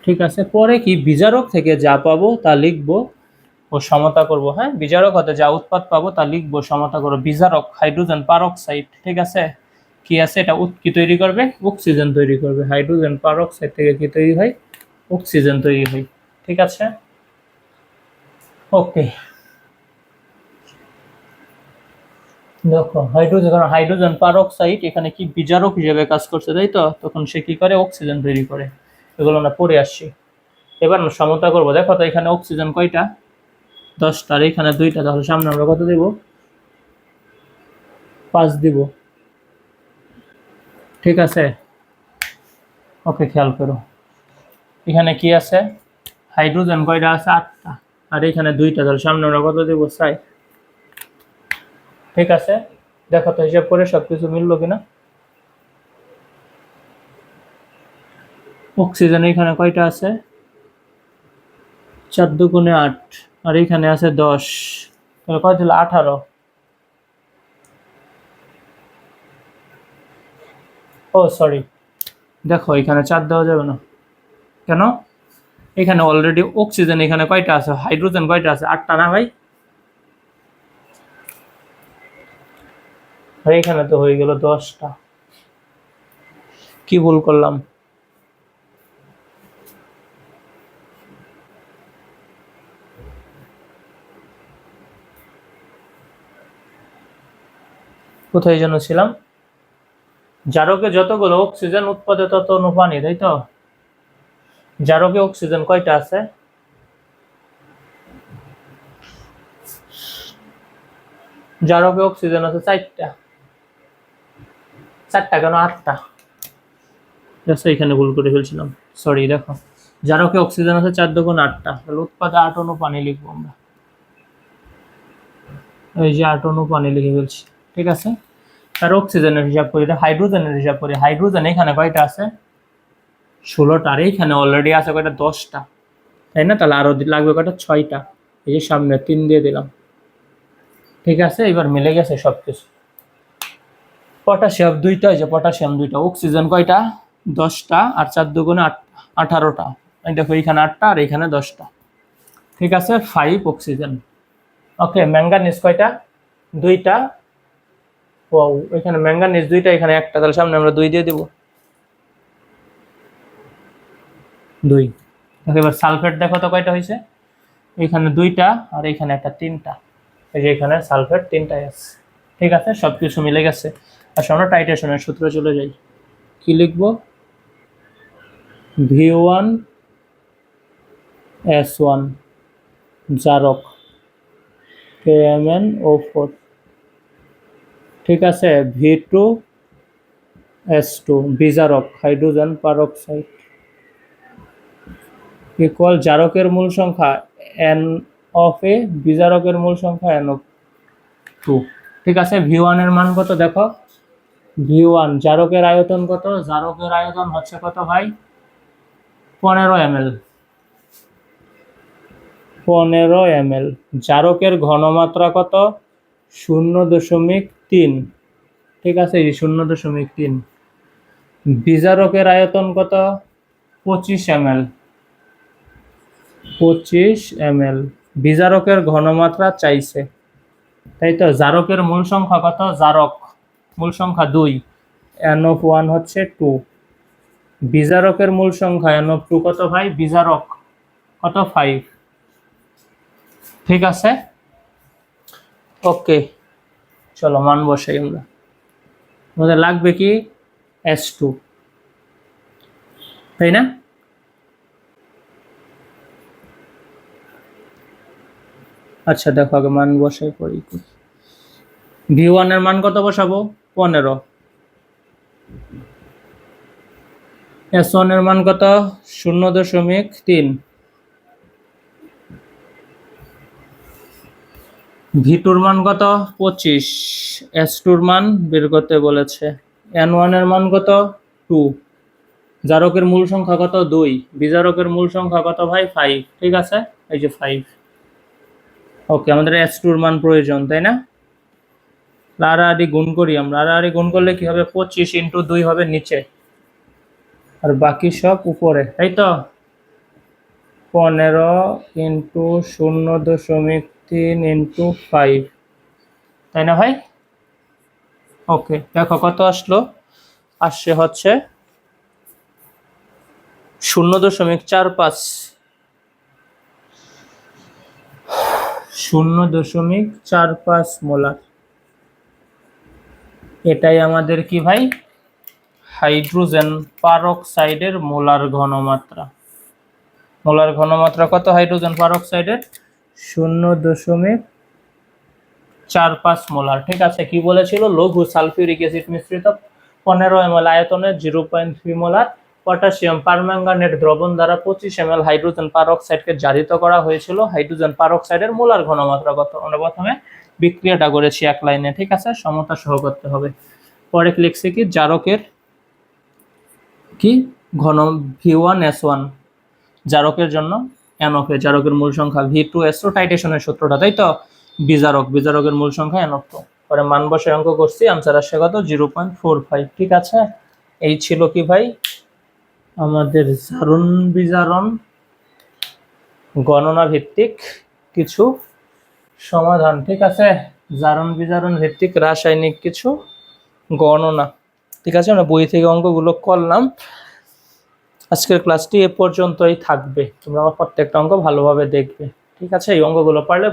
ঠিক আছে পরে কি বিজারক থেকে যা পাবো তা লিখবো ও সমতা করব হ্যাঁ বিজারক হতে যা উৎপাদ পাবো তা লিখবো সমতা করব বিজারক হাইড্রোজেন পারঅক্সাইড ঠিক আছে কি আছে এটা কি তৈরি করবে অক্সিজেন তৈরি করবে হাইড্রোজেন পারঅক্সাইড থেকে কি তৈরি হয় অক্সিজেন তৈরি হয় ঠিক আছে ওকে দেখো হাইড্রোজেন পারঅক্সাইড এখানে কি বিজারক হিসেবে কাজ করছে তাই তো তখন সে কি করে অক্সিজেন তৈরি করে এগুলো আমরা পড়ে আসছি এবার সমতা করব দেখো তো এখানে অক্সিজেন কয়টা 10টা আর এখানে 2টা তাহলে সামনে আমরা কত দেব 5 দিব ঠিক আছে ওকে খেয়াল করো এখানে কি আছে হাইড্রোজেন কয়টা আছে 8টা আর এখানে 2টা তাহলে সামনে আমরা কত দেব 6 ঠিক আছে দেখো তো হিসাব করে সবকিছু মিললো কিনা অক্সিজেন এখানে কয়টা আছে 4 দুগুণে 8 আর এখানে আছে 10 তাহলে কত হলো 18 ও সরি দেখো এখানে 4 দেওয়া যাবে না কেন এখানে অলরেডি অক্সিজেন এখানে কয়টা আছে হাইড্রোজেন কয়টা আছে 8টা না ভাই আর এখানে তো হয়ে গেল 10টা কি ভুল করলাম কোথায় যেন ছিলাম জারকে যতগুলো অক্সিজেন উৎপাদিত তত পানি, তাই তো? জারকে অক্সিজেন কয়টা আছে? জারকে অক্সিজেন আছে 4টা। 4টা কেন 8টা? এখানে ভুল করে ফেলছিলাম, সরি। দেখো, জারকে অক্সিজেন আছে 4 দুগুণ 8টা, তাহলে উৎপাদে 8 অণু পানি লিখবো আমরা। এই যে 8 অণু পানি লিখে ফেলছি, ঠিক আছে। আর অক্সিজেনের হিসাব করি, হাইড্রোজেনের হিসাব করি। হাইড্রোজেন এখানে কয়টা আছে? 16টা। আর এইখানে অলরেডি আছে কয়টা? 10টা, তাই না? তাহলে আরো লাগবে কয়টা? 6টা। এই যে সামনে 3 দিয়ে দিলাম, ঠিক আছে। এবার মিলে গেছে সবকিছু। পটাশিয়াম 2টা, এই যে পটাশিয়াম 2টা। অক্সিজেন কয়টা? 10টা। আর 4 দুগুণে 18টা। এই দেখো, এইখানে 8টা আর এইখানে 10টা, ঠিক আছে। 5 অক্সিজেন। ওকে, ম্যাঙ্গানিজ কয়টা? 2টা। ও, এখানে ম্যাঙ্গানিজ 2টা, এখানে 1টা, তাহলে সামনে আমরা 2 দিয়ে দিব। 2। এবার সালফেট দেখো তো কয়টা হয়েছে? এখানে 2টা আর এখানে একটা 3টা। এই যে এখানে সালফেট 3টাই আছে, ঠিক আছে। সবকিছু মিলে গেছে। আর আমরা টাইট্রেশনের সূত্রে চলে যাই। কি লিখবো? V1S1 জারক KMnO4, ঠিক আছে। V2S2 বিজারক হাইড্রোজেন পারক্সাইড ইকুয়াল জারকের মূল সংখ্যা N(A), বিজারকের মূল সংখ্যা NO2, ঠিক আছে। V1 এর মান কত দেখো? V1 জারকের আয়তন কত? জারকের আয়তন হচ্ছে কত ভাই? 15 ml। 15 ml। জারকের ঘনমাত্রা কত? 0.3, ঠিক আছে। এই 0.3। বিজারকের আয়তন কত? 25 ml। 25 ml। বিজারকের ঘনমাত্রা চাইছে, তাই তো। জারকের মূল সংখ্যা কত? জারক মূল সংখ্যা 2, NO1 হচ্ছে 2। বিজারকের মূল সংখ্যা NO2 কত ভাই? বিজারক কত? 5, ঠিক আছে। ওকে, চলো মান বসাই আমরা। আমাদের লাগবে কি? S2, তাই না? আচ্ছা দেখো, আগে মান বসাই পরে V1 এর মান কত বসাবো? 15। S1 এর মান কত? 0.3। V2 এর মান কত? 25। S2 এর মান বের করতে বলেছে। N1 এর মান কত? 2। জারকের মূল সংখ্যা কত? 2। বিজারকের মূল সংখ্যা কত ভাই? 5, ঠিক আছে। এই যে 5। ওকে, আমাদের S2 এর মান প্রয়োজন, তাই না? আড়াআড়ি গুণ করি আমরা। আড়াআড়ি গুণ করলে কি হবে? 25 × 2 হবে নিচে, আর বাকি সব উপরে, তাই তো। 15 × 0.3 × 5, তাই না ভাই? ওকে, দেখো কত আসলো। আসছে হচ্ছে 0.45। 0.45 মোলার। এটাই আমাদের কি ভাই? হাইড্রোজেন পারক্সাইডের মোলার ঘনমাত্রা। মোলার ঘনমাত্রা কত হাইড্রোজেন পারক্সাইডের? 0.45 মোলার, ঠিক আছে। কি বলেছিল? লঘু সালফিউরিক অ্যাসিড মিশ্রিত 15 ml আয়তনে 0.3 মোলার পটাশিয়াম পারম্যাঙ্গানেট দ্রবণ দ্বারা 25 ml হাইড্রোজেন পারক্সাইডকে জারিত করা হয়েছিল। হাইড্রোজেন পারক্সাইডের মোলার ঘনমাত্রা কত? আমরা প্রথমে বিক্রিয়াটা করেছি এক লাইনে, ঠিক আছে। সমতা সহ করতে হবে। পরে লিখছি কি? জারকের কি ঘন V1S1 জারকের জন্য NO2, জারকের মূল সংখ্যা। V2S2 টাইট্রেশনের সূত্রটা, তাই তো। বিজারকের মূল সংখ্যা NO2। পরে মান বসে অঙ্ক করছি, আনসার আসছে কত? 0.45, ঠিক আছে। এই ছিল কি ভাই আমাদের জারণ বিজারণ গণনা ভিত্তিক কিছু সমাধান, ঠিক আছে। জারণ বিজারণ ভিত্তিক রাসায়নিক কিছু গণনা, ঠিক আছে। আমরা বই থেকে অঙ্কগুলো করলাম। আজকের ক্লাসটি এ পর্যন্তই থাকবে। তোমরা আমার প্রত্যেকটা অঙ্ক ভালোভাবে দেখবে, ঠিক আছে। এই অঙ্কগুলো পারলে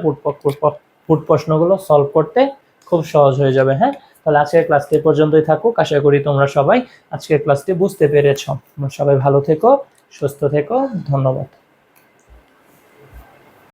পুট প্রশ্নগুলো সলভ করতে খুব সহজ হয়ে যাবে, হ্যাঁ। তাহলে আজকের ক্লাসটি এ পর্যন্তই থাকুক। আশা করি তোমরা সবাই আজকের ক্লাসটি বুঝতে পেরেছো। তোমরা সবাই ভালো থেকো, সুস্থ থেকো। ধন্যবাদ।